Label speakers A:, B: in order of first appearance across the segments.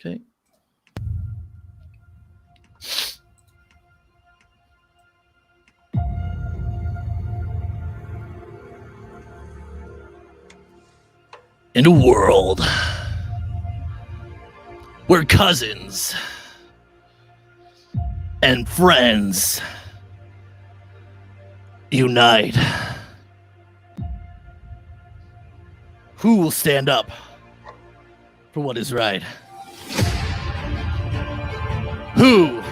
A: Okay. In a world where cousins and friends unite, who will stand up for what is right? Who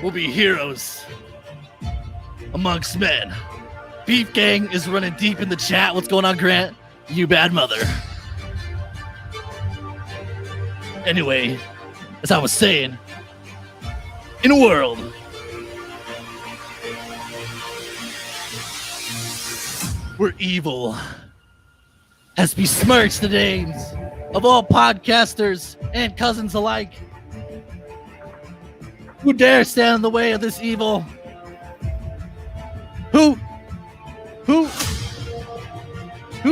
A: will be heroes amongst men? Beef Gang is running deep in the chat. What's going on, Grant? You bad mother. Anyway, as I was saying, in a world where evil has besmirched the names of all podcasters and cousins alike, who dare stand in the way of this evil? Who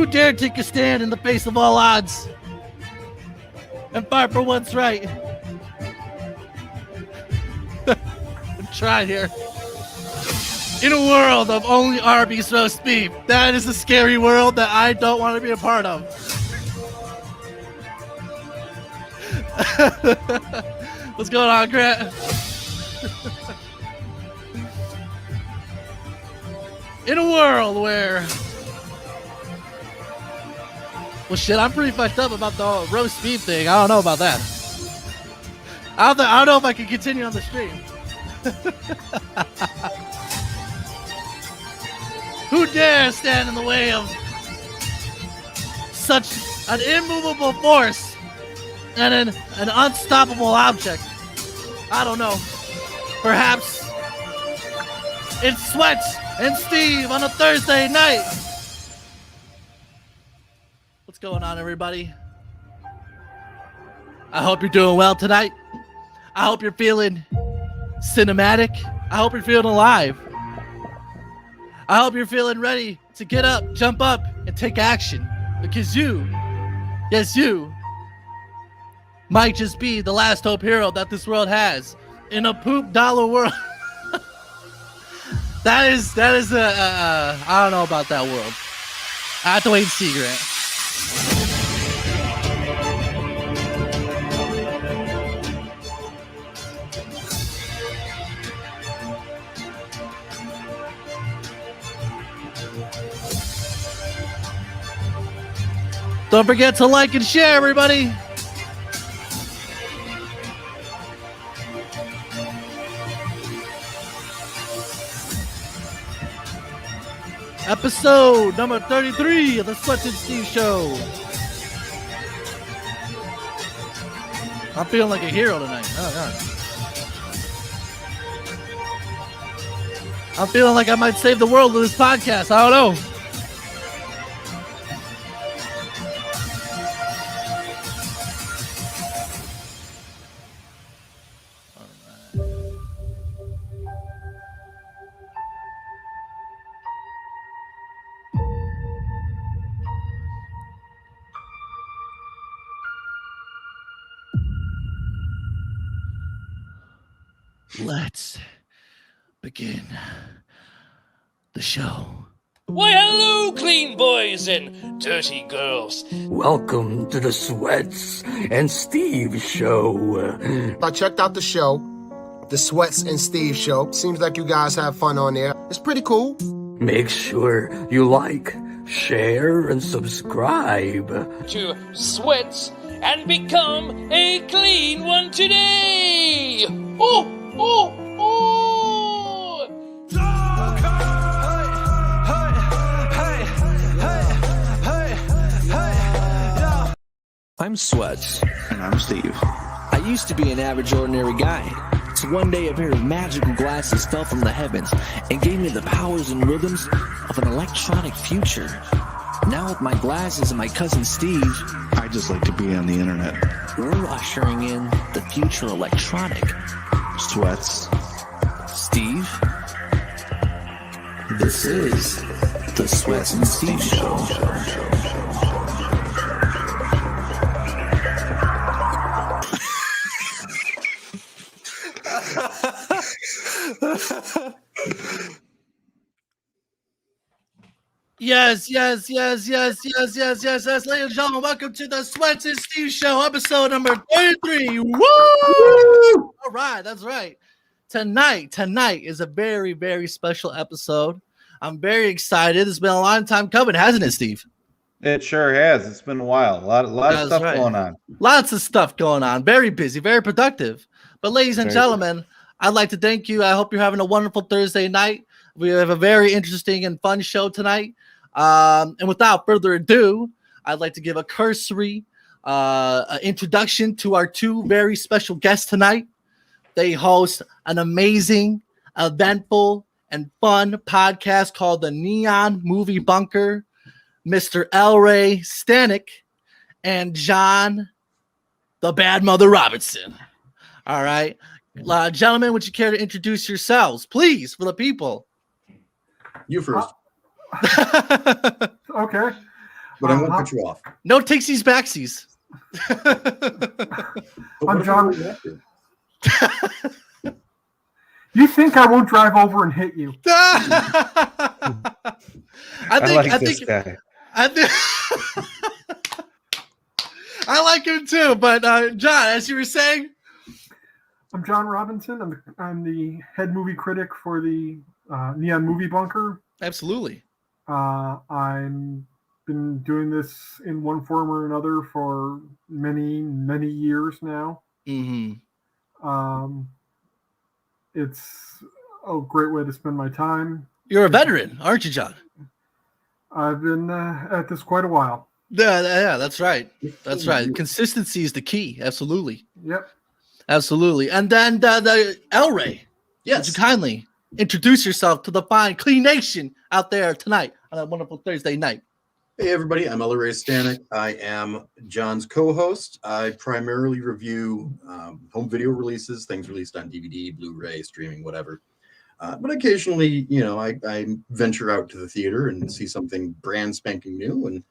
A: dare take a stand in the face of all odds and fight for what's right? I'm trying here. In a world of only Arby's roast beef, that is a scary world that I don't want to be a part of. What's going on, Grant? In a world where... Well, shit, I'm pretty fucked up about the roast beef thing. I don't know about that. I don't know if I can continue on the stream. Who dares stand in the way of such an immovable force and an unstoppable object? I don't know. Perhaps it's Sweats and Steve on a Thursday night. What's going on, everybody? I hope you're doing well tonight. I hope you're feeling cinematic. I hope you're feeling alive. I hope you're feeling ready to get up, jump up, and take action. Because you, yes, you, might just be the last hope hero that this world has in a poop dollar world. That is I don't know about that world. I have to wait and see, Grant. Don't forget to like and share, everybody. Episode number 33 of the Sweats and Steve Show. I'm feeling like a hero tonight. Oh, God. I'm feeling like I might save the world with this podcast. I don't know. Let's begin the show.
B: Why, hello, clean boys and dirty girls.
C: Welcome to the Sweats and Steve Show.
D: I checked out the show, the Sweats and Steve Show. Seems like you guys have fun on there. It's pretty cool.
C: Make sure you like, share, and subscribe
B: To Sweats and become a clean one today. Oh, oh, oh.
E: I'm Sweats.
F: And I'm Steve.
E: I used to be an average, ordinary guy. So one day a pair of magical glasses fell from the heavens and gave me the powers and rhythms of an electronic future. Now with my glasses and my cousin Steve,
F: I just like to be on the internet.
E: we're ushering in the future electronic.
F: Sweats.
E: Steve, this is the Sweats and Steve Show.
A: Yes. Ladies and gentlemen, welcome to the Sweats and Steve Show, episode number 33. Woo! All right, that's right. Tonight is a very, very special episode. I'm very excited. It's been a long time coming, hasn't it, Steve?
G: It sure has. It's been a while. A lot of
A: That's
G: stuff
A: right.
G: going on.
A: Lots of stuff going on. Very busy, very productive. But ladies and
G: Very
A: gentlemen, I'd like to thank you. I hope you're having a wonderful Thursday night. We have a very interesting and fun show tonight. And without further ado, I'd like to give a cursory introduction to our two very special guests tonight. They host an amazing, eventful, and fun podcast called the Neon Movie Bunker. Mr. L. Ray Stanek and John the Bad Mother Robinson. All right. Gentlemen, would you care to introduce yourselves, please, for the people?
H: You first.
I: Okay.
H: But I won't cut you off.
A: No takesies backsies.
I: I'm John. You think I won't drive over and hit you?
A: I like him too, but John, as you were saying,
I: I'm John Robinson. I'm the head movie critic for the Neon Movie Bunker.
A: Absolutely.
I: I'm been doing this in one form or another for many years now.
A: Mm-hmm.
I: It's a great way to spend my time.
A: You're a veteran, aren't you, John?
I: I've been at this quite a while.
A: Yeah, that's right. That's right. Consistency is the key. Absolutely.
I: Yep.
A: Absolutely. And then the El Ray.
H: Yes.
A: Would you kindly introduce yourself to the fine Clean Nation out there tonight on a wonderful Thursday night?
H: Hey, everybody. I'm Ray Stanek. I am John's co-host. I primarily review home video releases, things released on DVD, Blu-ray, streaming, whatever. But occasionally, I venture out to the theater and see something brand spanking new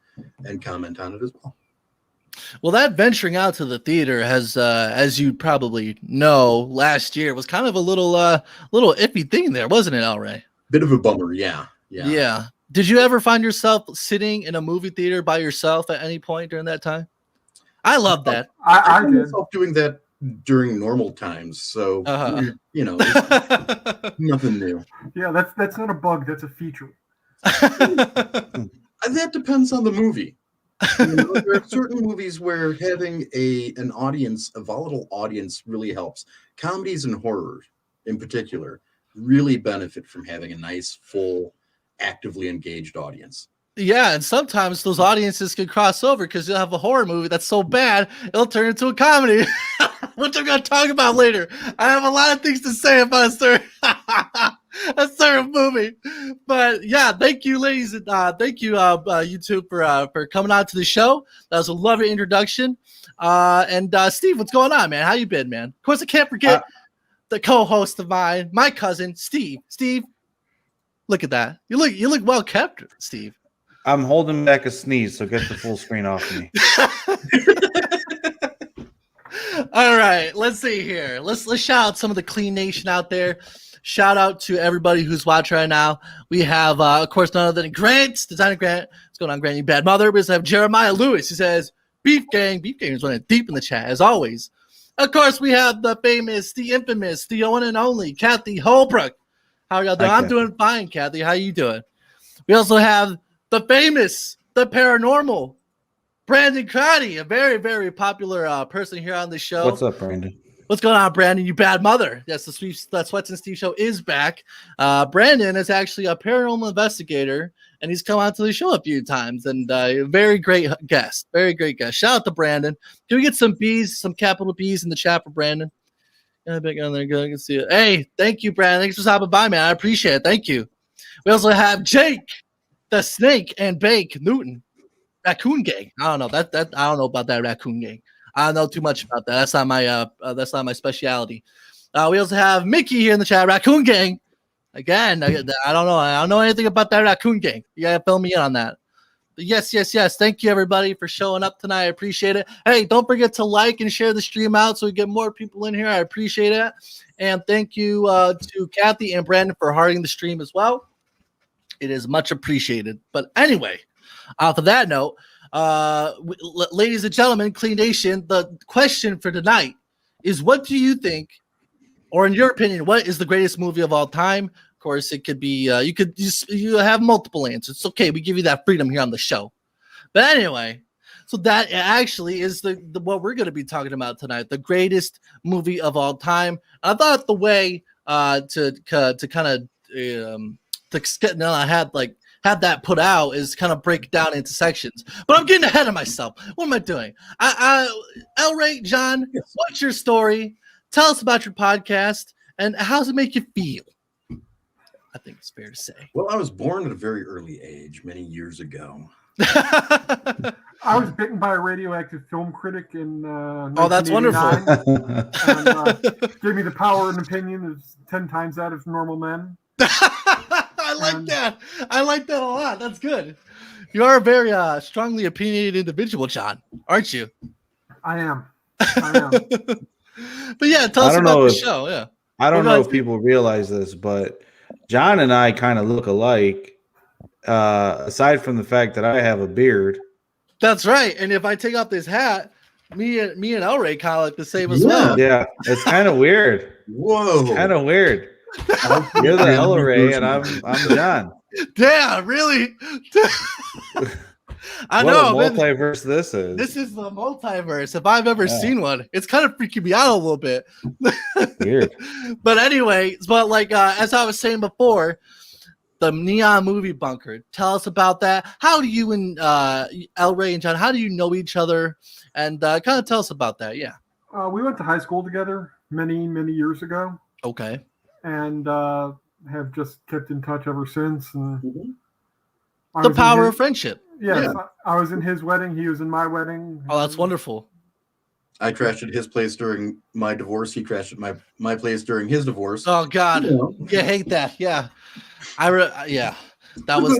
H: and comment on it as well.
A: Well, that venturing out to the theater has, as you probably know, last year was kind of a little iffy thing there, wasn't it, El Ray?
H: Bit of a bummer, yeah.
A: Did you ever find yourself sitting in a movie theater by yourself at any point during that time? I love that.
I: I
H: find
I: did.
H: myself doing that during normal times, so nothing new.
I: Yeah, that's not a bug. That's a feature.
H: That depends on the movie. There are certain movies where having an audience, a volatile audience, really helps. Comedies and horror, in particular, really benefit from having a nice, full, actively engaged audience.
A: Yeah, and sometimes those audiences can cross over because you'll have a horror movie that's so bad it'll turn into a comedy, which I'm going to talk about later. I have a lot of things to say about a certain movie, but yeah, thank you, ladies, and thank you, YouTube, for coming on to the show. That was a lovely introduction. And Steve, what's going on, man? How you been, man? Of course, I can't forget the co-host of mine, my cousin, Steve. Steve, look at that. You look well kept, Steve.
G: I'm holding back a sneeze, so get the full screen off me.
A: All right, let's see here. Let's shout out some of the Clean Nation out there. Shout out to everybody who's watching right now. We have, of course, none other than Grant, Designer Grant. What's going on, Grant? You bad mother. We also have Jeremiah Lewis. He says, Beef Gang. Beef Gang is running deep in the chat, as always. Of course, we have the famous, the infamous, the one and only Kathy Holbrook. How are y'all doing? I'm doing fine, Kathy. How you doing? We also have the famous, the paranormal, Brandon Crotty, a very, very popular person here on the show.
G: What's up, Brandon?
A: What's going on, Brandon? You bad mother. Yes, the Sweats and Steve show is back. Brandon is actually a paranormal investigator, and he's come out to the show a few times, and a very great guest. Very great guest. Shout out to Brandon. Can we get some B's, some capital B's in the chat for Brandon? Yeah, big on there. Good. I can see it. Hey, thank you, Brandon. Thanks for stopping by, man. I appreciate it. Thank you. We also have Jake, the Snake and Bake Newton, Raccoon Gang. I don't know that I don't know about that Raccoon Gang. I don't know too much about that. That's not my specialty. We also have Mickey here in the chat, Raccoon Gang. Again, I don't know. I don't know anything about that Raccoon Gang. You gotta fill me in on that. But yes. Thank you, everybody, for showing up tonight. I appreciate it. Hey, don't forget to like and share the stream out so we get more people in here. I appreciate it. And thank you to Kathy and Brandon for hearting the stream as well. It is much appreciated. But anyway, off of that note, ladies and gentlemen, Clean Nation, the question for tonight is, what do you think, or in your opinion, what is the greatest movie of all time? Of course, it could be, you have multiple answers. It's okay. We give you that freedom here on the show. But anyway, so that actually is the what we're going to be talking about tonight, the greatest movie of all time. I thought the way to kind of have that put out is kind of break down into sections. But I'm getting ahead of myself. What am I doing? El Ray, John, what's your story? Tell us about your podcast and how does it make you feel? I think it's fair to say.
H: Well, I was born at a very early age, many years ago.
I: I was bitten by a radioactive film critic in
A: oh, that's wonderful.
I: And, gave me the power and opinion of 10 times that of normal men.
A: I like that. I like that a lot. That's good. You are a very strongly opinionated individual, John, aren't you?
I: I am.
A: But yeah, tell us about the show. Yeah.
G: I don't know if people realize this, but John and I kind of look alike. Aside from the fact that I have a beard.
A: That's right. And if I take off this hat, me and El Ray kind of look the same as well.
G: Yeah, it's kind of weird.
H: Whoa.
G: It's kind of weird. You're the El Ray and I'm John.
A: Damn, really? I
G: what
A: know.
G: a multiverse this is.
A: This is the multiverse. If I've ever seen one, it's kind of freaking me out a little bit.
G: Weird.
A: But anyway, as I was saying before, the Neon Movie Bunker. Tell us about that. How do you and El Ray and John, how do you know each other? And kind of tell us about that. Yeah.
I: We went to high school together many, many years ago.
A: Okay.
I: And have just kept in touch ever since. And
A: the power of friendship.
I: Yes. Yeah. I was in his wedding. He was in my wedding.
A: Oh, that's wonderful.
H: I crashed at his place during my divorce. He crashed at my place during his divorce.
A: Oh, God. You hate that. Yeah. That was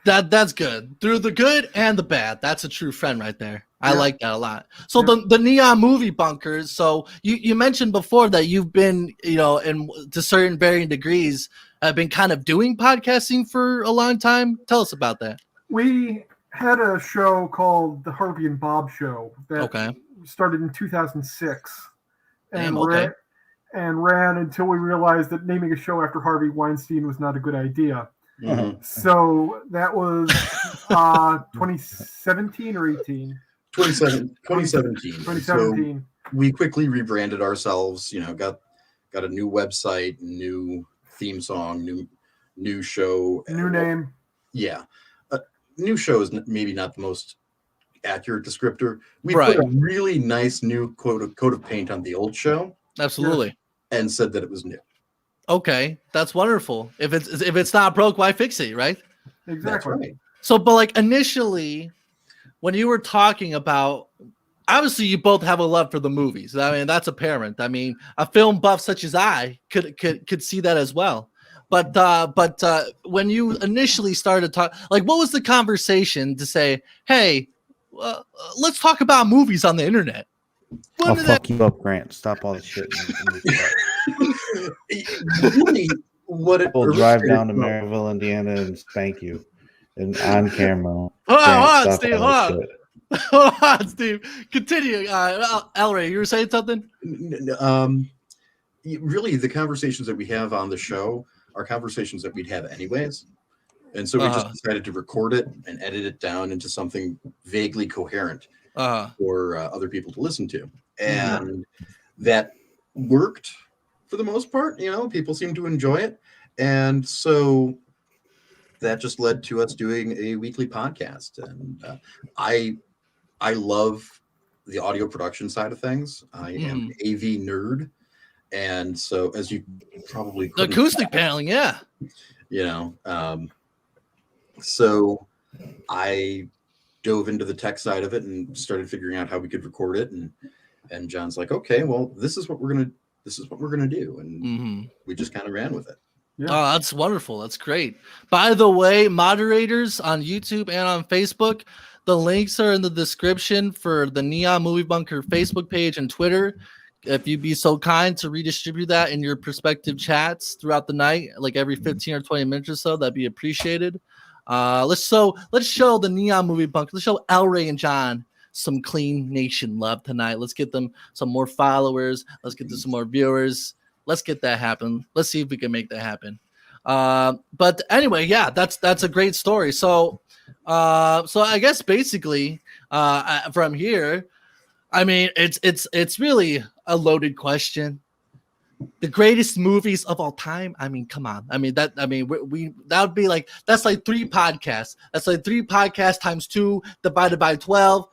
A: that's good. Through the good and the bad. That's a true friend right there. I like that a lot. So the Neon Movie Bunkers. So you mentioned before that you've been, in to certain varying degrees, have been kind of doing podcasting for a long time. Tell us about that.
I: We had a show called The Harvey and Bob Show that started in 2006. And ran until we realized that naming a show after Harvey Weinstein was not a good idea.
H: Mm-hmm.
I: So that was 2017 or 18?
H: 2017.
I: 2017.
H: So we quickly rebranded ourselves, got a new website, new theme song, new show.
I: New name.
H: Yeah. New show is maybe not the most accurate descriptor. We put a really nice new coat of paint on the old show.
A: Absolutely.
H: And said that it was new.
A: Okay, that's wonderful. If it's not broke, why fix it, right?
I: Exactly.
H: Right.
A: So, but initially, when you were talking about, obviously you both have a love for the movies. I mean, that's apparent. I mean, a film buff such as I could see that as well. But when you initially started talking, what was the conversation to say, hey, let's talk about movies on the internet?
G: I'll fuck you up, Grant. Stop all the shit.
H: Really,
G: we'll drive down to Maryville, Indiana, and spank you, and on camera.
A: Hold on, Steve. Continue. El Ray, you were saying something?
H: Really, the conversations that we have on the show are conversations that we'd have anyways. And so we just decided to record it and edit it down into something vaguely coherent for other people to listen to. And that worked for the most part. People seem to enjoy it. And so that just led to us doing a weekly podcast. And I love the audio production side of things. I am an AV nerd. And so, as you probably
A: the acoustic paneling,
H: so I dove into the tech side of it and started figuring out how we could record it. And John's like, okay, well, this is what we're gonna do, and we just kind of ran with it.
A: Yeah. Oh, that's wonderful. That's great. By the way, moderators on YouTube and on Facebook, the links are in the description for the Neon Movie Bunker Facebook page and Twitter. if you'd be so kind to redistribute that in your respective chats throughout the night, like every 15 or 20 minutes or so, that'd be appreciated. Let's show the Neon Movie Bunker. Let's show El Ray and John some Clean Nation love tonight. Let's get them some more followers. Let's get them some more viewers. Let's get that happen. Let's see if we can make that happen. But anyway, yeah, that's a great story. So I guess basically, from here, I mean, it's really a loaded question. The greatest movies of all time. I mean, come on. I mean, that would be like, that's like 3 podcasts. That's like 3 podcasts times 2 divided by 12.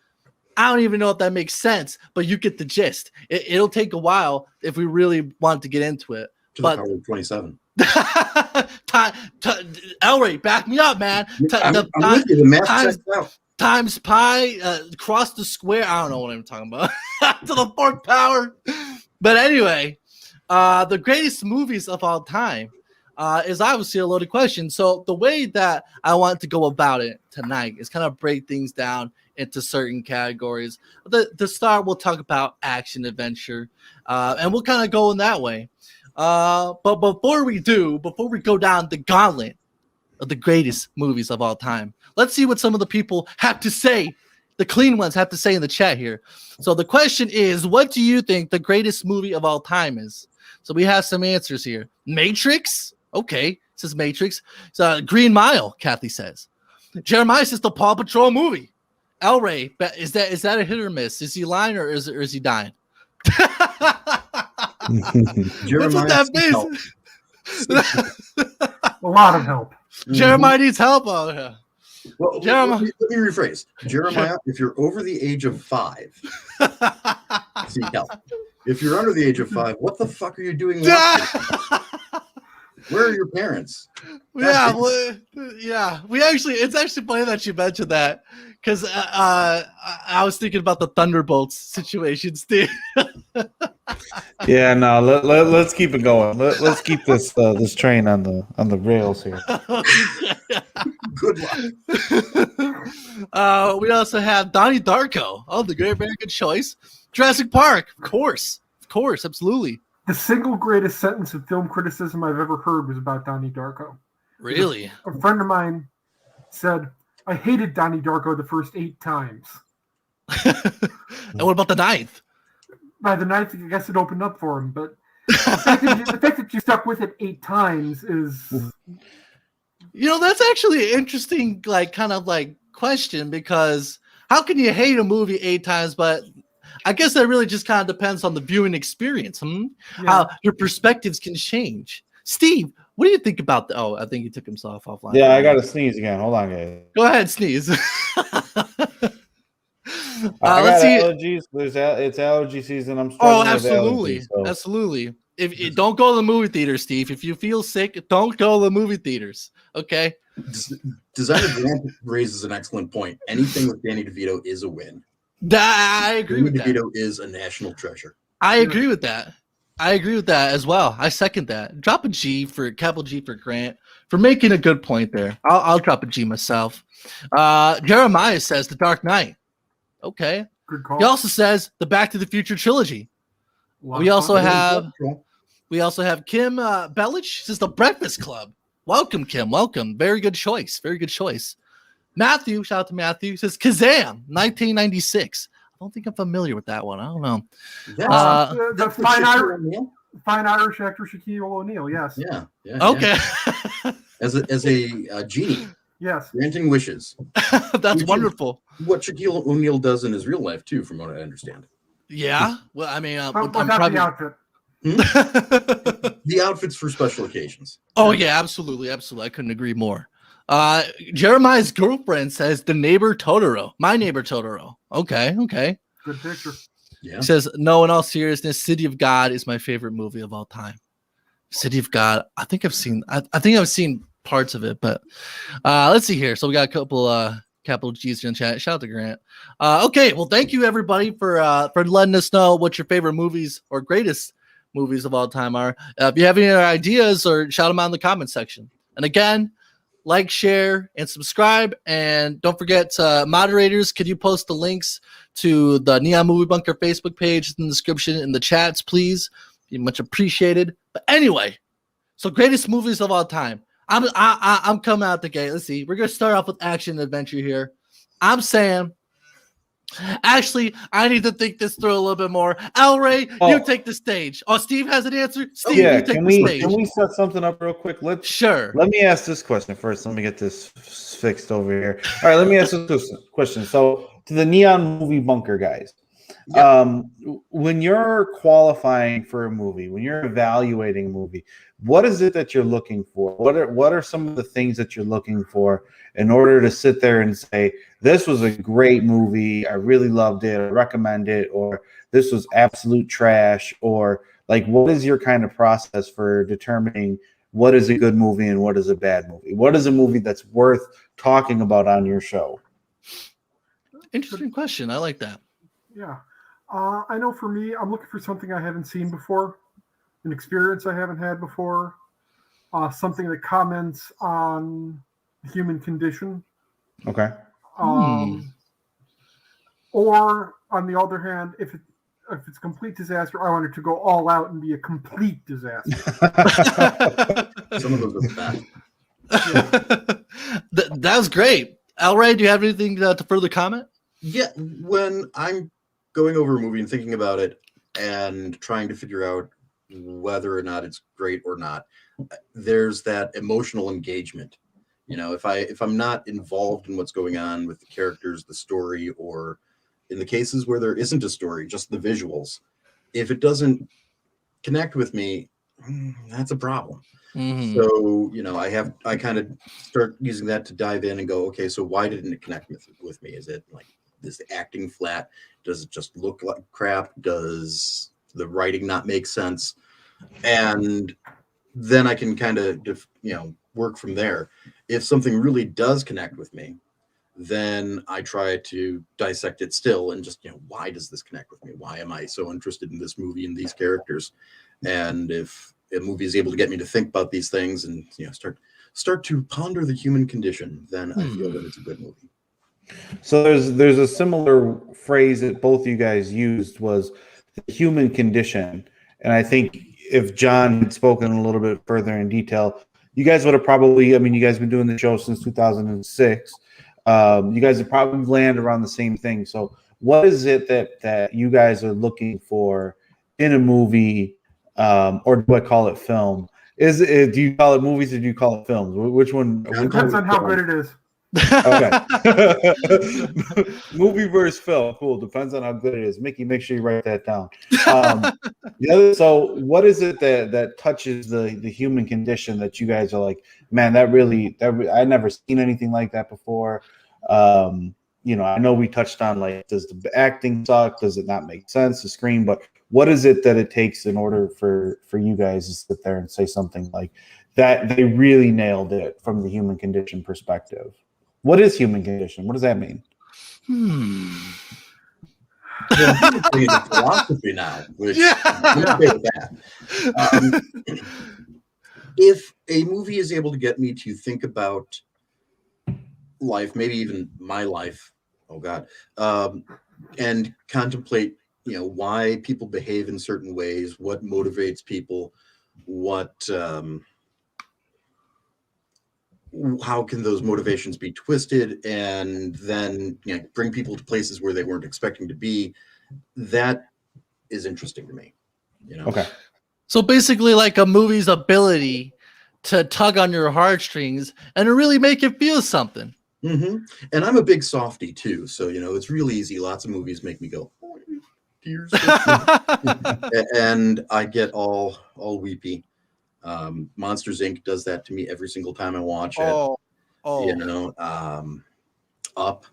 A: I don't even know if that makes sense, but you get the gist. It'll take a while if we really want to get into it.
H: To the power of 27.
A: Elray, back me up, man.
H: I'm with you. The math checks out.
A: Times pi, cross the square. I don't know what I'm talking about. To the 4th power. But anyway, the greatest movies of all time is obviously a loaded question. So the way that I want to go about it tonight is kind of break things down into certain categories. The start, we'll talk about action adventure, and we'll kind of go in that way. But before we go down the gauntlet of the greatest movies of all time, let's see what some of the people have to say. The clean ones have to say in the chat here. So the question is, what do you think the greatest movie of all time is? So we have some answers here. Matrix? Okay, it says Matrix. Green Mile, Kathy says. Jeremiah says the Paw Patrol movie. El Ray, is that a hit or miss? Is he lying or is he dying? What's with that face?
I: A lot of help.
A: Jeremiah needs help. Oh, yeah.
H: Well,
A: Jeremiah.
H: let me rephrase. Jeremiah, if you're over the age of 5, seek help. If you're under the age of 5, what the fuck are you doing? Where are your parents?
A: Yeah, it's actually funny that you mentioned that, because I was thinking about the Thunderbolts situation, Steve.
G: Yeah, no, let's keep it going. Let's keep this train on the rails here.
H: Good
A: luck. We also have Donnie Darko. Oh, the great American choice. Jurassic Park, of course, absolutely.
I: The single greatest sentence of film criticism I've ever heard was about Donnie Darko.
A: Really?
I: A friend of mine said, I hated Donnie Darko the first 8 times.
A: And what about the 9th?
I: By the 9th, I guess it opened up for him. But the fact that you stuck with it 8 times is...
A: That's actually an interesting, kind of question, because how can you hate a movie 8 times, but... I guess that really just kind of depends on the viewing experience. Yeah. How your perspectives can change. Steve, what do you think about the? Oh, I think he took himself offline.
G: Yeah, I got to sneeze again. Hold on, guys.
A: Go ahead, sneeze.
G: Let's see. Allergies. It's allergy season. I'm struggling
A: absolutely,
G: with allergies, so.
A: Absolutely. If don't go to the movie theater, Steve. If you feel sick, don't go to the movie theaters. Okay.
H: Designer Grant raises an excellent point. Anything with Danny DeVito is a win.
A: I agree with that.
H: DeVito is a national treasure.
A: I agree with that. As well. I second that. Drop a G for capital G for Grant for making a good point there. I'll drop a G myself. Jeremiah says The Dark Knight. Okay.
I: Good call.
A: He also says the Back to the Future trilogy. We also have Kim Bellich says The Breakfast Club. Welcome, Kim. Welcome. Very good choice. Matthew, shout out to Matthew, says Kazam, 1996. I don't think I'm familiar with that one. I don't know.
I: The fine Irish actor Shaquille O'Neal, yes.
H: Yeah.
A: Okay.
H: Yeah. As a genie.
I: Yes.
H: Granting wishes.
A: That's wonderful.
H: What Shaquille O'Neal does in his real life, too, from what I understand.
A: Yeah. Well, I mean,
I: I'm probably... the outfit.
H: The outfits for special occasions.
A: Oh, yeah, absolutely. I couldn't agree more. Jeremiah's girlfriend says The Neighbor Totoro. My Neighbor Totoro. Okay.
I: Good picture.
H: Yeah.
A: He says, no, in all seriousness, City of God is my favorite movie of all time. City of God. I think I've seen parts of it, but let's see here. So we got a couple capital G's in chat. Shout out to Grant. Okay, well, thank you everybody for letting us know what your favorite movies or greatest movies of all time are. If you have any other ideas, or shout them out in the comment section. And again, like, share, and subscribe. And don't forget, moderators, could you post the links to the Neon Movie Bunker Facebook page in the description in the chats, please? Be much appreciated. But anyway, so greatest movies of all time. I'm coming out the gate. Let's see. We're gonna start off with action adventure here. I'm saying. Actually, I need to think this through a little bit more. El Ray, you take the stage. Oh, Steve has an answer. Steve, you take the stage.
G: Can we set something up real quick?
A: Sure.
G: Let me ask this question first. Let me get this fixed over here. All right, let me ask this question. So, to the Neon Movie Bunker guys, when you're qualifying for a movie, when you're evaluating a movie, what is it that you're looking for? What are some of the things that you're looking for in order to sit there and say, this was a great movie, I really loved it, I recommend it, or this was absolute trash, or like, what is your kind of process for determining what is a good movie and what is a bad movie? What is a movie that's worth talking about on your show?
A: Interesting question. I like that.
I: Yeah. I know for me, I'm looking for something I haven't seen before, an experience I haven't had before, something that comments on the human condition.
G: Okay.
I: Or on the other hand, if it's a complete disaster, I want it to go all out and be a complete disaster.
H: Some of those are bad.
A: That was great. El Ray, do you have anything to further comment?
H: Yeah, when I'm going over a movie and thinking about it and trying to figure out whether or not it's great or not, there's that emotional engagement. You know, if I'm not involved in what's going on with the characters, the story, or in the cases where there isn't a story, just the visuals, if it doesn't connect with me, that's a problem.
A: Mm-hmm.
H: So, you know, I kind of start using that to dive in and go, okay, so why didn't it connect with me? Is it like, is the acting flat? Does it just look like crap? Does the writing not make sense? And then I can kind of, work from there. If something really does connect with me, then I try to dissect it still and just, why does this connect with me? Why am I so interested in this movie and these characters? And if a movie is able to get me to think about these things and, start to ponder the human condition, then I feel that it's a good movie.
G: So there's a similar phrase that both you guys used, was the human condition. And I think if John had spoken a little bit further in detail, you guys would have probably, you guys have been doing the show since 2006. You guys have probably landed around the same thing. So what is it that you guys are looking for in a movie, or do I call it film? Do you call it movies or do you call it films? Which one?
I: Depends on how good it is.
G: Okay. Movie versus film. Cool. Depends on how good it is. Mickey, make sure you write that down. So what is it that touches the human condition that you guys are like, man, I never seen anything like that before. I know we touched on, like, does the acting suck? Does it not make sense to screen? But what is it that it takes in order for you guys to sit there and say something like that? They really nailed it from the human condition perspective. What is human condition? What does that mean?
H: It's a philosophy now, which I'm okay with that. If a movie is able to get me to think about life, maybe even my life, and contemplate, why people behave in certain ways, what motivates people, how can those motivations be twisted, and then bring people to places where they weren't expecting to be, that is interesting to me.
G: Okay.
A: So basically, like a movie's ability to tug on your heartstrings and to really make you feel something.
H: Mm-hmm. And I'm a big softie too, so it's real easy. Lots of movies make me go, oh, tears, and I get all weepy. Monsters Inc. does that to me every single time I watch it. Up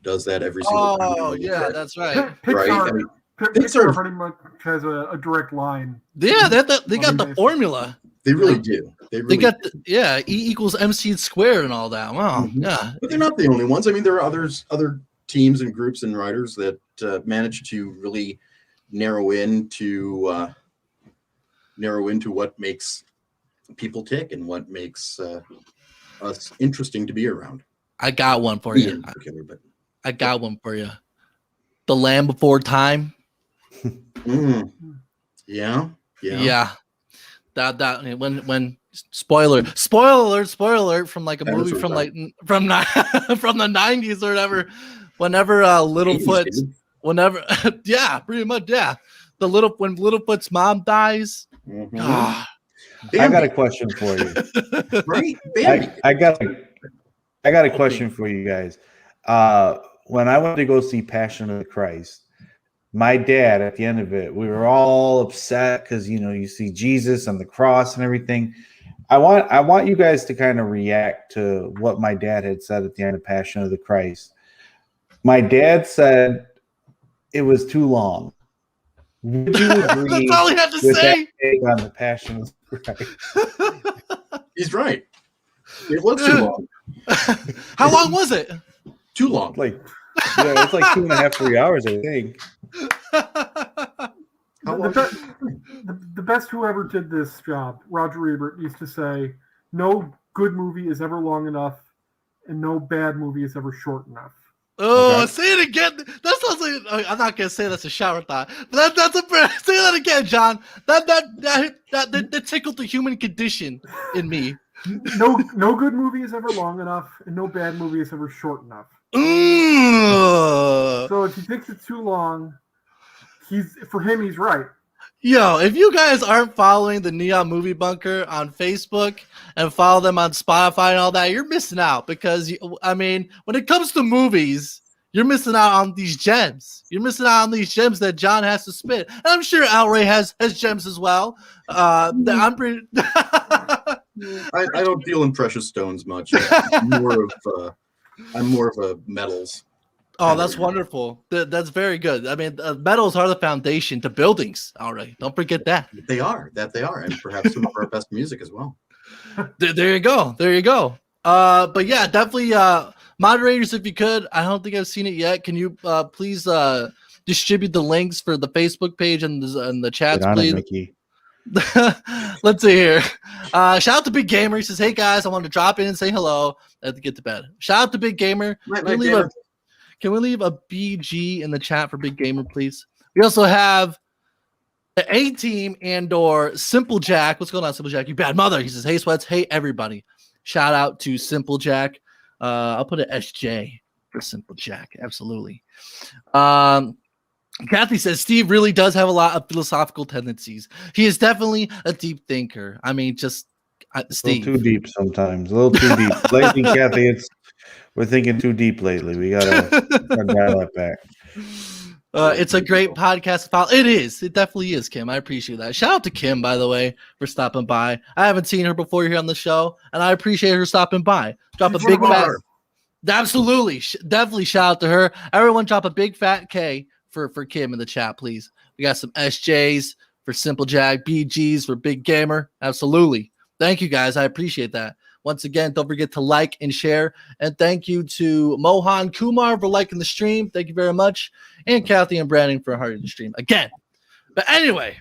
H: does that every single time.
A: Oh, yeah, that's right.
I: Pixar pretty much has a direct line.
A: Yeah, they got the formula.
H: They really do.
A: They got E equals MC squared and all that. Wow. Mm-hmm. Yeah.
H: But they're not the only ones. I mean, there are other teams and groups and writers that manage to really narrow into what makes people tick and what makes us interesting to be around.
A: I got one for
H: Me
A: you.
H: in particular, but
A: I got one for you. The Land Before Time.
H: Yeah.
A: Yeah. That when spoiler alert from like a movie from like from from the 90s or whatever. Whenever Littlefoot's yeah, pretty much, yeah. When Littlefoot's mom dies.
G: I got a question for you.
H: Right?
G: I got a question for you guys. When I went to go see Passion of the Christ, my dad, at the end of it, we were all upset because you see Jesus on the cross and everything. I want you guys to kind of react to what my dad had said at the end of Passion of the Christ. My dad said it was too long. Would you agree?
A: That's all he had to
G: with
A: say.
G: That take on the Passion of the Christ?
H: He's right. It was too long.
A: How long was it?
H: Too long.
G: It's like 2.5, 3 hours, I think.
I: The best whoever did this job, Roger Ebert, used to say, no good movie is ever long enough and no bad movie is ever short enough.
A: Oh, okay. Say it again. That sounds like I'm not gonna say that's a shower thought, but that's a say that again, John. That tickled the human condition in me.
I: No good movie is ever long enough, and no bad movie is ever short enough. So if he thinks it's too long, he's right.
A: Yo, if you guys aren't following the Neon Movie Bunker on Facebook and follow them on Spotify and all that, you're missing out because, when it comes to movies, you're missing out on these gems. You're missing out on these gems that John has to spit. And I'm sure Al Ray has gems as well. I'm pretty...
H: I don't deal in precious stones much. I'm more of a metals.
A: Oh, that's wonderful. That's very good. Metals are the foundation to buildings. All right, don't forget that.
H: They are, and perhaps some of our best music as well.
A: There you go. But yeah, definitely, moderators, if you could. I don't think I've seen it yet. Can you please distribute the links for the Facebook page and the chats, please?
G: Mickey.
A: Let's see here. Shout out to Big Gamer. He says, "Hey guys, I want to drop in and say hello. I have to get to bed." Shout out to Big Gamer. Can we leave a BG in the chat for Big Gamer, please? We also have the A-Team and/or Simple Jack. What's going on, Simple Jack? You bad mother. He says, "Hey, Sweats. Hey, everybody." Shout out to Simple Jack. I'll put an SJ for Simple Jack. Absolutely. Kathy says, Steve really does have a lot of philosophical tendencies. He is definitely a deep thinker. Steve.
G: A little too deep sometimes. A little too deep. Lately, Kathy, we're thinking too deep lately. We gotta dial that back.
A: It's a great podcast. It is. It definitely is, Kim. I appreciate that. Shout out to Kim, by the way, for stopping by. I haven't seen her before here on the show, and I appreciate her stopping by. Drop a big fat. Absolutely, definitely shout out to her. Everyone, drop a big fat K for Kim in the chat, please. We got some SJs for Simple Jack, BGs for Big Gamer. Absolutely. Thank you, guys. I appreciate that. Once again, don't forget to like and share. And thank you to Mohan Kumar for liking the stream. Thank you very much. And Kathy and Brandon for hearting the stream again. But anyway,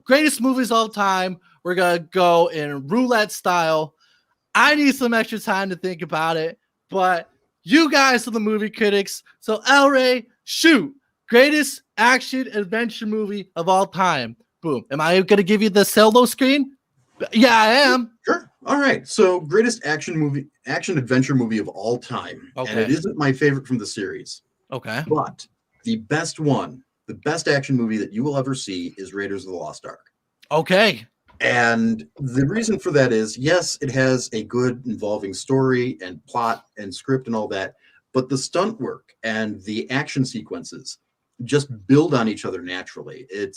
A: greatest movies of all time. We're going to go in roulette style. I need some extra time to think about it. But you guys are the movie critics. So El Ray, shoot. Greatest action adventure movie of all time. Boom. Am I going to give you the solo screen? Yeah, I am.
H: Sure. All right. So, greatest action adventure movie of all time. Okay. And it isn't my favorite from the series.
A: Okay.
H: But the best action movie that you will ever see is Raiders of the Lost Ark.
A: Okay.
H: And the reason for that is, yes, it has a good involving story and plot and script and all that, but the stunt work and the action sequences just build on each other naturally. It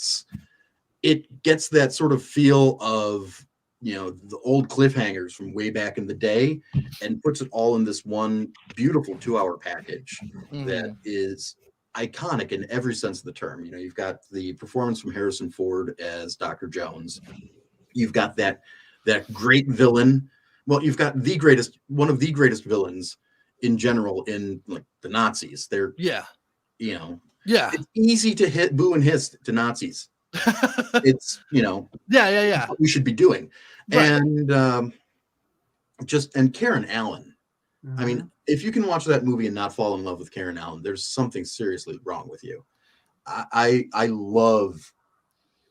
H: gets that sort of feel of, the old cliffhangers from way back in the day and puts it all in this one beautiful 2-hour package that is iconic in every sense of the term. You've got the performance from Harrison Ford as Dr. Jones. You've got that great villain. Well, you've got one of the greatest villains in general in like the Nazis. It's easy to hit boo and hiss to Nazis. It's
A: what we
H: should be doing. Right. And and Karen Allen. I mean,
I: Mm-hmm.
H: if you can watch that movie and not fall in love with Karen Allen, there's something seriously wrong with you. I love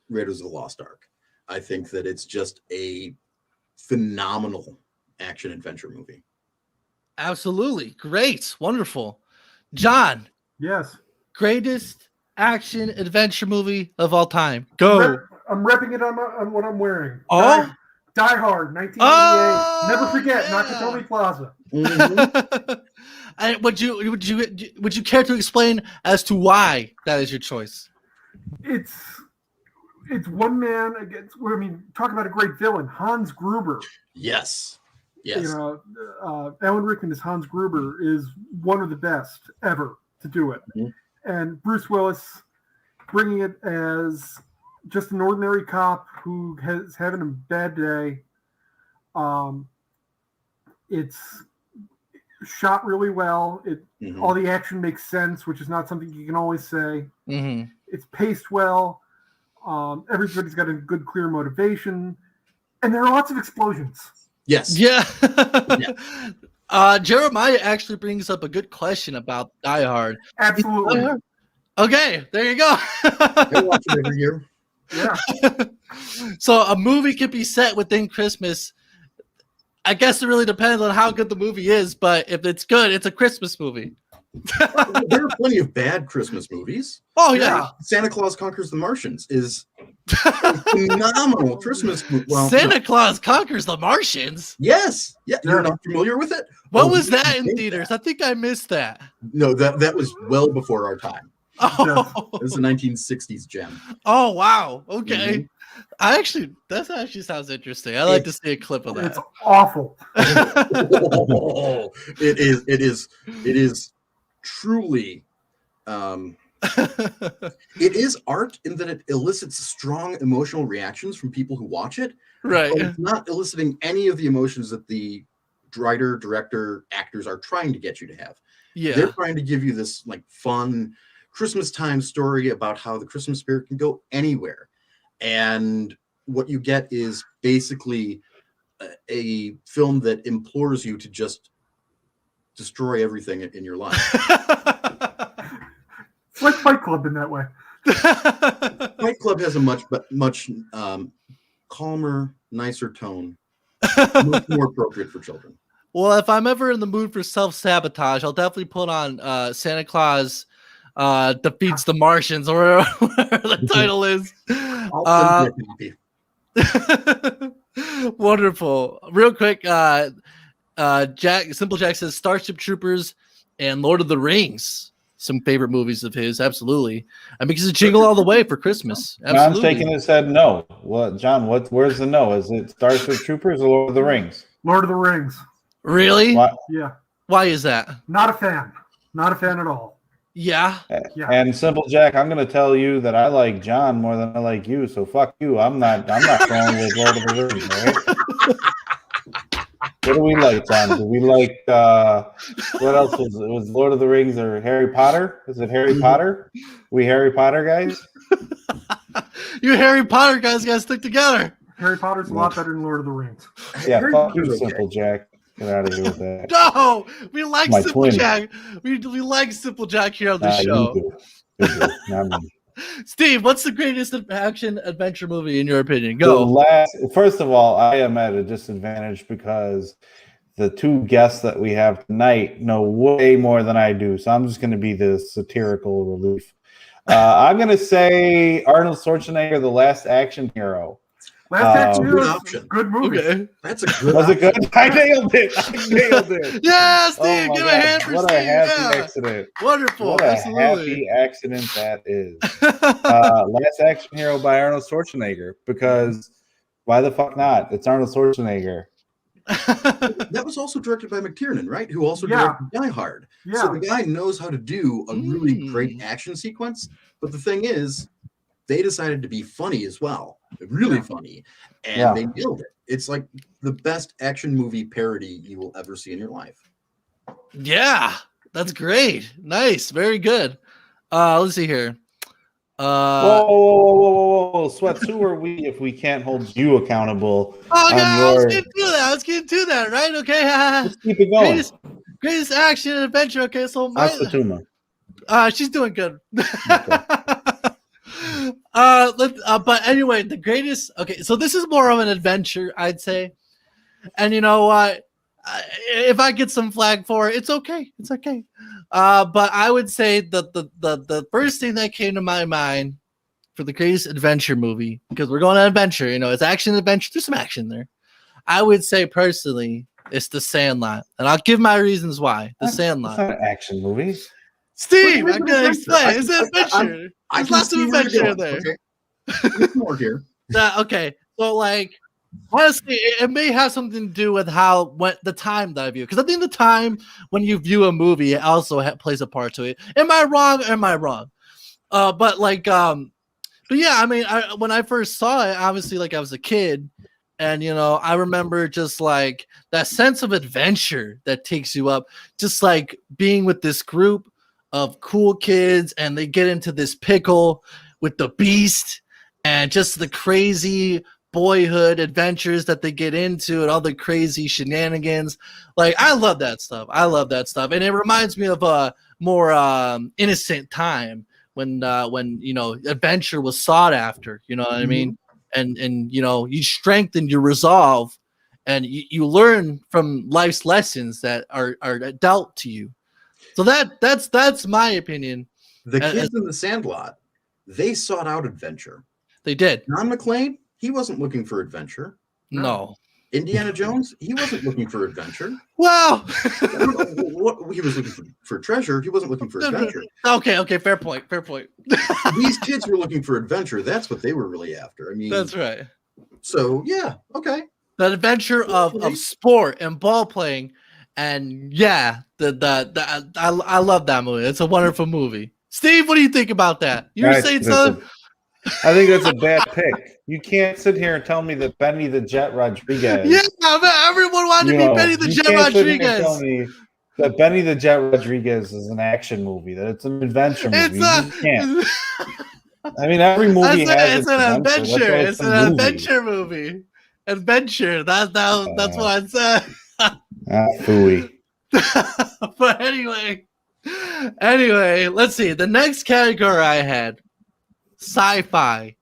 H: Raiders of the Lost Ark. I think that it's just a phenomenal action adventure movie.
A: Absolutely. Great. Wonderful. John,
I: Yes.
A: greatest action adventure movie of all time. Go.
I: I'm repping it on what I'm wearing.
A: Oh.
I: Die Hard, 1988.
A: Oh,
I: Never forget,
A: yeah.
I: Nakatomi Plaza.
A: And would you care to explain as to why that is your choice?
I: It's one man against. I mean, talk about a great villain, Hans Gruber.
H: Yes.
I: You know, Alan Rickman as Hans Gruber is one of the best ever to do it, and Bruce Willis bringing it as just an ordinary cop who is having a bad day. It's shot really well. All the action makes sense, which is not something you can always say. It's paced well. Everybody's got a good, clear motivation, and there are lots of explosions.
H: Yes.
A: Yeah. Jeremiah actually brings up a good question about Die Hard.
I: Absolutely.
A: Okay, there you go.
H: I watch it every year.
I: Yeah.
A: So a movie could be set within Christmas. I guess it really depends on how good the movie is, but if it's good, it's a Christmas movie.
H: There are plenty of bad Christmas movies.
A: Oh yeah,
H: Santa Claus Conquers the Martians is a phenomenal Christmas movie. Well,
A: Santa Claus Conquers the Martians.
H: Yes, yeah, you're not familiar with it?
A: What was that in theaters? I think I missed that.
H: No, that was well before our time.
A: Oh,
H: It was a 1960s gem.
A: Oh wow. Okay. That actually sounds interesting. I like to see a clip of that.
I: It's awful.
H: It is truly it is art in that it elicits strong emotional reactions from people who watch it.
A: Right.
H: But it's not eliciting any of the emotions that the writer, director, actors are trying to get you to have.
A: Yeah.
H: They're trying to give you this like fun Christmas time story about how the Christmas spirit can go anywhere. And what you get is basically a film that implores you to just destroy everything in your life.
I: It's like Fight Club in that way.
H: Fight Club has a much calmer, nicer tone, much more appropriate for children.
A: Well, if I'm ever in the mood for self-sabotage, I'll definitely put on Santa Claus Defeats the Martians, or whatever the title is.
H: I'll send you a copy.
A: Wonderful. Real quick, Simple Jack says Starship Troopers and Lord of the Rings. Some favorite movies of his, absolutely. I mean, because it's Jingle All the Way for Christmas. Absolutely.
G: John's shaking his head no. What, John? Where's the no? Is it Starship Troopers or Lord of the Rings?
I: Lord of the Rings.
A: Really?
G: Why?
I: Yeah.
A: Why is that?
I: Not a fan. Not a fan at all.
A: Yeah.
G: And Simple Jack, I'm going to tell you that I like John more than I like you. So fuck you. I'm not going with Lord of the Rings. Right? What do we like, John? Do we like what else was Lord of the Rings or Harry Potter? Is it Harry Potter? We Harry Potter guys?
A: You Harry Potter guys gotta stick together.
I: Harry Potter's a lot better than Lord of the Rings.
G: Yeah, fuck you, Simple Jack. Get out of here with that.
A: No, we like
G: My
A: Simple
G: twin.
A: Jack. We like Simple Jack here on the show.
G: You do, not me.
A: Steve, what's the greatest action adventure movie in your opinion? Go.
G: First of all, I am at a disadvantage because the two guests that we have tonight know way more than I do. So I'm just going to be the satirical relief. I'm going to say Arnold Schwarzenegger, The Last Action Hero.
I: Last Action
H: good
I: Hero is
H: option.
I: Good movie.
A: Okay.
H: That's a good
G: Was it
H: option.
G: good? I nailed it.
A: Yeah, Steve,
G: Oh my
A: give a
G: God,
A: hand for
G: what
A: Steve.
G: a happy
A: Yeah.
G: accident.
A: Wonderful.
G: What a
A: Absolutely.
G: happy accident that is. Last Action Hero by Arnold Schwarzenegger, because why the fuck not? It's Arnold Schwarzenegger.
H: That was also directed by McTiernan, right? Who also directed Die Hard.
I: Yeah.
H: So the guy knows how to do a really great action sequence. But the thing is, they decided to be funny as well. Really funny. And they nailed it. It's like the best action movie parody you will ever see in your life.
A: Yeah, that's great. Nice. Very good. Let's see here.
G: Whoa. Sweats, who are we if we can't hold you accountable
A: Oh,
G: on
A: no, I was
G: your
A: going to do Let's get into that, right? Okay.
G: Let's keep it going.
A: Greatest action and adventure. Okay, so
G: Asatuma.
A: she's doing good.
G: Okay.
A: But anyway, the greatest. Okay, so this is more of an adventure, I'd say. And you know what? If I get some flag for it, it's okay. It's okay. But I would say that the first thing that came to my mind for the greatest adventure movie, because we're going on adventure, you know, it's action adventure. There's some action there. I would say personally, it's The Sandlot, and I'll give my reasons why. The Sandlot.
G: It's not an action movie.
A: Steve, I'm gonna explain. It's an adventure. There's lots of adventure in there.
H: Okay. More here.
A: Okay, so like honestly, it may have something to do with the time that I view. Because I think the time when you view a movie, it also plays a part to it. Am I wrong? Am I wrong? But yeah, I mean, when I first saw it, obviously, like I was a kid, and you know, I remember just like that sense of adventure that takes you up, just like being with this group of cool kids, and they get into this pickle with the beast, and just the crazy boyhood adventures that they get into and all the crazy shenanigans. Like, I love that stuff. And it reminds me of a more innocent time when you know, adventure was sought after, you know what I mean? And you know, you strengthen your resolve, and you learn from life's lessons that are dealt to you. So that's my opinion.
H: The kids in The Sandlot, they sought out adventure.
A: They did.
H: John McClane, he wasn't looking for adventure.
A: No.
H: Indiana Jones, he wasn't looking for adventure.
A: Well,
H: he was looking for treasure. He wasn't looking for adventure.
A: Okay, fair point.
H: These kids were looking for adventure. That's what they were really after. I mean,
A: that's right.
H: So yeah, okay.
A: That adventure of sport and ball playing, and yeah, I love that movie. It's a wonderful movie. Steve, what do you think about that? You were saying something?
G: I think that's a bad pick. You can't sit here and tell me that Benny the Jet Rodriguez.
A: Yeah, everyone wanted to be Benny the Jet Rodriguez.
G: Tell me that Benny the Jet Rodriguez is an action movie. That it's an adventure movie. You can't. I mean, every movie has
A: an adventure. It's an adventure movie. Adventure. That's what I said.
G: Phooey.
A: But anyway, let's see. The next category I had. Sci-fi.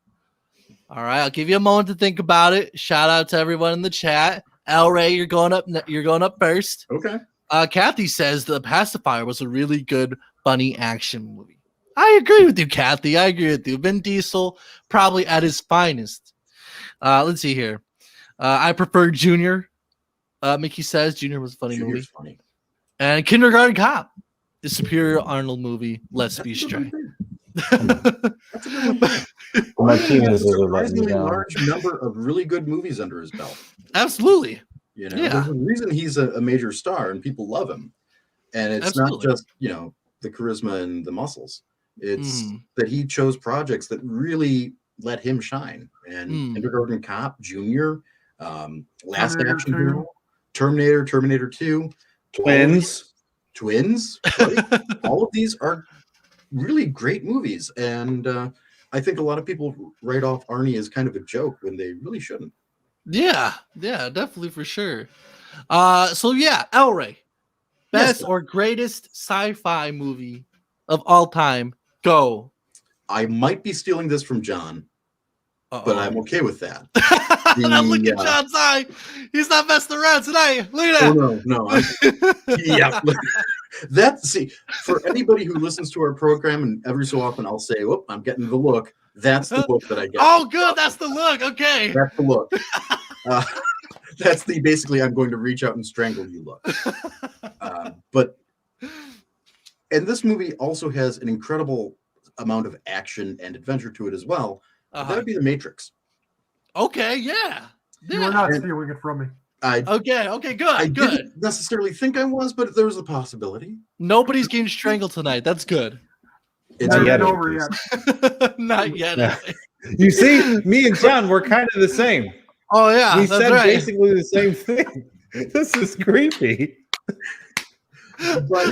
A: All right, I'll give you a moment to think about it. Shout out to everyone in the chat. El Ray, you're going up first.
H: Okay.
A: Kathy says The Pacifier was a really good, funny action movie. I agree with you, Kathy. I agree with you. Vin Diesel, probably at his finest. Let's see here. I prefer Junior. Mickey says Junior was a funny movie.
H: Funny.
A: And Kindergarten Cop, the superior Arnold movie. Let's be straight.
G: Martinez is a
H: surprisingly large number of really good movies under his belt.
A: Absolutely.
H: You know, there's a reason he's a major star and people love him. And it's not just, you know, the charisma and the muscles. It's that he chose projects that really let him shine. And Kindergarten Cop, Junior, Last Action Hero, Terminator 2, Twins. Right? All of these are really great movies, and I think a lot of people write off Arnie as kind of a joke when they really shouldn't.
A: Yeah, definitely for sure. So yeah, El Ray, best or greatest sci-fi movie of all time. Go.
H: I might be stealing this from John, but I'm okay with that.
A: Look at John's eye. He's not messing around tonight. Look at that.
H: Oh, no. Yeah. See, for anybody who listens to our program, and every so often I'll say, "Whoop, I'm getting the look." That's the look that I get.
A: Oh, good. That's the look. Okay.
H: That's the look. That's the basically I'm going to reach out and strangle you look. And this movie also has an incredible amount of action and adventure to it as well. That would be The Matrix.
A: Okay, yeah.
I: You are not stealing it from me.
A: Okay, good.
H: I didn't necessarily think I was, but there was a possibility.
A: Nobody's getting strangled tonight. That's good.
H: It's
I: not over yet.
A: Not yet.
G: Yeah. You see, me and John, we're kind of the same.
A: Oh yeah,
G: we said basically the same thing. This is creepy.
H: But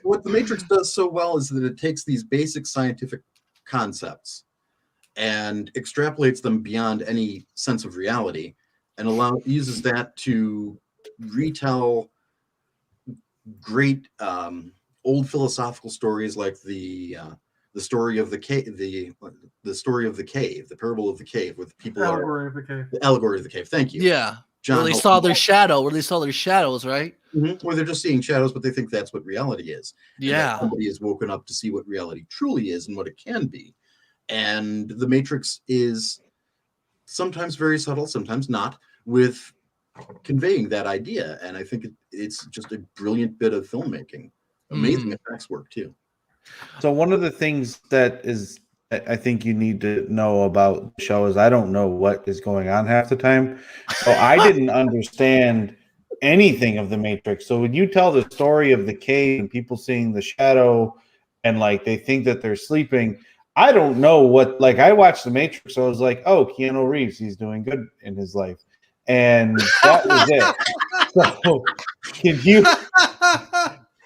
H: what The Matrix does so well is that it takes these basic scientific concepts and extrapolates them beyond any sense of reality and uses that to retell great old philosophical stories like the story of the cave, the story of the cave, the parable of the cave, with people
I: Allegory of the Cave.
H: the allegory of the cave. Thank you.
A: Yeah.
H: John
A: Where they
H: helped
A: saw
H: me
A: their
H: out.
A: shadow. Where they saw their shadows, right?
H: Where they're just seeing shadows, but they think that's what reality is. And that
A: Yeah.
H: somebody is woken up to see what reality truly is and what it can be. And the Matrix is sometimes very subtle, sometimes not, with conveying that idea. And I think it's just a brilliant bit of filmmaking. Amazing effects work too.
G: So one of the things that is I think you need to know about the show is I don't know what is going on half the time. So I didn't understand anything of the Matrix. So when you tell the story of the cave and people seeing the shadow and like they think that they're sleeping, I don't know what, like I watched the Matrix, so I was like, oh, Keanu Reeves, he's doing good in his life. And that was it. So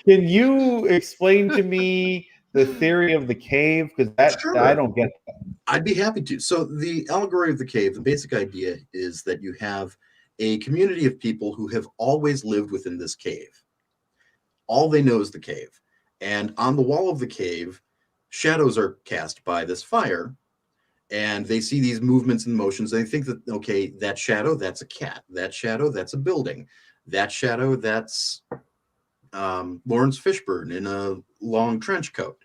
G: can you explain to me the theory of the cave? Because I don't get that.
H: I'd be happy to. So the allegory of the cave, the basic idea is that you have a community of people who have always lived within this cave. All they know is the cave. And on the wall of the cave, shadows are cast by this fire. And they see these movements and motions. They think that, okay, that shadow, that's a cat. That shadow, that's a building. That shadow, that's Lawrence Fishburne in a long trench coat.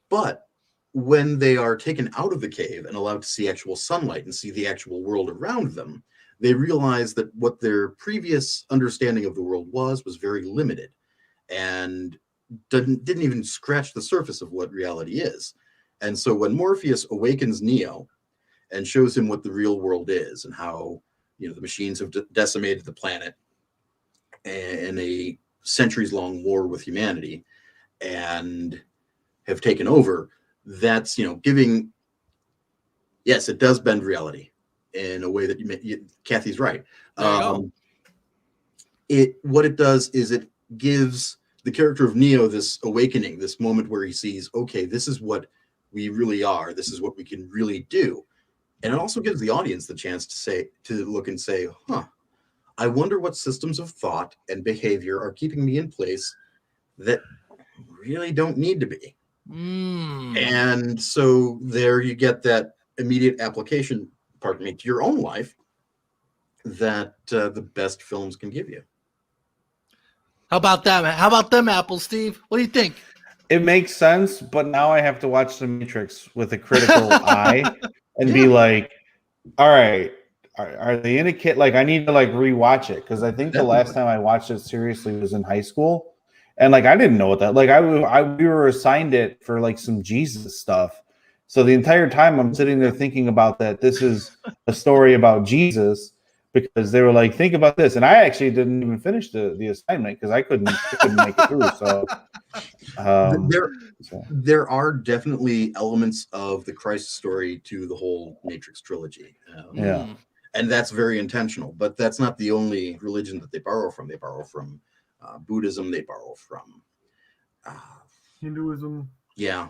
H: But when they are taken out of the cave and allowed to see actual sunlight and see the actual world around them, they realize that what their previous understanding of the world was very limited and didn't even scratch the surface of what reality is. And so when Morpheus awakens Neo and shows him what the real world is and how, you know, the machines have decimated the planet in a centuries-long war with humanity and have taken over, that's, you know, giving, yes, it does bend reality in a way that Kathy's right. What it does is it gives the character of Neo this awakening, this moment where he sees, okay, this is what we really are. This is what we can really do. And it also gives the audience the chance to look and say, huh, I wonder what systems of thought and behavior are keeping me in place that really don't need to be. And so there you get that immediate application, pardon me, to your own life that the best films can give you.
A: How about that, man? How about them apples, Steve? What do you think?
G: It makes sense, but now I have to watch The Matrix with a critical eye and be like, all right, are they in a kid? Like, I need to like rewatch it because I think the last time I watched it seriously was in high school, and like I didn't know what that. Like, we were assigned it for like some Jesus stuff, so the entire time I'm sitting there thinking about that. This is a story about Jesus because they were like, think about this, and I actually didn't even finish the assignment because I couldn't make it through. So.
H: There are definitely elements of the Christ story to the whole Matrix trilogy. And that's very intentional, but that's not the only religion that they borrow from. They borrow from Buddhism. They borrow from
I: Hinduism.
H: Yeah.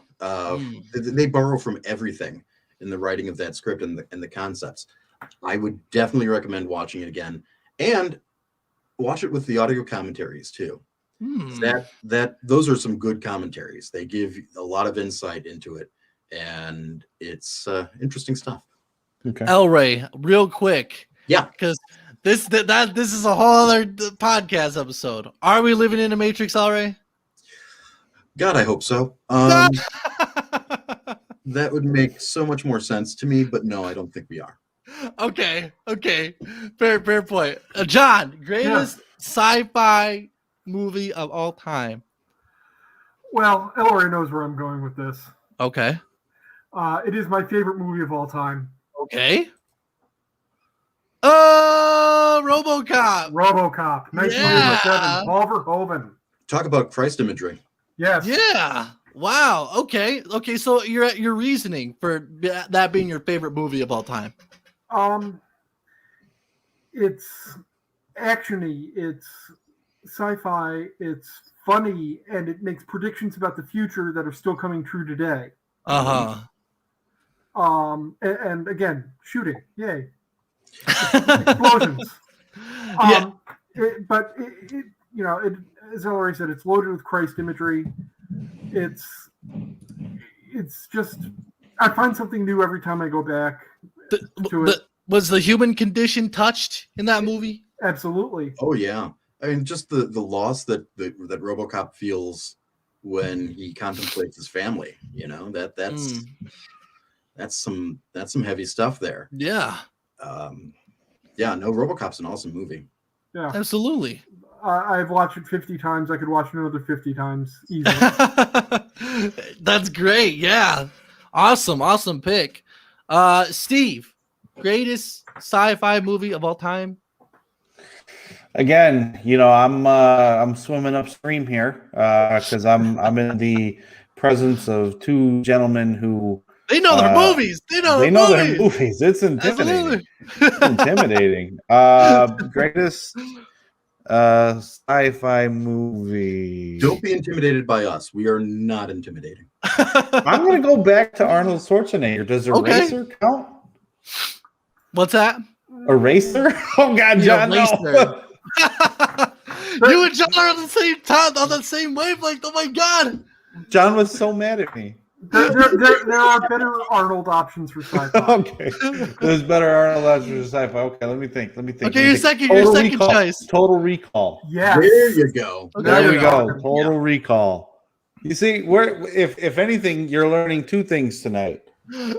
H: They borrow from everything in the writing of that script and the concepts. I would definitely recommend watching it again and watch it with the audio commentaries too. Those are some good commentaries. They give a lot of insight into it, and it's interesting stuff.
G: Okay.
A: El Ray, real quick.
H: Yeah.
A: Because this is a whole other podcast episode. Are we living in a Matrix, El Ray?
H: God, I hope so. That would make so much more sense to me, but no, I don't think we are.
A: Okay. Fair point. John, greatest sci-fi movie of all time.
I: Well, Elroy knows where I'm going with this.
A: Okay.
I: It is my favorite movie of all time.
A: Okay. RoboCop.
I: 1987. Paul Verhoeven.
H: Talk about Christ imagery.
I: Yes.
A: Yeah. Wow. Okay. So your reasoning for that being your favorite movie of all time.
I: It's actiony. It's sci-fi. It's funny, and it makes predictions about the future that are still coming true today.
A: And
I: again, shooting. Yay. Explosions.
A: Yeah.
I: But as I already said, it's loaded with Christ imagery. It's just, I find something new every time I go back to it.
A: Was the human condition touched in that movie?
I: Absolutely.
H: Oh yeah, I mean, just the loss that RoboCop feels when he contemplates his family. You know, that's some heavy stuff there.
A: Yeah.
H: Yeah, no, RoboCop's an awesome movie.
I: Yeah,
A: absolutely.
I: I've watched it 50 times. I could watch it another 50 times easily.
A: That's great. Yeah. Awesome pick. Steve, greatest sci-fi movie of all time?
G: Again, I'm swimming upstream here because I'm in the presence of two gentlemen who
A: they know their movies. They know
G: their movies. It's intimidating. It's intimidating. Greatest sci-fi movie.
H: Don't be intimidated by us. We are not intimidating.
G: I'm going to go back to Arnold Schwarzenegger. Does Eraser count?
A: What's that?
G: Eraser? Oh God, John, no.
A: You and John are on the same time, on the same wavelength. Oh my God.
G: John was so mad at me.
I: There are better Arnold options for sci-fi.
G: Okay, there's better Arnold options for sci-fi. Okay, let me think.
A: Okay, your second choice.
G: Total Recall.
I: Yeah,
H: there you go.
A: Okay.
G: There we go. Total Recall. You see, if anything, you're learning two things tonight.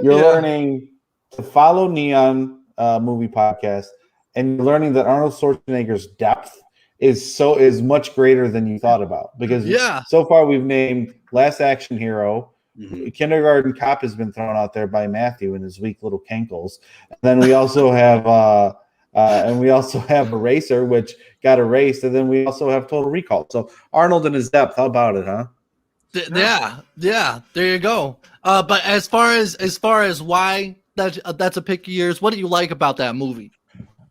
G: You're learning to follow Neon Movie Podcast, and you're learning that Arnold Schwarzenegger's depth is much greater than you thought about. Because so far we've named Last Action Hero. Mm-hmm. Kindergarten Cop has been thrown out there by Matthew and his weak little cankles. And then we also have Eraser, which got erased, and then we also have Total Recall. So Arnold and his depth, how about it, huh?
A: Yeah. There you go. But as far as why that's a pick of yours, what do you like about that movie?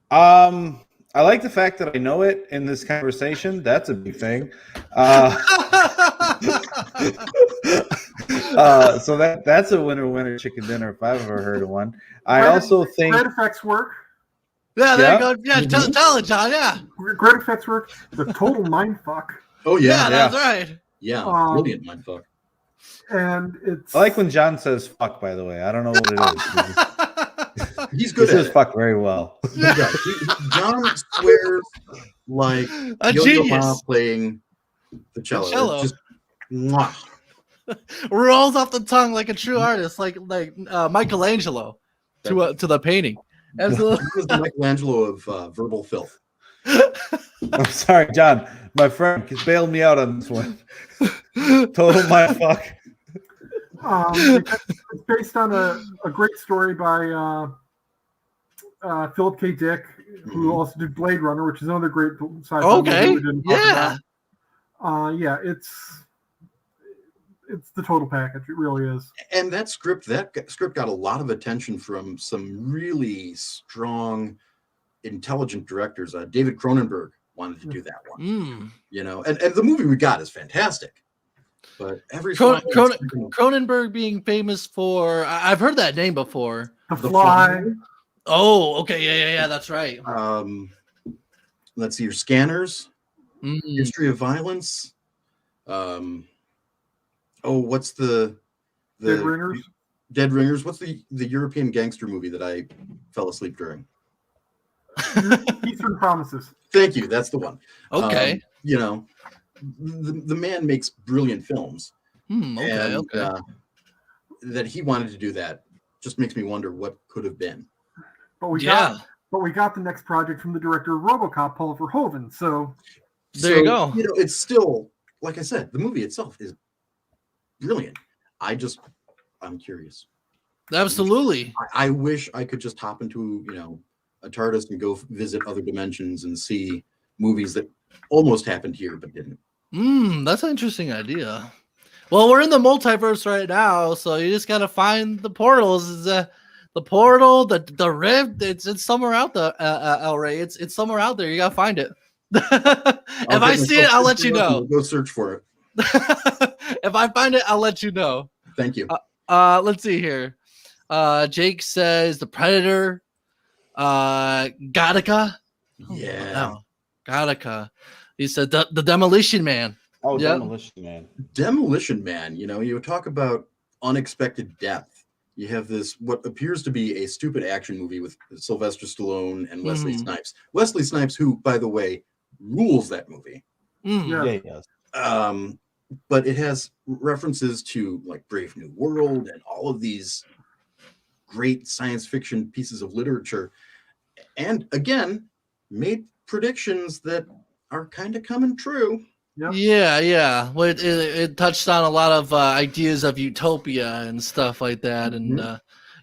G: I like the fact that I know it in this conversation. That's a big thing. So that's a winner chicken dinner if I've ever heard of one. I also think
I: great effects work.
A: Yeah, there you go. Yeah, tell it, John. Yeah,
I: great effects work. The total mind fuck.
H: Oh yeah,
A: that's right.
H: Yeah, brilliant mind fuck.
I: And it's
G: I like when John says "fuck." By the way, I don't know what it is.
H: He's good.
G: He says "fuck" very well.
H: Yeah, John swears like
A: a
H: Yo-Yo
A: genius
H: Ma playing the cello. Just mwah.
A: Rolls off the tongue like a true artist, like Michelangelo to the painting. Absolutely,
H: he was the Michelangelo of verbal filth.
G: I'm sorry, John. My friend bailed me out on this one. Total mind fuck.
I: It's based on a great story by Philip K. Dick, who also did Blade Runner, which is another great sci-fi movie we didn't talk about. It's the total package. It really is.
H: And that script got a lot of attention from some really strong, intelligent directors. David Cronenberg wanted to do that one. You know, and the movie we got is fantastic. But every
A: Cronenberg being famous for, I've heard that name before.
I: The Fly.
A: Oh, okay, yeah, that's right.
H: Let's see, your Scanners, History of Violence. What's the
I: Dead Ringers?
H: Dead Ringers. What's the European gangster movie that I fell asleep during?
I: Eastern Promises.
H: Thank you. That's the one.
A: Okay.
H: You know, the man makes brilliant films.
A: Okay.
H: That he wanted to do that just makes me wonder what could have been.
I: But we got the next project from the director of RoboCop, Paul Verhoeven. So
A: there you go.
H: You know, it's still, like I said, the movie itself is brilliant. I'm curious.
A: Absolutely.
H: I wish I could just hop into, a TARDIS and go visit other dimensions and see movies that almost happened here but didn't.
A: That's an interesting idea. Well, we're in the multiverse right now, so you just gotta find the portals. The portal, the rift. It's somewhere out there. El Rey. It's somewhere out there. You gotta find it. If I see it, I'll let you know.
H: Go search for it.
A: If I find it, I'll let you know.
H: Thank you.
A: Let's see here. Jake says The Predator. Gattaca.
H: Yeah.
A: Oh, Gattaca. He said the Demolition Man.
G: Oh,
A: Yep.
G: Demolition Man.
H: Demolition Man, you know, you talk about unexpected depth. You have this, what appears to be a stupid action movie with Sylvester Stallone and Wesley Snipes. Wesley Snipes, who, by the way, rules that movie.
I: Yeah.
G: Yeah, he does.
H: But it has references to like Brave New World and all of these great science fiction pieces of literature. And again, made predictions that are kind of coming true.
I: Yep.
A: Yeah. Well, it touched on a lot of ideas of utopia and stuff like that. And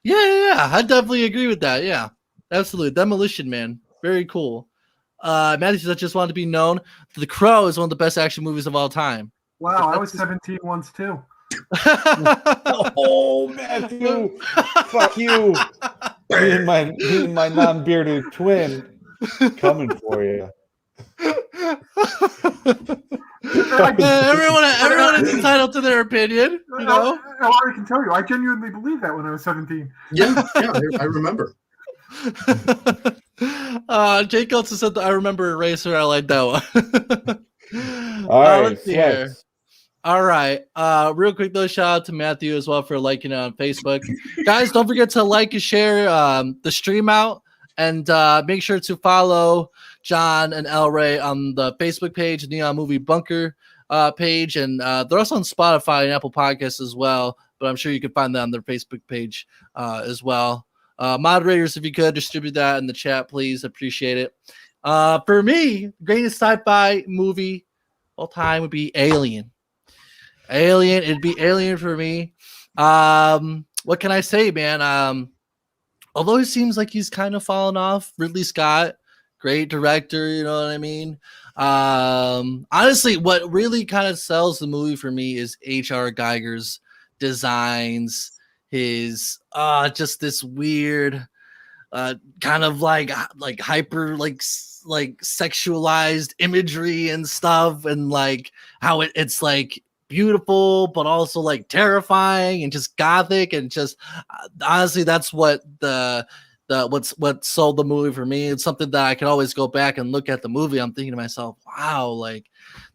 A: yeah, I definitely agree with that. Yeah, absolutely. Demolition Man, very cool. Matthew says, I just want to be known. The Crow is one of the best action movies of all time.
I: Wow, I was 17 once too.
G: Oh, Matthew, fuck you. Me and my non-bearded twin coming for you.
A: Everyone is entitled to their opinion. You know?
I: I can tell you, I genuinely believed that when I was 17.
H: Yeah, I remember.
A: Jake also said that I remember Eraser. I like that one.
G: All right,
A: let's see here. All right. Real quick though, shout out to Matthew as well for liking it on Facebook. Guys, don't forget to like and share the stream out, and make sure to follow John and El Ray on the Facebook page, Neon Movie Bunker page, and they're also on Spotify and Apple Podcasts as well. But I'm sure you can find that on their Facebook page as well. Moderators, if you could distribute that in the chat, please. Appreciate it. For me, greatest sci-fi movie of all time would be Alien. It'd be Alien for me. What can I say, man? Although it seems like he's kind of fallen off, Ridley Scott, great director, you know what I mean? Honestly, what really kind of sells the movie for me is H.R. Geiger's designs, his just this weird kind of like hyper like sexualized imagery and stuff, and like how it's like beautiful but also like terrifying and just gothic, and just honestly that's what what sold the movie for me. It's something that I can always go back and look at the movie. I'm thinking to myself, wow, like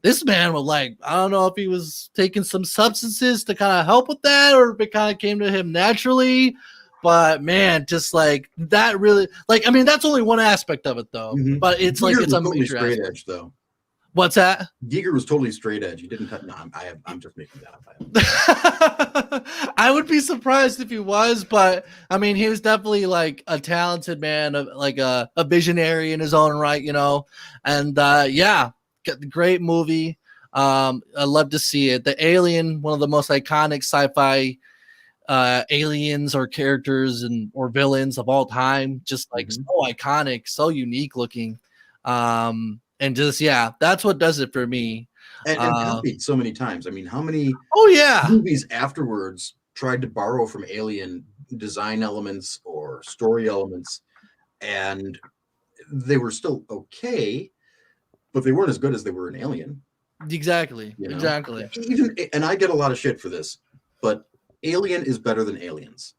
A: this man was like, I don't know if he was taking some substances to kind of help with that, or if it kind of came to him naturally. But man, just like that really, like, I mean, that's only one aspect of it though. But it's like it's a major
H: straight
A: aspect.
H: edge though.
A: What's that?
H: Giger was totally straight edge. He didn't cut. No, I'm just making that up.
A: I would be surprised if he was, but I mean, he was definitely like a talented man, like a visionary in his own right, you know. And yeah, great movie. I love to see it. The Alien, one of the most iconic sci-fi aliens or characters and or villains of all time. Just like so iconic, so unique looking. And just yeah, that's what does it for me.
H: And copied so many times. I mean, how many movies afterwards tried to borrow from Alien design elements or story elements, and they were still okay, but they weren't as good as they were in Alien.
A: Exactly.
H: You know?
A: Exactly.
H: Even, and I get a lot of shit for this, but Alien is better than Aliens.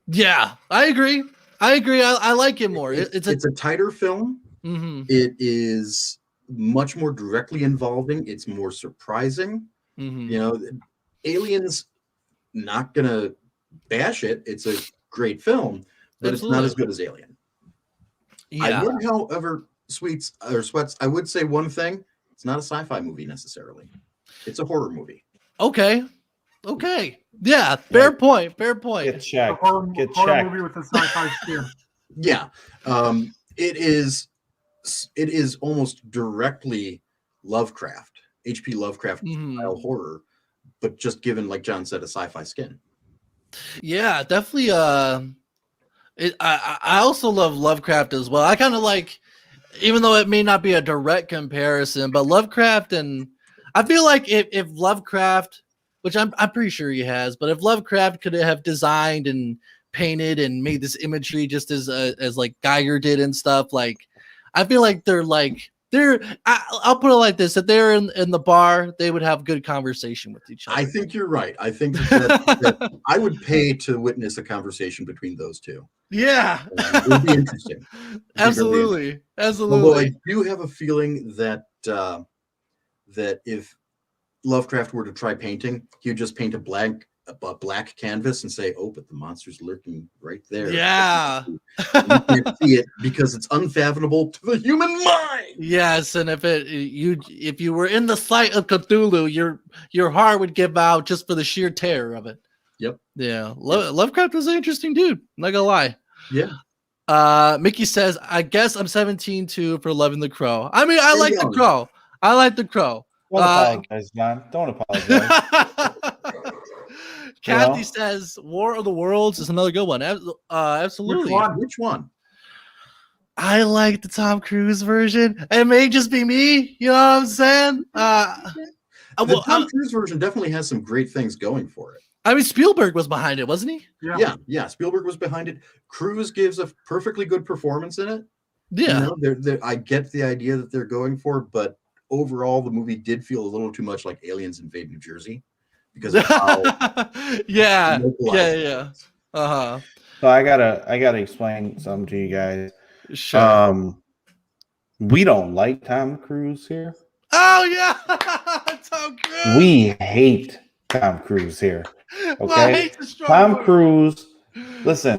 A: Yeah, I agree. I like it more. It's
H: a tighter film. It is much more directly involving. It's more surprising. You know, Aliens, not gonna bash it. It's a great film, but it's not as good as Alien. Yeah. I would, however, Sweets, I would say one thing. It's not a sci-fi movie necessarily. It's a horror movie.
A: Okay. Yeah, fair point.
G: Get checked.
I: Horror movie with a sci-fi spin.
H: Yeah. It is almost directly Lovecraft, H.P. Lovecraft style horror, but just given, like John said, a sci-fi skin.
A: Yeah, definitely. I also love Lovecraft as well. I kind of like, even though it may not be a direct comparison, but Lovecraft, and I feel like if Lovecraft, which I'm pretty sure he has, but if Lovecraft could have designed and painted and made this imagery just as like Geiger did and stuff, like I feel like they're like I'll put it like this: if they're in the bar, they would have good conversation with each other.
H: I think you're right. I think that I would pay to witness a conversation between those two.
A: Yeah,
H: It would be interesting.
A: Absolutely.
H: Although I do have a feeling that that if Lovecraft were to try painting, he would just paint a black canvas and say, "Oh, but the monster's lurking right there."
A: Yeah.
H: You can't see it because it's unfathomable to the human mind.
A: Yes, and if you were in the sight of Cthulhu, your heart would give out just for the sheer terror of it.
H: Yep.
A: Yeah. Lovecraft was an interesting dude. I'm not gonna lie.
H: Yeah.
A: Mickey says, "I guess I'm 17 too for loving the Crow." I mean, I like the Crow. I like the Crow.
G: Don't apologize, John. Don't apologize.
A: Kathy says, "War of the Worlds" is another good one. Absolutely.
H: Which one?
A: I like the Tom Cruise version. It may just be me. You know what I'm saying?
H: The Tom Cruise version definitely has some great things going for it.
A: I mean, Spielberg was behind it, wasn't he?
H: Yeah. Spielberg was behind it. Cruise gives a perfectly good performance in it.
A: Yeah.
H: I get the idea that they're going for, but overall, the movie did feel a little too much like Aliens Invade New Jersey because of how
A: yeah.
G: So I gotta explain something to you guys.
A: Sure.
G: We don't like Tom Cruise here.
A: Oh yeah, Tom Cruise.
G: We hate Tom Cruise here. Okay, Tom Cruise. Listen,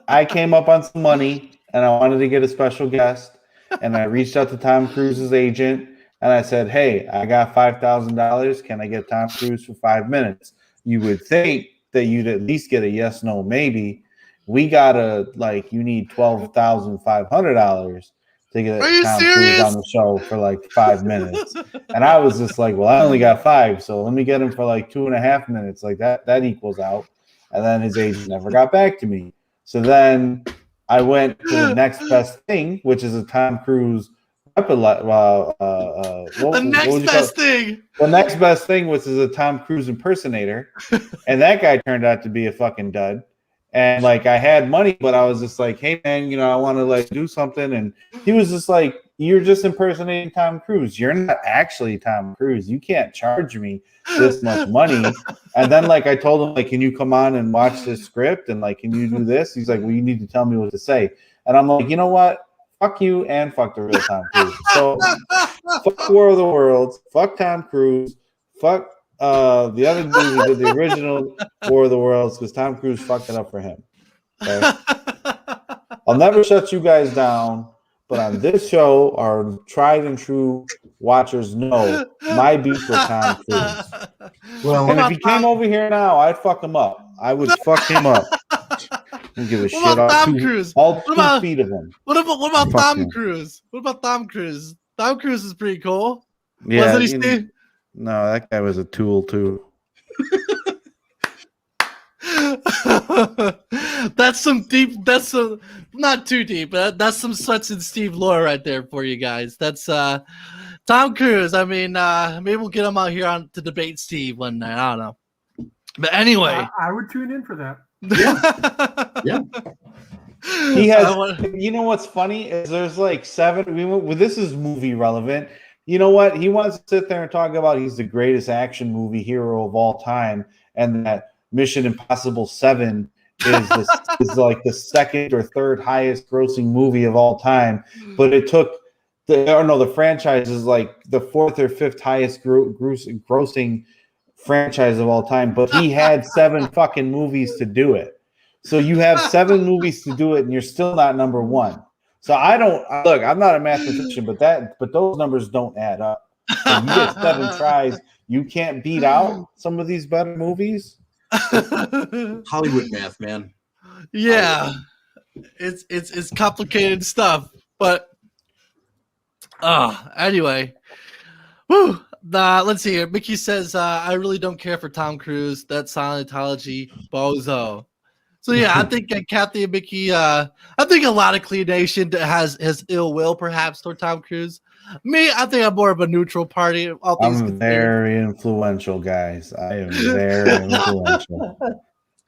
G: I came up on some money and I wanted to get a special guest, and I reached out to Tom Cruise's agent and I said, "Hey, I got $5,000. Can I get Tom Cruise for 5 minutes?" You would think that you'd at least get a yes, no, maybe. We gotta you need $12,500 to get Tom Cruise on the show for 5 minutes. And I was just like, well, I only got 5, so let me get him for 2.5 minutes. That equals out. And then his agent never got back to me. So then I went to the next best thing, which is a Tom Cruise the next best thing, which is a Tom Cruise impersonator. And that guy turned out to be a fucking dud. And I had money, but I was just like, "Hey man, I want to do something." And he was just like, "You're just impersonating Tom Cruise. You're not actually Tom Cruise. You can't charge me this much money." And then I told him, "Can you come on and watch this script? And can you do this?" He's like, "Well, you need to tell me what to say." And I'm like, "You know what? Fuck you and fuck the real Tom Cruise." So fuck War of the Worlds, fuck Tom Cruise, fuck the other dude who did the original War of the Worlds, because Tom Cruise fucked it up for him. Okay? I'll never shut you guys down, but on this show, our tried and true watchers know my beef with Tom Cruise. Well, and if he came over here now, I'd fuck him up. I would fuck him up. I don't give a shit.
A: Tom Cruise?
G: All 2 feet of him.
A: What about Tom Cruise? What about Tom Cruise? Tom Cruise is pretty cool.
G: Yeah,
A: wasn't he, Steve?
G: No, that guy was a tool too.
A: That's not too deep, but that's some Sweats and Steve lore right there for you guys. That's Tom Cruise. I mean, maybe we'll get him out here to debate Steve one night. I don't know. But anyway,
I: I would tune in for that.
H: Yeah.
G: He has. You know what's funny is there's 7. This is movie relevant. You know what? He wants to sit there and talk about he's the greatest action movie hero of all time, and that Mission Impossible 7 is the second or third highest grossing movie of all time. But it took the franchise is the 4th or 5th highest grossing franchise of all time. But he had 7 fucking movies to do it. So you have 7 movies to do it, and you're still not number 1. So I'm not a mathematician, but those numbers don't add up. If you get 7 tries, you can't beat out some of these better movies.
H: Hollywood math, man.
A: Yeah, it's complicated stuff, but anyway, woo. Let's see here. Mickey says, "I really don't care for Tom Cruise. That's Scientology bozo." So yeah, I think Kathy and Mickey. I think a lot of Clean Nation has ill will perhaps toward Tom Cruise. Me, I think I'm more of a neutral party.
G: I'm very influential, guys. I am very influential.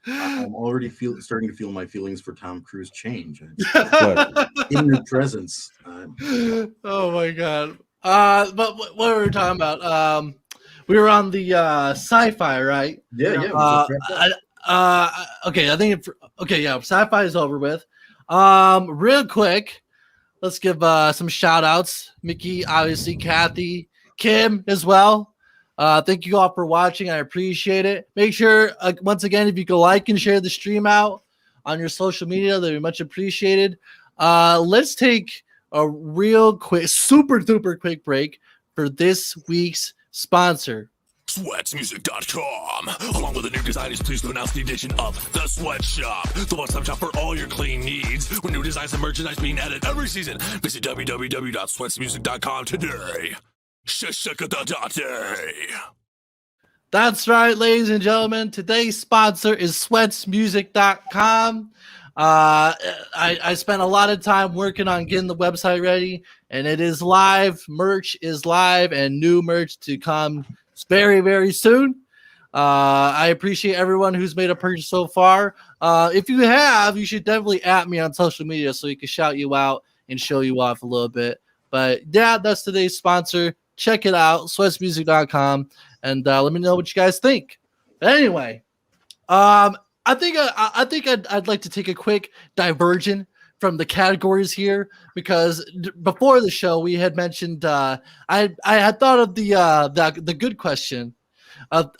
H: I'm already starting to feel my feelings for Tom Cruise change.
G: Good.
H: In your presence.
A: Oh my god. But what were we talking about? We were on the sci-fi, right?
H: Yeah. We just wrapped up.
A: Okay, I think yeah, sci-fi is over with. Real quick, let's give some shout outs. Mickey, obviously, Kathy, Kim as well. Thank you all for watching. I appreciate it. Make sure, once again, if you can like and share the stream out on your social media, that'd be much appreciated. Let's take a real quick, super duper quick break for this week's sponsor.
J: Sweatsmusic.com. Along with the new design is pleased to announce the addition of the Sweatshop, the one-stop shop for all your clean needs, with new designs and merchandise being added every season. Visit www.sweatsmusic.com today.
A: That's right, ladies and gentlemen. Today's sponsor is sweatsmusic.com. I spent a lot of time working on getting the website ready, and it is live. Merch is live, and new merch to come very, very soon. I appreciate everyone who's made a purchase so far. If you have, you should definitely at me on social media so we can shout you out and show you off a little bit. But yeah, that's today's sponsor. Check it out, sweatsmusic.com, and let me know what you guys think. But anyway, I think I'd like to take a quick diversion from the categories here, because before the show we had mentioned I had thought of the good question of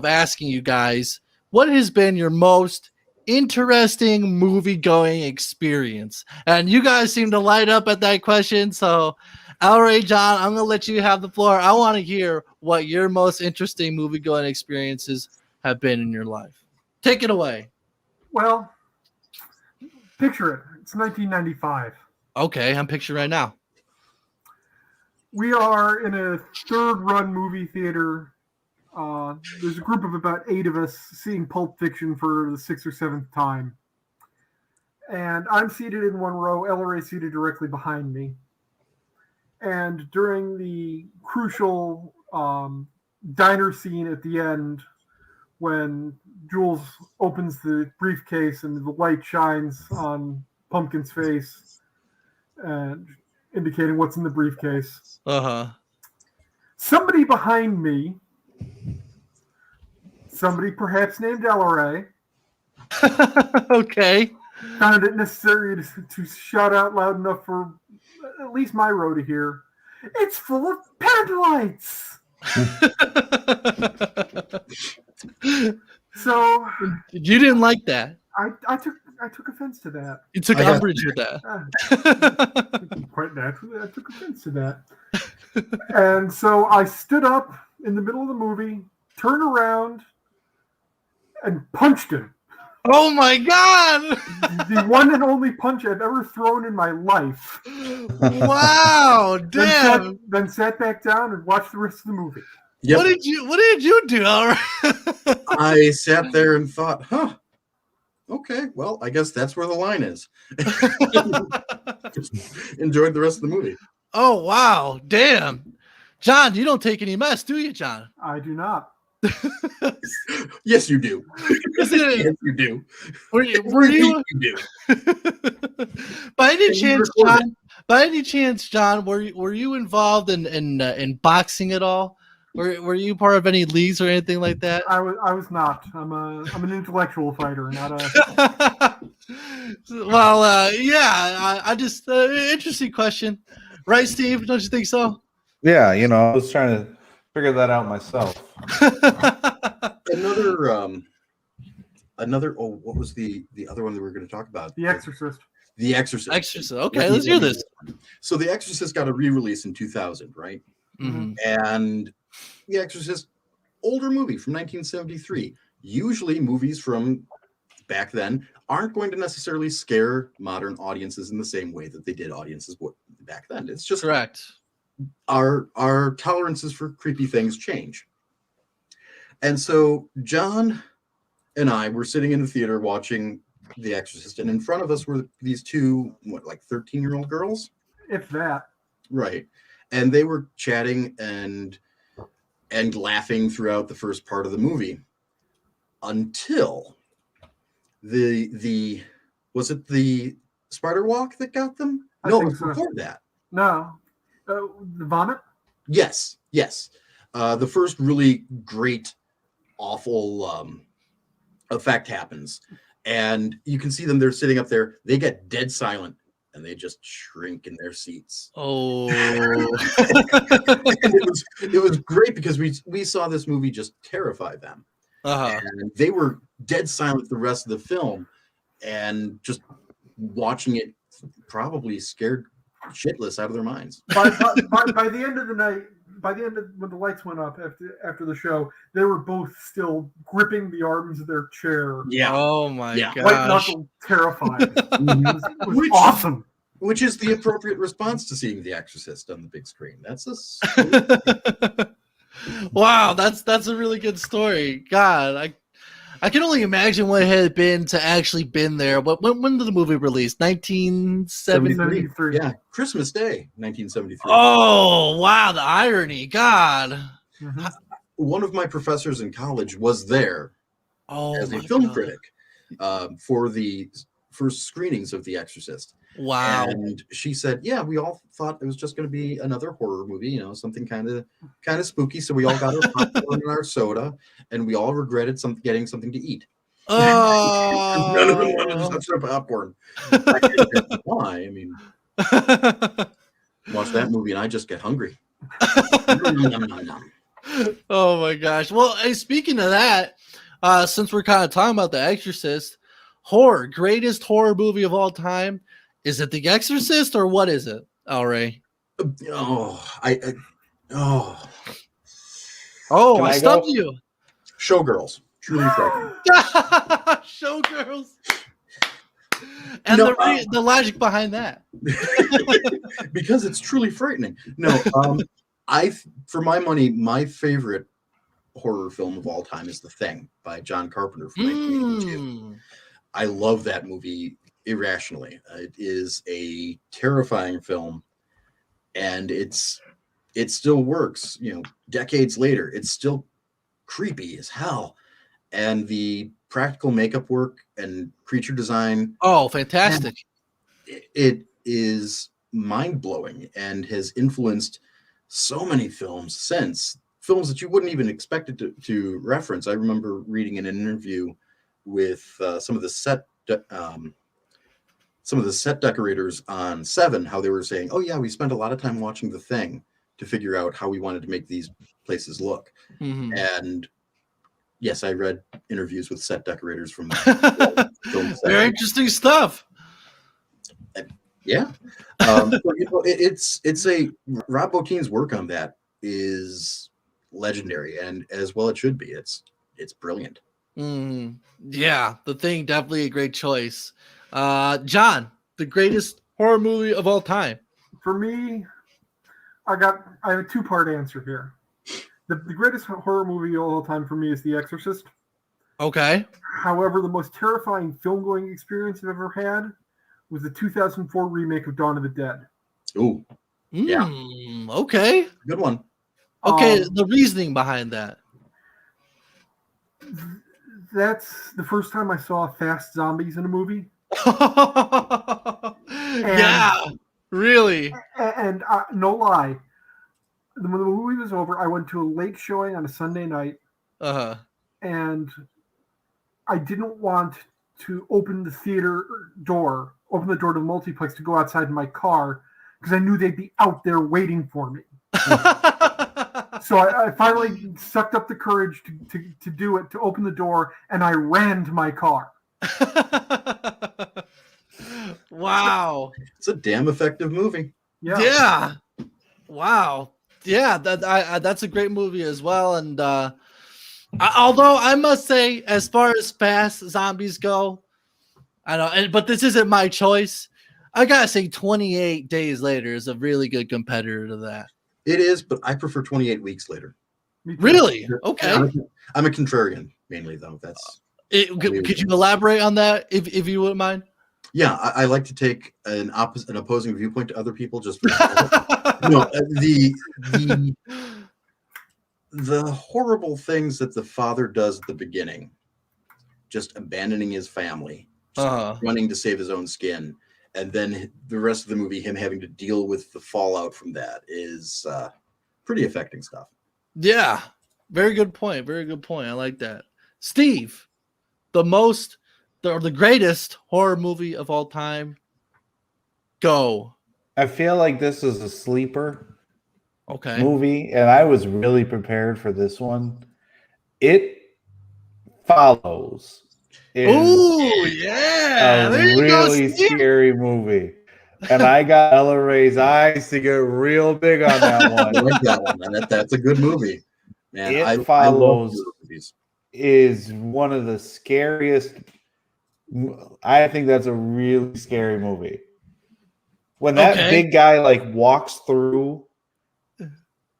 A: asking you guys, what has been your most interesting movie going experience? And you guys seem to light up at that question. So Elray, John, I'm gonna let you have the floor. I want to hear what your most interesting movie going experiences have been in your life. Take it away.
I: Well, picture it. It's 1995.
A: Okay, I'm picturing right now.
I: We are in a third-run movie theater. There's a group of about 8 of us seeing Pulp Fiction for the 6th or 7th time. And I'm seated in one row, Elray seated directly behind me. And during the crucial diner scene at the end, when Jules opens the briefcase and the light shines on Pumpkin's face and indicating what's in the briefcase. Somebody behind me, somebody perhaps named Elray,
A: okay,
I: found it necessary to shout out loud enough for at least my row to hear. It's full of pendlights. So
A: you didn't like that.
I: I took offense to that.
A: You took umbrage with that.
I: Quite naturally, I took offense to that. And so I stood up in the middle of the movie, turned around, and punched him.
A: Oh my god!
I: The one and only punch I've ever thrown in my life.
A: Wow, damn.
I: Then sat back down and watched the rest of the movie.
H: Yep.
A: What did you do, Elray?
H: I sat there and thought, okay, well, I guess that's where the line is. Enjoyed the rest of the movie.
A: Oh, wow. Damn. John, you don't take any mess, do you, John?
I: I do not.
H: Yes, you do. Yes, you do.
A: Were you
H: do.
A: By any chance, John, were you involved in boxing at all? Were you part of any leagues or anything like that?
I: I was not. I'm an intellectual fighter, not a.
A: Well, yeah. I just interesting question, right, Steve? Don't you think so?
G: Yeah, I was trying to figure that out myself.
H: Another. Oh, what was the other one that we were going to talk about?
I: The Exorcist.
H: The Exorcist.
A: Exorcist. Okay, let's hear this.
H: So The Exorcist got a re-release in 2000, right?
A: Mm-hmm.
H: And The Exorcist, older movie from 1973. Usually movies from back then aren't going to necessarily scare modern audiences in the same way that they did audiences back then. It's just
A: correct.
H: Our tolerances for creepy things change. And so John and I were sitting in the theater watching The Exorcist, and in front of us were these two, 13-year-old girls?
I: If that.
H: Right. And they were chatting and laughing throughout the first part of the movie until the was it the spider walk that got them?
I: I
H: No, it
I: think
H: was
I: so.
H: before that.
I: No, the vomit.
H: Yes. The first really great, awful effect happens, and you can see them. They're sitting up there. They get dead silent, and they just shrink in their seats.
A: Oh.
H: And it was great because we saw this movie just terrify them. And they were dead silent the rest of the film, and just watching it probably scared shitless out of their minds.
I: By the end of the night, when the lights went up after the show, they were both still gripping the arms of their chair.
H: Yeah.
A: Oh my
H: Yeah.
A: gosh.
I: White knuckle, terrified. It was awesome.
H: Which is the appropriate response to seeing The Exorcist on the big screen. That's a
A: Wow, that's a really good story. God, I can only imagine what it had been to actually been there. When did the movie release? 1973.
H: Yeah, Christmas Day, 1973.
A: Oh wow, the irony! God.
H: One of my professors in college was there as a film critic for the first screenings of The Exorcist.
A: Wow.
H: And she said, yeah, we all thought it was just going to be another horror movie, something kind of spooky. So we all got our popcorn and our soda, and we all regretted getting something to eat.
A: Oh.
H: None of them wanted to touch their popcorn. I can't know why. I mean, watch that movie and I just get hungry.
A: Oh my gosh. Well, hey, speaking of that, since we're kind of talking about The Exorcist, greatest horror movie of all time. Is it The Exorcist or what is it, Ray?
H: I
A: stumped you.
H: Showgirls. Truly frightening.
A: Showgirls. And the logic behind that.
H: Because it's truly frightening. No, for my money, my favorite horror film of all time is The Thing by John Carpenter from 1982. I love that movie irrationally. It is a terrifying film, and it still works. Decades later, it's still creepy as hell, and the practical makeup work and creature design.
A: Oh, fantastic!
H: It is mind-blowing and has influenced so many films since. Films that you wouldn't even expect it to reference. I remember reading in an interview with some of the set decorators on Seven, how they were saying, "Oh yeah, we spent a lot of time watching The Thing to figure out how we wanted to make these places look." And yes, I read interviews with set decorators from film.
A: Very interesting stuff.
H: Yeah, it's a Rob Bottin's work on that is legendary, and as well it should be. It's brilliant.
A: Yeah, The Thing, definitely a great choice. John, the greatest horror movie of all time.
I: For me, I have a two-part answer here. The greatest horror movie of all time for me is The Exorcist.
A: Okay.
I: However, the most terrifying film-going experience I've ever had was the 2004 remake of Dawn of the Dead.
H: Ooh. Yeah.
A: Okay.
H: Good one.
A: Okay, the reasoning behind that.
I: That's the first time I saw fast zombies in a movie.
A: Yeah, really.
I: And no lie, when the movie was over, I went to a late showing on a Sunday night. And I didn't want to open the door to the multiplex to go outside in my car because I knew they'd be out there waiting for me. So I finally sucked up the courage to do it, to open the door, and I ran to my car.
A: Wow.
H: It's a damn effective movie.
A: Yeah. Wow. Yeah, that's a great movie as well. And although I must say, as far as fast zombies go, I know, but this isn't my choice. I gotta say, 28 Days Later is a really good competitor to that.
H: It is, but I prefer 28 Weeks Later.
A: Really? Okay.
H: I'm a contrarian mainly, though.
A: Could you elaborate on that, if you wouldn't mind?
H: Yeah, I like to take an opposing viewpoint to other people. Just for no, the horrible things that the father does at the beginning just abandoning his family, just running to save his own skin, and then the rest of the movie, him having to deal with the fallout from that is pretty affecting stuff.
A: Yeah, very good point. Very good point. I like that. Steve, the greatest horror movie of all time. Go.
G: I feel like this is a sleeper
A: Okay.
G: movie, and I was really prepared for this one. It Follows is
A: yeah.
G: a
A: There you go,
G: really
A: Steve.
G: scary movie. And I got Ella Ray's eyes to get real big on that one.
H: I like that one. That's a good movie. Man, I love
G: Follows
H: movies.
G: is one of the scariest. I think that's a really scary movie. When that big guy like walks through,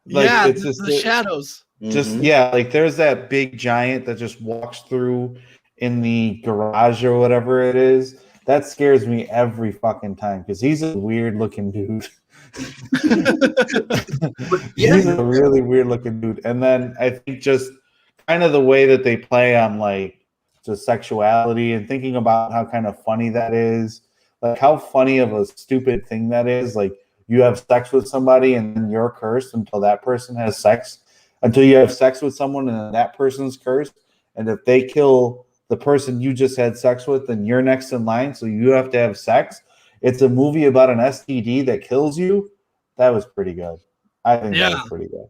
G: like it's just
A: the shadows.
G: Just like there's that big giant that just walks through in the garage or whatever it is. That scares me every fucking time because he's a weird looking dude. He's a really weird looking dude. And then I think just kind of the way that they play on like just sexuality and thinking about how kind of funny that is, like how funny of a stupid thing that is. Like you have sex with somebody and then you're cursed until that person has sex, until you have sex with someone and then that person's cursed. And if they kill the person you just had sex with, then you're next in line, so you have to have sex. It's a movie about an STD that kills you. That was pretty good. I think that was pretty good.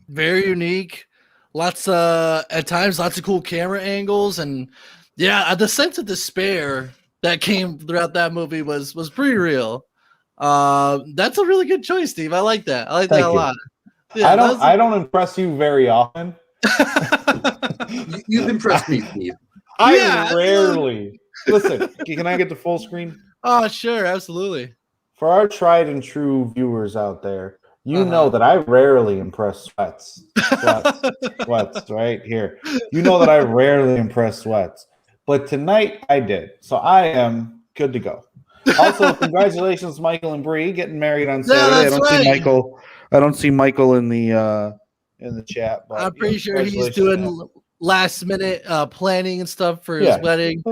A: Very unique. At times, lots of cool camera angles, and the sense of despair that came throughout that movie was pretty real. That's a really good choice, Steve. I like that. I like that a lot. Yeah,
G: I don't impress you very often.
H: You've impressed me, Steve.
G: I rarely listen. Can I get the full screen?
A: Oh, sure, absolutely.
G: For our tried and true viewers out there, you know that I rarely impress sweats, right here. You know that I rarely impress sweats, but tonight I did, so I am good to go. Also, congratulations, Michael and Bree, getting married on Saturday. I don't see Michael in the chat, but
A: I'm pretty sure he's doing last minute planning and stuff for his wedding.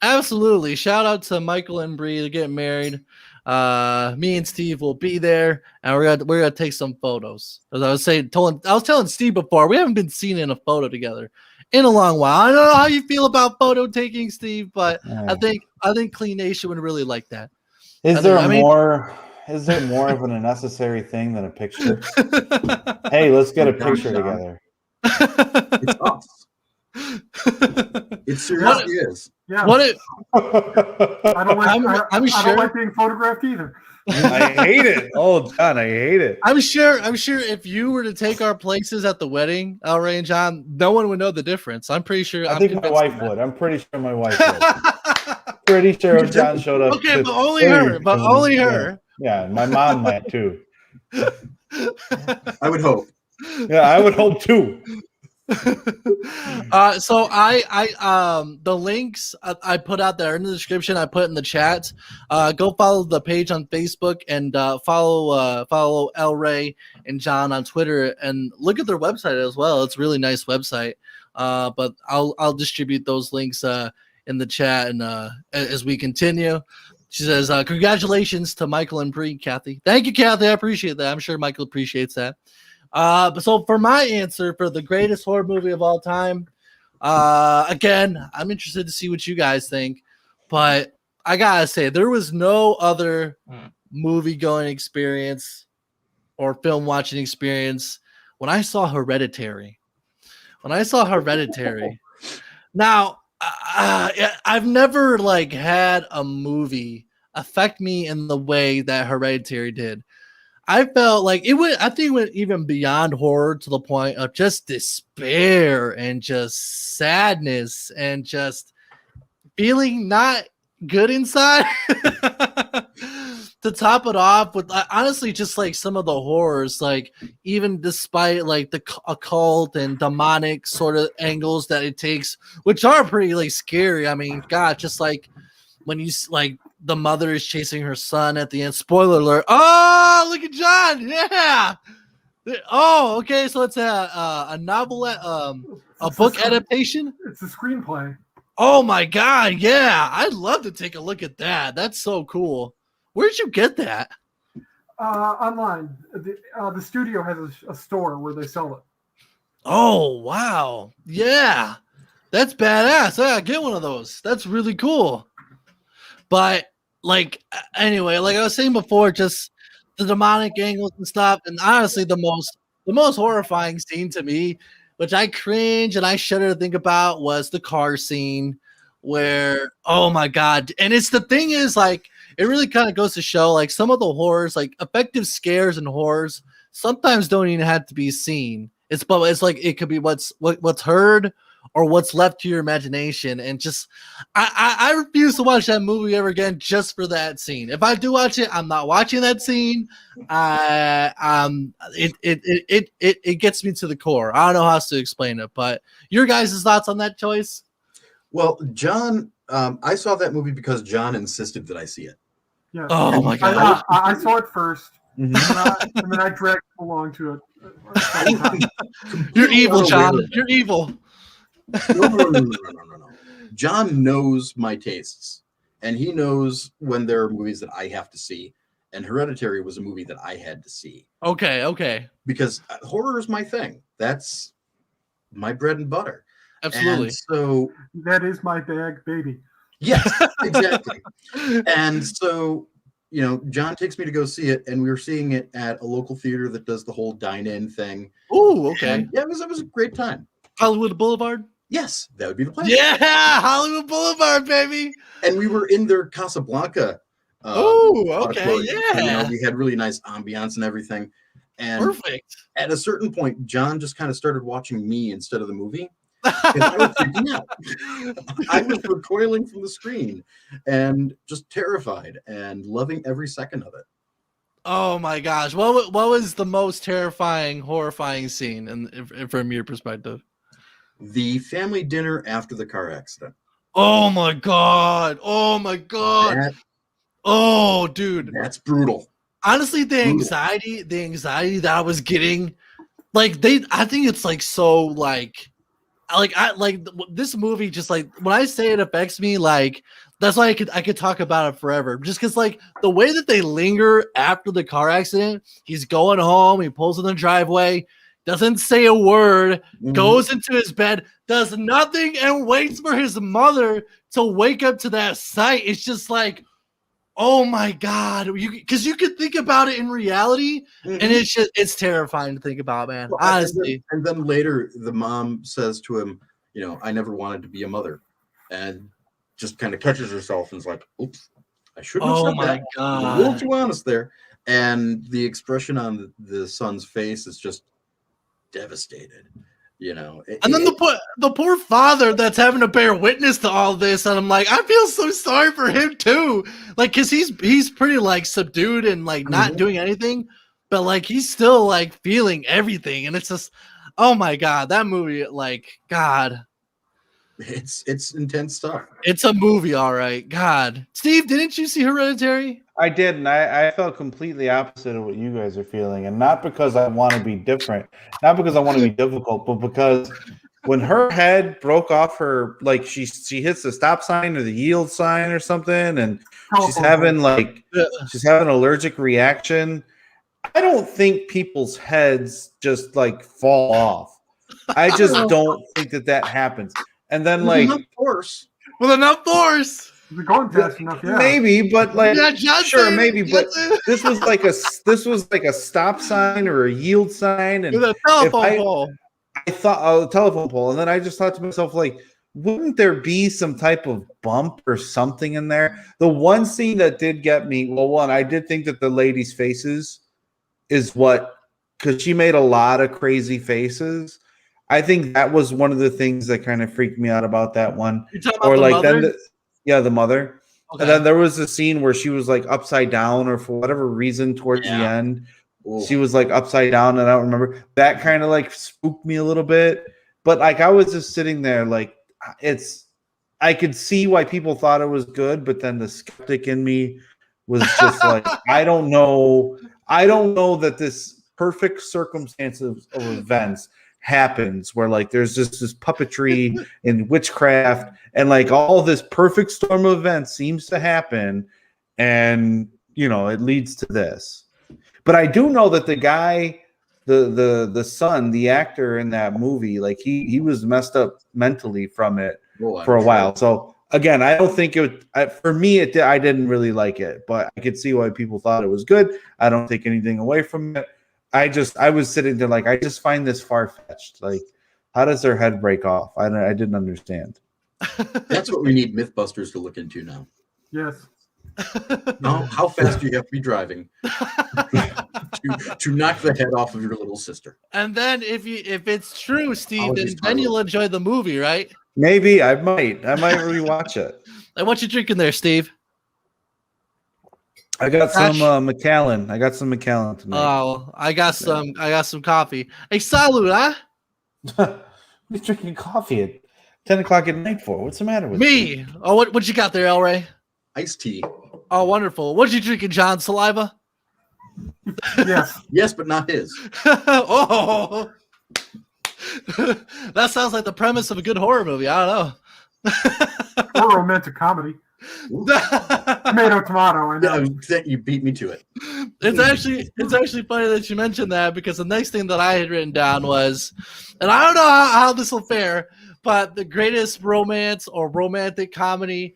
A: Absolutely. Shout out to Michael and Bree to get married. Me and Steve will be there, and we're gonna take some photos. As I was telling Steve before, we haven't been seen in a photo together in a long while. I don't know how you feel about photo taking, Steve, but I think Clean Nation would really like that.
G: Is there more of an unnecessary thing than a picture? Hey, let's get a picture together.
H: It's us. It seriously is.
I: Yeah.
A: I don't
I: like being photographed either.
G: I hate it. Oh, John, I hate it.
A: I'm sure if you were to take our places at the wedding, El Ray and John, no one would know the difference. I'm pretty sure.
G: I think my wife would. I'm pretty sure my wife would. Pretty sure if John showed up.
A: Okay, but only her. But only her.
G: Yeah, my mom might too.
H: I would hope.
G: Yeah, I would hope too.
A: So the links I put out there in the description, I put in the chat. Go follow the page on Facebook and follow El Ray and John on Twitter and look at their website as well. It's a really nice website. But I'll distribute those links in the chat and as we continue. She says, congratulations to Michael and Bree, Kathy. Thank you, Kathy. I appreciate that. I'm sure Michael appreciates that. So for my answer for the greatest horror movie of all time, again, I'm interested to see what you guys think, but I gotta say there was no other movie going experience or film watching experience when I saw Hereditary. Now, I've never had a movie affect me in the way that Hereditary did. I felt like it went even beyond horror to the point of just despair and just sadness and just feeling not good inside. To top it off with honestly just some of the horrors, even despite the occult and demonic sort of angles that it takes, which are pretty scary. I mean, God, just when you the mother is chasing her son at the end. Spoiler alert. Oh, look at John. Yeah. Oh, okay. So it's a novel, a book adaptation.
I: It's a screenplay.
A: Oh my god, yeah! I'd love to take a look at that. That's so cool. Where'd you get that?
I: Online. The studio has a store where they sell it.
A: Oh wow, yeah, that's badass. Yeah, get one of those. That's really cool. But like, anyway, like I was saying before, just the demonic angles and stuff, and honestly, the most horrifying scene to me, which I cringe and I shudder to think about, was the car scene where, oh my god. And it's the thing is, like, it really kind of goes to show, like, some of the horrors, like effective scares and horrors, sometimes don't even have to be seen. It's like it could be what's heard or what's left to your imagination. And just I refuse to watch that movie ever again just for that scene. If I do watch it, I'm not watching that scene. It gets me to the core. I don't know how else to explain it, but your guys' thoughts on that choice?
H: Well, John, I saw that movie because John insisted that I see it.
I: Yeah.
A: Oh my god!
I: I saw it first, and then I dragged along to it.
A: You're evil, John. You're evil.
H: No. John knows my tastes, and he knows when there are movies that I have to see. And Hereditary was a movie that I had to see.
A: Okay.
H: Because horror is my thing. That's my bread and butter.
A: Absolutely.
H: And so
I: that is my bag, baby.
H: Yes, exactly. And so, John takes me to go see it, and we were seeing it at a local theater that does the whole dine-in thing.
A: Oh, okay.
H: And yeah, it was a great time.
A: Hollywood Boulevard?
H: Yes, that would be the place.
A: Yeah, Hollywood Boulevard, baby.
H: And we were in their Casablanca.
A: Okay, yeah.
H: We had really nice ambiance and everything. And
A: perfect.
H: At a certain point, John just kind of started watching me instead of the movie. I was freaking out. I was recoiling from the screen and just terrified and loving every second of it.
A: Oh my gosh. What was the most terrifying, horrifying scene from your perspective?
H: The family dinner after the car accident.
A: Oh my god. Oh, dude.
H: That's brutal.
A: Honestly, the anxiety that I was getting, like I think it's like so like this movie, just like when I say it affects me, like that's why I could talk about it forever. Just because like the way that they linger after the car accident, he's going home, he pulls in the driveway, doesn't say a word, goes into his bed, does nothing, and waits for his mother to wake up to that sight. It's just like, oh my god, because you could think about it in reality, and it's terrifying to think about, man. Well, honestly.
H: And then later, the mom says to him, I never wanted to be a mother, and just kind of catches herself and is like, "Oops, I shouldn't have said that."
A: God,
H: I'm a little too honest there. And the expression on the son's face is just devastated.
A: And then the poor father that's having to bear witness to all this, and I'm like, I feel so sorry for him too, like, because he's pretty like subdued and like not doing anything, but like he's still like feeling everything, and it's just, oh my god, that movie, like, god,
H: it's intense stuff.
A: It's a movie, all right. God, Steve, didn't you see Hereditary?
G: I did, and I felt completely opposite of what you guys are feeling, and not because I want to be different, not because I want to be difficult, but because when her head broke off her, like she hits the stop sign or the yield sign or something, and she's having an allergic reaction. I don't think people's heads just like fall off. I just don't think that happens. And then like
A: with enough force.
I: We're going fast enough, yeah.
G: Maybe, but like, sure, maybe, but
A: Johnson.
G: this was like a stop sign or a yield sign, and
A: with a telephone pole.
G: I thought a telephone pole, and then I just thought to myself, like, wouldn't there be some type of bump or something in there? The one scene that did get me, well, one, I did think that the lady's faces is because she made a lot of crazy faces. I think that was one of the things that kind of freaked me out about that one.
A: You're talking about the mother?
G: The mother.
A: Okay.
G: And then there was a scene where she was like upside down, or for whatever reason towards the end, she was like upside down, and I don't remember. That kind of like spooked me a little bit. But like I was just sitting there like I could see why people thought it was good, but then the skeptic in me was just like, I don't know that this perfect circumstances of events happens where like there's just this puppetry and witchcraft and like all this perfect storm of events seems to happen, and it leads to this. But I do know that the guy, the son, the actor in that movie, like he was messed up mentally from it for a while. So again, I don't think for me I didn't really like it, but I could see why people thought it was good. I don't take anything away from it. I was sitting there like, I just find this far-fetched. Like, how does their head break off? I didn't understand.
H: That's what we need Mythbusters to look into now.
I: Yes.
H: How fast do you have to be driving to knock the head off of your little sister?
A: And then if it's true, Steve, then you'll enjoy the movie, right?
G: Maybe I might rewatch it.
A: And what you drinking there, Steve?
G: I got some Macallan. I got some Macallan tonight.
A: Oh, I got some coffee. Hey, salud, huh?
G: What are you drinking coffee at 10 o'clock at night for? What's the matter with
A: me?
G: You?
A: Oh, what you got there, El Ray?
H: Iced tea.
A: Oh, wonderful. What you drinking, John? Saliva?
H: Yes, but not his.
A: Oh, that sounds like the premise of a good horror movie. I don't
I: know. Or romantic comedy. Tomato. I know.
H: You beat me to it.
A: It's actually funny that you mentioned that, because the next thing that I had written down was, and I don't know how this will fare, but the greatest romance or romantic comedy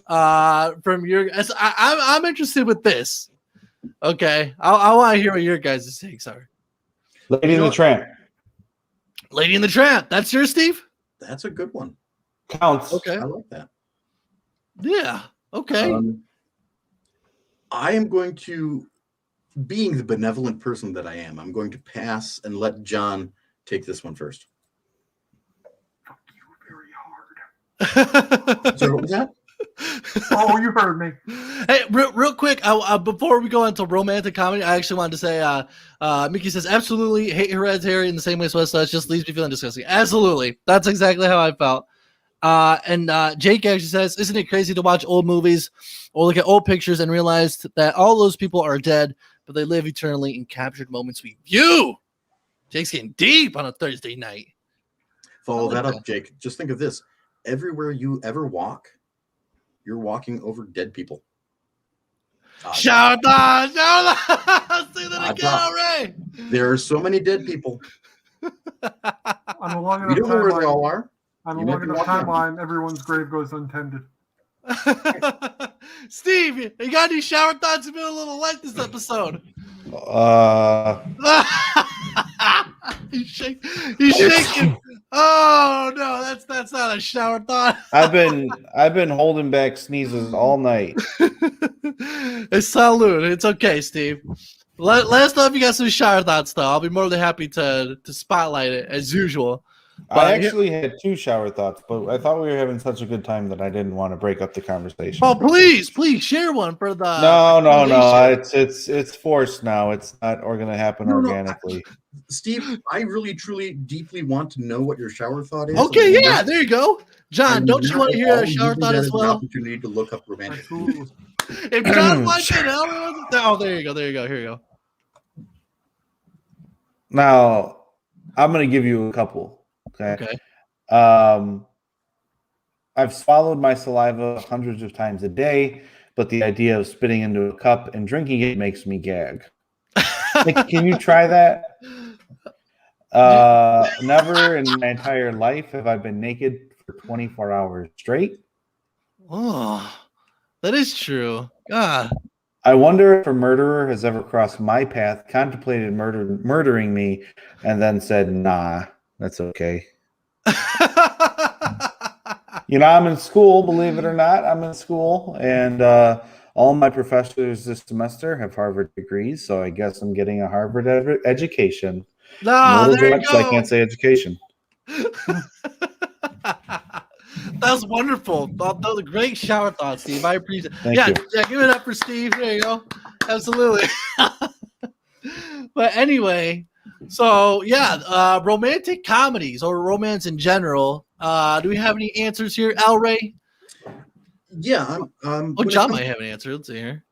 A: from your. I'm interested with this. Okay, I want to hear what your guys' takes are.
G: Lady and the Tramp.
A: Lady and the Tramp. That's yours, Steve?
H: That's a good one.
G: Counts.
A: Okay,
H: I like that.
A: Yeah. Okay.
H: I am going to, being the benevolent person that I am, I'm going to pass and let John take this one first.
I: Fuck you very hard.
H: So what was that?
I: Oh, you heard me.
A: Hey, real quick, before we go into romantic comedy, I actually wanted to say, Mickey says, absolutely hate Hereditary in the same way Sweat does, just leaves me feeling disgusting. Absolutely. That's exactly how I felt. And Jake actually says, isn't it crazy to watch old movies or look at old pictures and realize that all those people are dead, but they live eternally in captured moments we view? Jake's getting deep on a Thursday night.
H: Follow that up, Jake. Just think of this. Everywhere you ever walk, you're walking over dead people.
A: Shout out! Say that again, already.
H: There are so many dead people.
I: On a long enough
H: we don't know where they all are.
I: On a long enough timeline, everyone's grave goes untended.
A: Steve, you got any shower thoughts? You've been a little light this episode. He's shaking. Oh no, that's not a shower thought.
G: I've been holding back sneezes all night.
A: It's salute. It's okay, Steve. Let us know if you got some shower thoughts, though. I'll be more than happy to spotlight it as usual. But
G: I actually had two shower thoughts, but I thought we were having such a good time that I didn't want to break up the conversation.
A: Oh, please share one for the.
G: No. It's forced now. It's not going to happen organically.
H: Steve, I really, truly, deeply want to know what your shower thought is.
A: Okay, yeah, there you go, John. Don't you want to hear a shower thought as well?
H: Opportunity to look up romantic.
A: If John wants it, oh, there you go. Here you go.
G: Now, I'm going to give you a couple. Okay. I've swallowed my saliva hundreds of times a day, but the idea of spitting into a cup and drinking it makes me gag. Like, can you try that? Never in my entire life have I been naked for 24 hours straight.
A: Oh, that is true. God.
G: I wonder if a murderer has ever crossed my path, contemplated murdering me, and then said, nah, that's okay. I'm in school, believe it or not. I'm in school, and all my professors this semester have Harvard degrees, so I guess I'm getting a Harvard education.
A: No, there you go.
G: I can't say education.
A: That was wonderful. Those are great shower thoughts, Steve. I appreciate it.
G: Thank you.
A: Yeah, give it up for Steve. There you go. Absolutely. But anyway, so yeah, romantic comedies or romance in general. Do we have any answers here, Al Ray?
H: Yeah.
A: John might have an answer. Let's see here.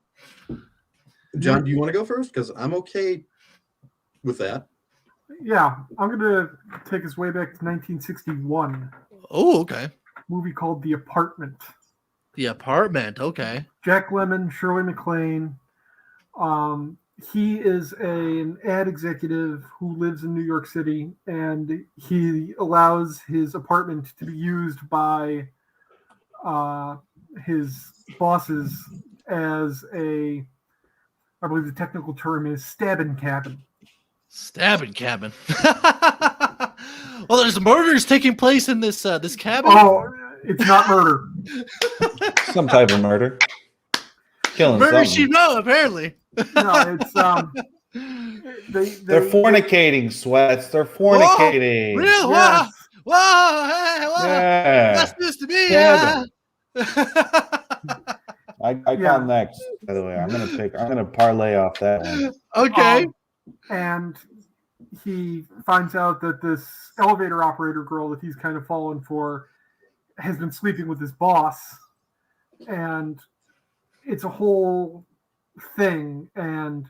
H: John, do you want to go first? Because I'm okay with that.
I: Yeah, I'm gonna take us way back to 1961.
A: Oh, okay.
I: Movie called The Apartment.
A: The Apartment. Okay.
I: Jack Lemmon, Shirley MacLaine. He is an ad executive who lives in New York City, and he allows his apartment to be used by his bosses as a, I believe the technical term is stabbing cabin.
A: Stabbing cabin. Well, there's murders taking place in this this cabin.
I: Oh, it's not murder.
G: Some type of murder. Killing
A: Murder
G: something.
A: she wrote, apparently.
I: No, it's
G: They're fornicating, Sweats. They're fornicating.
A: Real?
I: Yes.
A: Whoa, hey, whoa.
G: Yeah.
A: That's news to me.
G: Yeah. I
I: Yeah.
G: call next. By the way, I'm gonna parlay off that one.
A: Okay.
I: And he finds out that this elevator operator girl that he's kind of fallen for has been sleeping with his boss, and it's a whole thing. And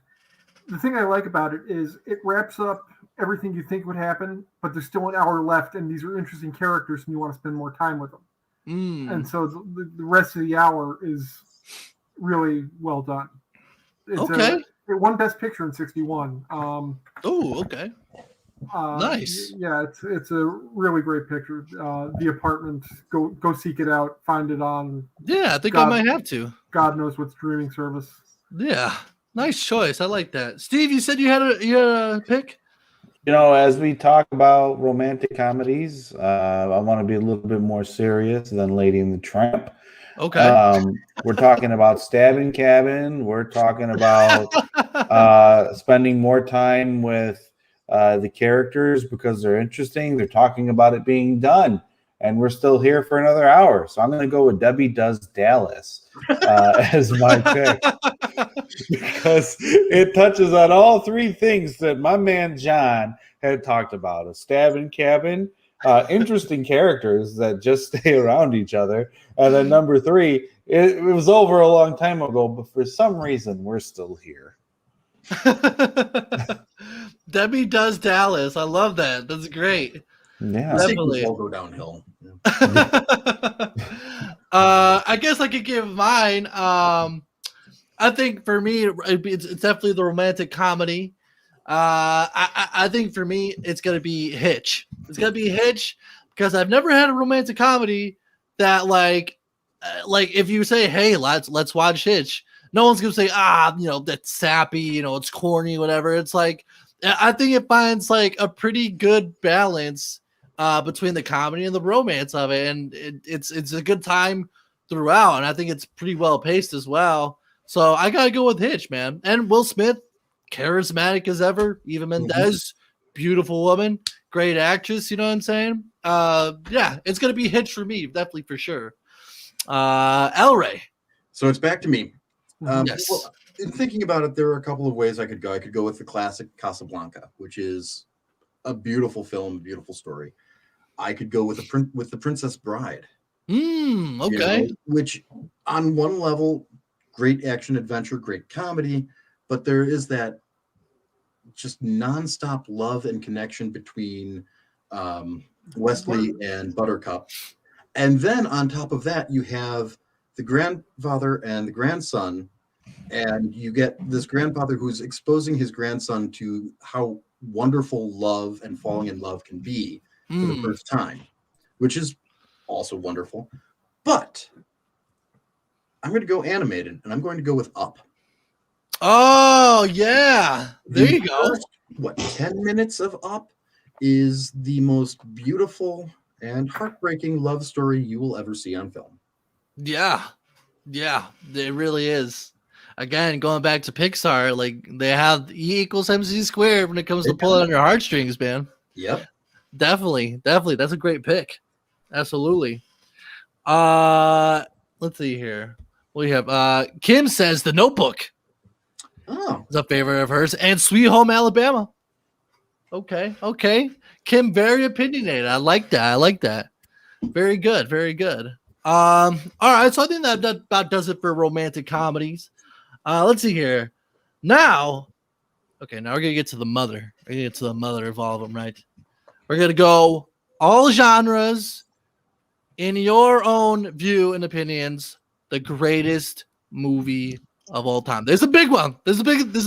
I: the thing I like about it is it wraps up everything you think would happen, but there's still an hour left, and these are interesting characters, and you want to spend more time with them. And so the rest of the hour is really well done. It's
A: Okay.
I: It won Best Picture in '61.
A: Oh, okay. Nice.
I: Yeah, it's a really great picture. The Apartment. Go seek it out. Find it on.
A: Yeah, I think I might have to.
I: God knows what streaming service.
A: Yeah, nice choice. I like that. Steve, you said you had a pick.
G: You know, as we talk about romantic comedies, I want to be a little bit more serious than Lady and the Tramp.
A: Okay.
G: We're talking about Stabbing Cabin. We're talking about spending more time with the characters because they're interesting. They're talking about it being done, and we're still here for another hour. So I'm going to go with Debbie Does Dallas as my pick because it touches on all three things that my man John had talked about: a stabbing cabin, interesting characters that just stay around each other, and then number three, it was over a long time ago, but for some reason we're still here.
A: Debbie Does Dallas. I love that. That's great.
G: Yeah,
A: Definitely.
H: All go downhill.
A: I guess I could give mine. I think for me, it's definitely the romantic comedy. I think for me, it's gonna be Hitch. It's gonna be Hitch because I've never had a romantic comedy that like if you say, hey, let's watch Hitch, no one's gonna say, that's sappy, it's corny, whatever. It's like I think it finds like a pretty good balance between the comedy and the romance of it, and it's a good time throughout, and I think it's pretty well paced as well. So I gotta go with Hitch, man. And Will Smith, charismatic as ever. Eva Mendes, beautiful woman, great actress. You know what I'm saying? Yeah, it's gonna be Hitch for me, definitely for sure. El Rey.
H: So it's back to me.
A: Yes.
H: Well, in thinking about it, there are a couple of ways I could go. I could go with the classic Casablanca, which is a beautiful film, beautiful story. I could go with the Princess Bride.
A: Okay.
H: Which on one level, great action adventure, great comedy, but there is that just nonstop love and connection between Wesley and Buttercup. And then on top of that, you have the grandfather and the grandson, and you get this grandfather who's exposing his grandson to how wonderful love and falling in love can be for the first time, which is also wonderful. But I'm going to go animated, and I'm going to go with Up.
A: Oh, yeah. There you go.
H: 10 minutes of Up is the most beautiful and heartbreaking love story you will ever see on film.
A: Yeah, it really is. Again, going back to Pixar, like they have E equals MC squared when it comes to pulling on your heartstrings, man.
H: Yep.
A: Definitely. That's a great pick. Absolutely. Let's see here. We have Kim says The Notebook.
H: Oh,
A: It's a favorite of hers, and Sweet Home Alabama. Okay. Kim, very opinionated. I like that. Very good. All right, so I think that about does it for romantic comedies. Let's see here. Now, Okay, now we're gonna get to the mother. We're gonna get to the mother of all of them, right? We're gonna go all genres in your own view and opinions. The greatest movie of all time. There's a big one. There's a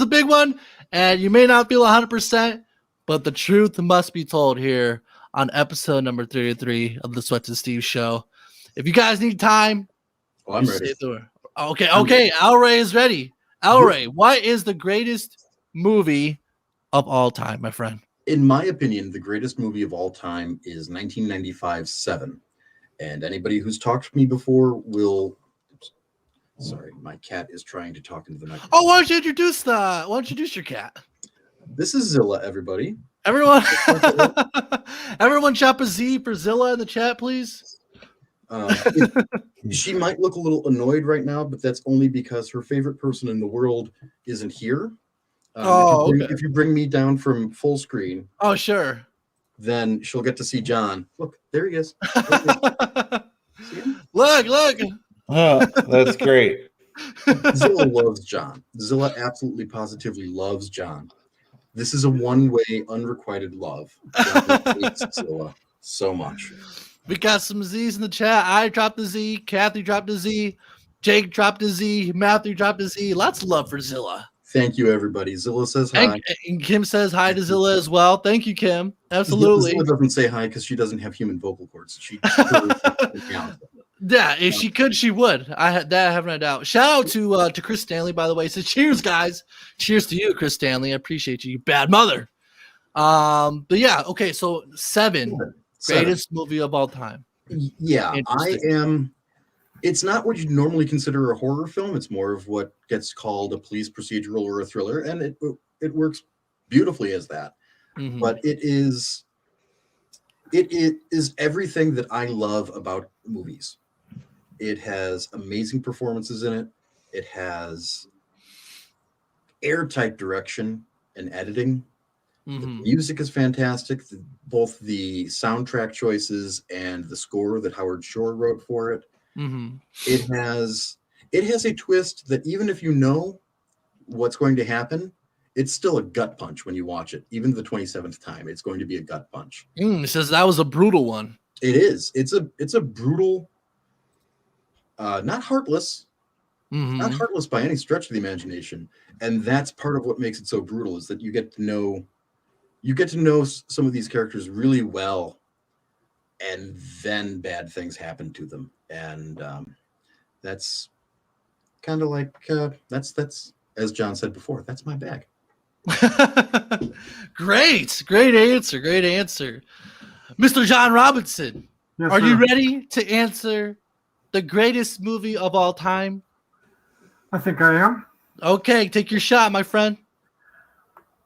A: big one, and you may not feel 100%, but the truth must be told here on episode number 33 of the Sweats and Steve show. If you guys need time,
H: Oh, I'm ready.
A: Okay. Alray is ready. Alray, what is the greatest movie of all time, my friend?
H: In my opinion, the greatest movie of all time is 1995's Seven. And anybody who's talked to me before will. Sorry, my cat is trying to talk into the microphone.
A: Oh, why don't you introduce your cat?
H: This is Zilla, everybody.
A: Everyone, everyone, chop a Z for Zilla in the chat, please.
H: She might look a little annoyed right now, but that's only because her favorite person in the world isn't here. If you bring me down from full screen,
A: oh sure,
H: then she'll get to see John. Look, there he is.
A: Look.
G: Oh, that's great.
H: Zilla loves John. Zilla absolutely positively loves John. This is a one-way, unrequited love. John hates Zilla so much.
A: We got some Z's in the chat. I dropped a Z. Kathy dropped a Z. Jake dropped a Z. Matthew dropped a Z. Lots of love for Zilla.
H: Thank you, everybody. Zilla says hi.
A: And Kim says hi to Zilla as well. Thank you, Kim. Absolutely.
H: Zilla doesn't say hi because she doesn't have human vocal cords. She
A: yeah, if she could, she would. I have no doubt. Shout out to Chris Stanley, by the way. So cheers, guys. Cheers to you, Chris Stanley. I appreciate you, you bad mother. But yeah, okay. So Seven. Greatest movie of all time.
H: Yeah, I am. It's not what you'd normally consider a horror film. It's more of what gets called a police procedural or a thriller, and it works beautifully as that. Mm-hmm. But it is everything that I love about movies. It has amazing performances in it. It has airtight direction and editing. Mm-hmm. The music is fantastic. Both the soundtrack choices and the score that Howard Shore wrote for it. Mm-hmm. It has a twist that even if you know what's going to happen, it's still a gut punch when you watch it. Even the 27th time, it's going to be a gut punch.
A: It says that was a brutal one.
H: It is. It's a brutal, not heartless. Mm-hmm. Not heartless by any stretch of the imagination. And that's part of what makes it so brutal, is that you get to know some of these characters really well, and then bad things happen to them. And that's kind of like that's as John said before, that's my bag.
A: Great answer, Mr. John Robinson.
I: Yes,
A: are
I: sir.
A: you ready to answer the greatest movie of all time?
I: I think I am.
A: Okay, take your shot, my friend.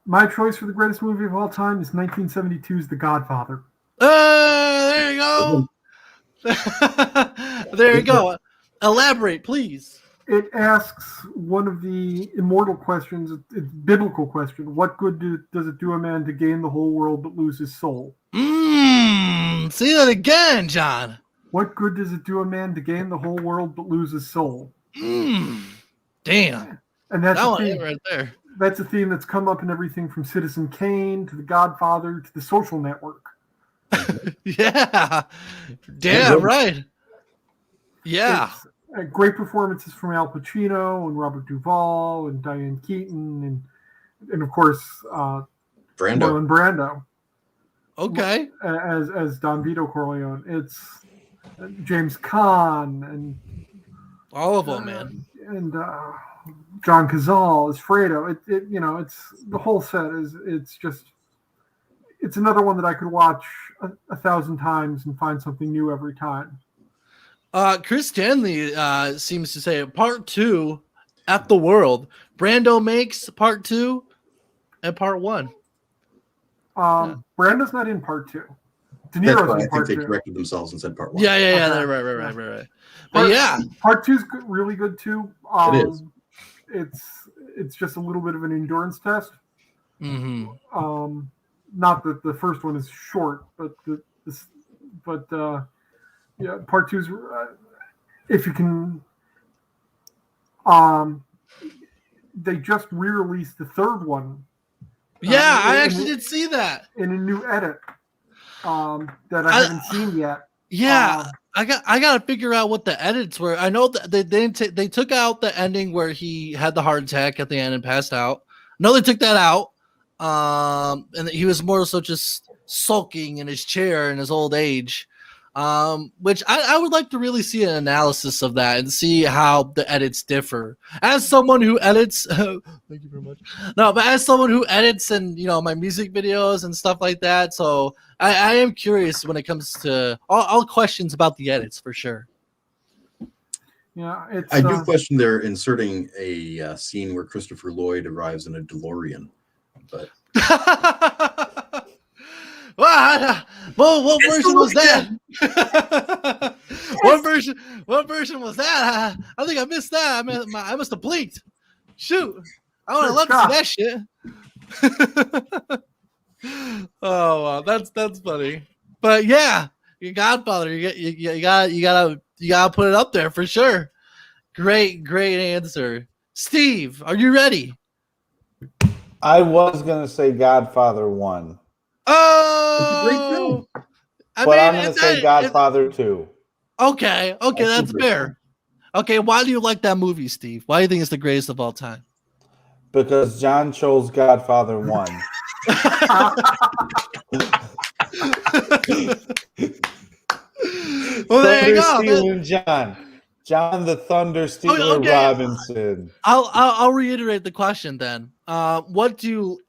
I: My choice for the greatest movie of all time is 1972's The Godfather.
A: There you go. There you go. Elaborate, please.
I: It asks one of the immortal questions. It's a biblical question. What good does it do a man to gain the whole world but lose his soul?
A: Say that again, John.
I: What good does it do a man to gain the whole world but lose his soul?
A: Damn.
I: And that's
A: that
I: a
A: one
I: theme,
A: right there.
I: That's a theme that's come up in everything from Citizen Kane to The Godfather to The Social Network.
A: Yeah. Damn right. Yeah.
I: Great performances from Al Pacino and Robert Duvall and Diane Keaton and of course Marlon Brando.
A: Okay.
I: As Don Vito Corleone. It's James Caan and
A: all of them, man.
I: And John Cazale as Fredo. It's the whole set it's another one that I could watch 1,000 times and find something new every time.
A: Chris Stanley seems to say part 2 at the world. Brando makes part 2 and part 1.
I: Brando's not in part 2. De
H: Niro's
I: in
H: I
I: part
H: think
I: 2.
H: they corrected themselves and said part 1.
A: Yeah. Right. But
I: part 2's really good too.
H: It is.
I: It's just a little bit of an endurance test.
A: Mm-hmm.
I: Not that the first one is short, but part 2's if you can. They just re-released the third one
A: Yeah, I actually did see that
I: in a new edit that I haven't seen yet.
A: Yeah, I got to figure out what the edits were. I know that they took out the ending where he had the heart attack at the end and passed out. No, they took that out. And he was more so just sulking in his chair in his old age. Which I would like to really see an analysis of that and see how the edits differ. As someone who edits, thank you very much. No, but as someone who edits and my music videos and stuff like that, so I am curious when it comes to all questions about the edits for sure.
I: Yeah,
H: I do question they're inserting a scene where Christopher Lloyd arrives in a DeLorean, but.
A: What version was that? What version was that? I think I missed that. I must have blinked. Shoot, I would have loved to see that shit. Oh, that's funny. But yeah, your Godfather, you gotta put it up there for sure. Great answer, Steve. Are you ready?
G: I was gonna say Godfather 1.
A: Oh,
G: I'm gonna say Godfather 2.
A: Okay, that's fair. Okay, why do you like that movie, Steve? Why do you think it's the greatest of all time?
G: Because John chose Godfather 1.
A: Well, there you go.
G: Stealing John the Thunder Stealer Robinson.
A: I'll reiterate the question then.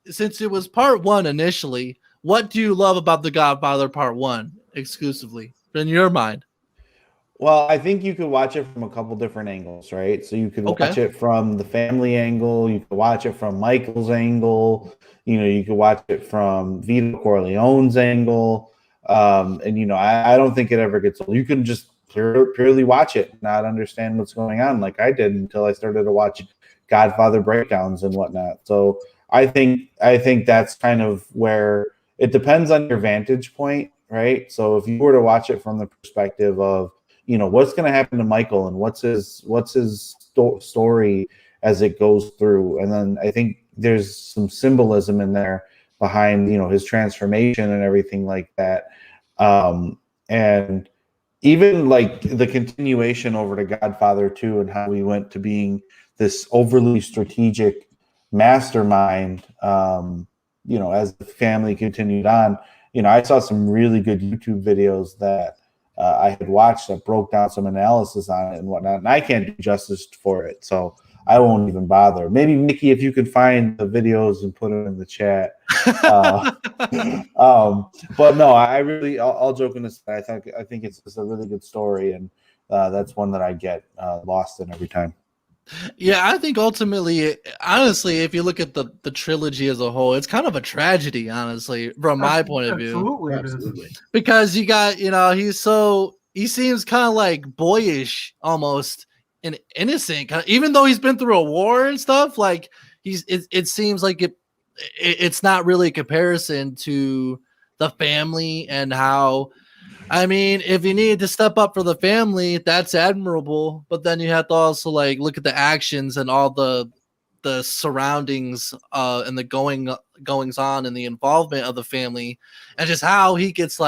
A: Since it was part 1 initially, what do you love about The Godfather Part 1 exclusively in your mind?
G: Well, I think you could watch it from a couple different angles, right? So you could watch it from the family angle, you could watch it from Michael's angle, you could watch it from Vito Corleone's angle. And I don't think it ever gets old. You can just purely watch it, not understand what's going on like I did until I started to watch Godfather breakdowns and whatnot. So I think that's kind of where it depends on your vantage point, right? So if you were to watch it from the perspective of, what's going to happen to Michael and what's his story as it goes through, and then I think there's some symbolism in there behind, his transformation and everything like that. And even like the continuation over to Godfather 2 and how we went to being this overly strategic mastermind, as the family continued on, I saw some really good YouTube videos that I had watched that broke down some analysis on it and whatnot, and I can't do justice for it, so I won't even bother. Maybe Mickey, if you could find the videos and put them in the chat. But no, all joking aside, I think it's just a really good story, and that's one that I get lost in every time.
A: Yeah, I think ultimately, honestly, if you look at the trilogy as a whole, it's kind of a tragedy, honestly, from my point of view.
I: Absolutely.
A: Because you got, he seems kind of like boyish almost and innocent, even though he's been through a war and stuff. Like it seems like it's not really a comparison to the family and how. I mean, if you need to step up for the family, that's admirable. But then you have to also look at the actions and all the surroundings and the goings on and the involvement of the family, and just how he gets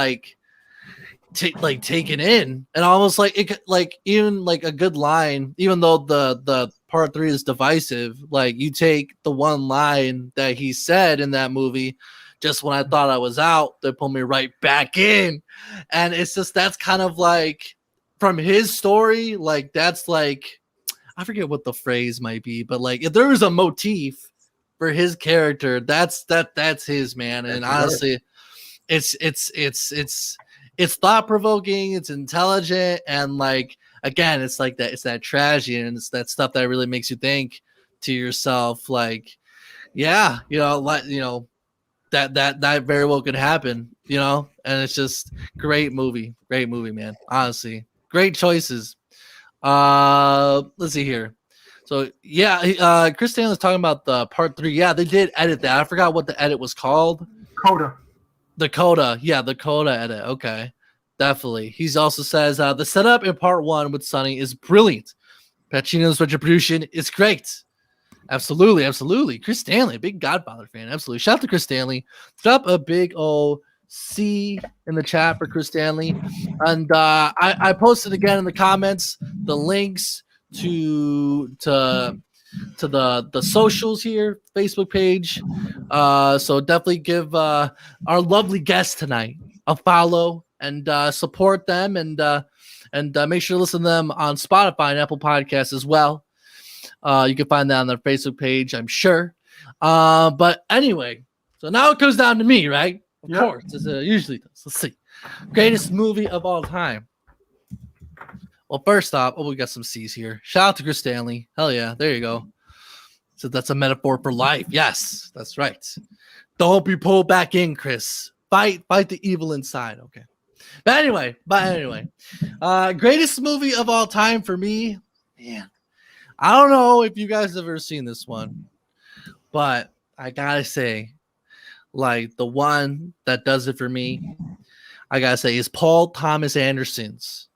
A: taken in, and almost even a good line. Even though the part 3 is divisive, you take the one line that he said in that movie. Just when I thought I was out, they pulled me right back in. And it's just, that's kind of from his story, that's I forget what the phrase might be, but if there was a motif for his character, that's his, man. And honestly, it's thought provoking, it's intelligent, and again, it's that tragedy, and it's that stuff that really makes you think to yourself, that very well could happen, and it's just great movie, man. Honestly, great choices. Let's see here. So yeah, Chris Stanley's talking about the part 3. Yeah, they did edit that. I forgot what the edit was called.
I: Coda.
A: The Coda. Yeah, the Coda edit. Okay, definitely. He's also says the setup in part 1 with Sonny is brilliant. Pacino's retribution is great. Absolutely. Chris Stanley, big Godfather fan. Absolutely. Shout out to Chris Stanley. Drop a big old C in the chat for Chris Stanley. And I posted again in the comments the links to the socials here, Facebook page. So definitely give our lovely guests tonight a follow and support them and make sure to listen to them on Spotify and Apple Podcasts as well. You can find that on their Facebook page, I'm sure. But anyway, so now it comes down to me, right? Of course, as it usually does. Let's see. Greatest movie of all time. Well, first off, we got some C's here. Shout out to Chris Stanley. Hell yeah, there you go. So that's a metaphor for life. Yes, that's right. Don't be pulled back in, Chris. Fight the evil inside. Okay. But anyway, greatest movie of all time for me, man. I don't know if you guys have ever seen this one, but I gotta say, like the one that does it for me, I gotta say is Paul Thomas Anderson's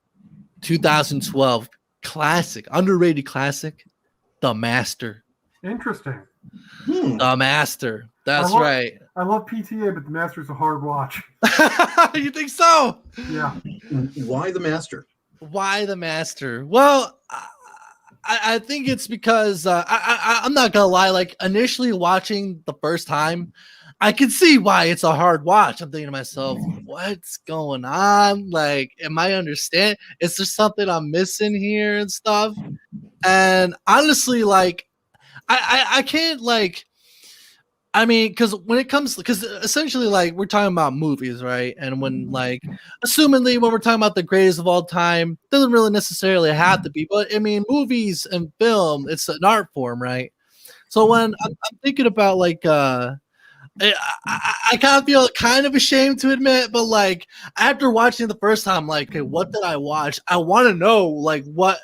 A: 2012 classic, underrated classic, The Master.
I: Interesting.
A: The Master. That's right.
I: I love PTA, but The Master's a hard watch.
A: You think so?
I: Yeah.
H: Why The Master?
A: Why The Master? Well, I think it's because I'm not gonna lie. Like initially watching the first time, I can see why it's a hard watch. I'm thinking to myself, what's going on? Like, am I understand? Is there something I'm missing here and stuff? And honestly, like, I can't like. I mean, because when it comes, because essentially, like, we're talking about movies, right? And when, like, assumingly, when we're talking about the greatest of all time, doesn't really necessarily have to be, but I mean, movies and film, it's an art form, right? So when I'm thinking about, like, I kind of feel kind of ashamed to admit, but like, after watching it the first time, like, okay, what did I watch? I want to know, like, what,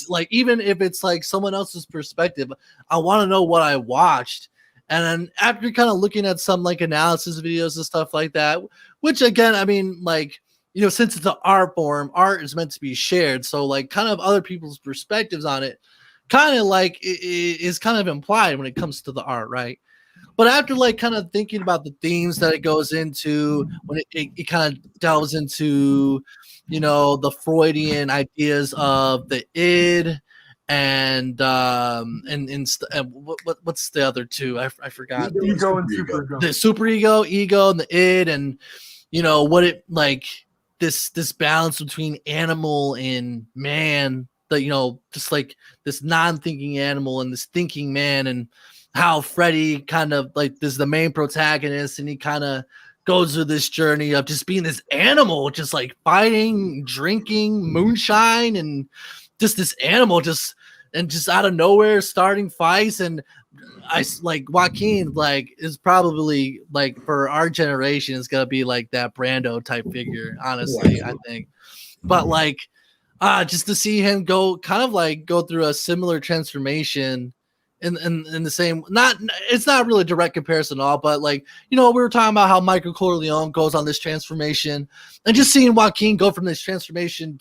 A: like, even if it's like someone else's perspective, I want to know what I watched. And then after kind of looking at some like analysis videos and stuff like that, which again, I mean, like, you know, since it's an art form, art is meant to be shared. So like kind of other people's perspectives on it kind of like is kind of implied when it comes to the art, right? But after like kind of thinking about the themes that it goes into, when it kind of delves into, you know, the Freudian ideas of the id, and what's the other two? I forgot.
I: Ego and superego.
A: The superego, ego, and the id, and you know what it like this balance between animal and man. That, you know, just like this non-thinking animal and this thinking man, and how Freddy kind of like is the main protagonist, and he kind of goes through this journey of just being this animal, just like fighting, drinking moonshine, and just this animal just out of nowhere starting fights. And I like Joaquin, like, is probably like for our generation is gonna be like that Brando type figure, honestly. I think. But like just to see him go through a similar transformation in the same, it's not really a direct comparison at all, but like, you know, we were talking about how Michael Corleone goes on this transformation, and just seeing Joaquin go from this transformation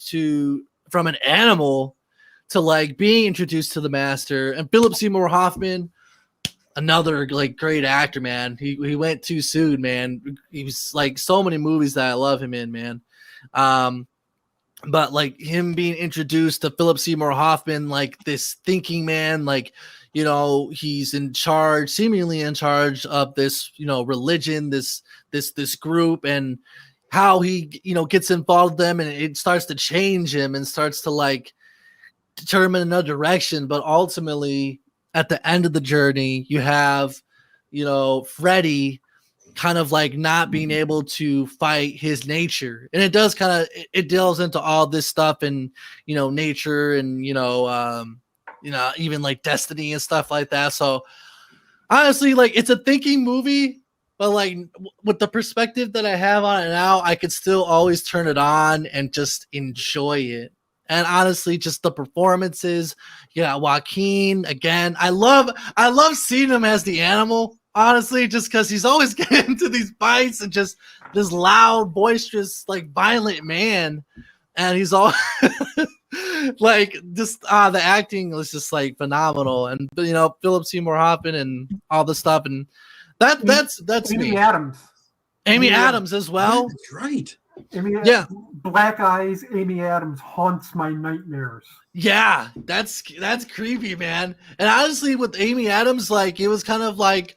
A: from an animal to like being introduced to the Master. And Philip Seymour Hoffman, another like great actor, man. He went too soon, man. He was like so many movies that I love him in, man. But like him being introduced to Philip Seymour Hoffman, like this thinking man, like, you know, he's seemingly in charge of this, you know, religion, this group, and how he, you know, gets involved with them, and it starts to change him and starts to like determine another direction. But ultimately, at the end of the journey, you have, you know, Freddy kind of like not being able to fight his nature. And it does kind of, it delves into all this stuff, and, you know, nature, and, you know, even like destiny and stuff like that. So honestly, like, it's a thinking movie, but like with the perspective that I have on it now, I could still always turn it on and just enjoy it. And honestly, just the performances, Joaquin again. I love seeing him as the animal, honestly, just because he's always getting into these fights and just this loud, boisterous, like violent man. And he's all Like just the acting was just like phenomenal, and Philip Seymour Hoffman and all the stuff, and that's
I: Amy
A: me.
I: Adams.
A: Amy Adams as well.
H: That's right.
A: Yeah.
I: Black Eyes. Amy Adams haunts my nightmares.
A: Yeah, that's creepy, man. And honestly, with Amy Adams, like it was kind of like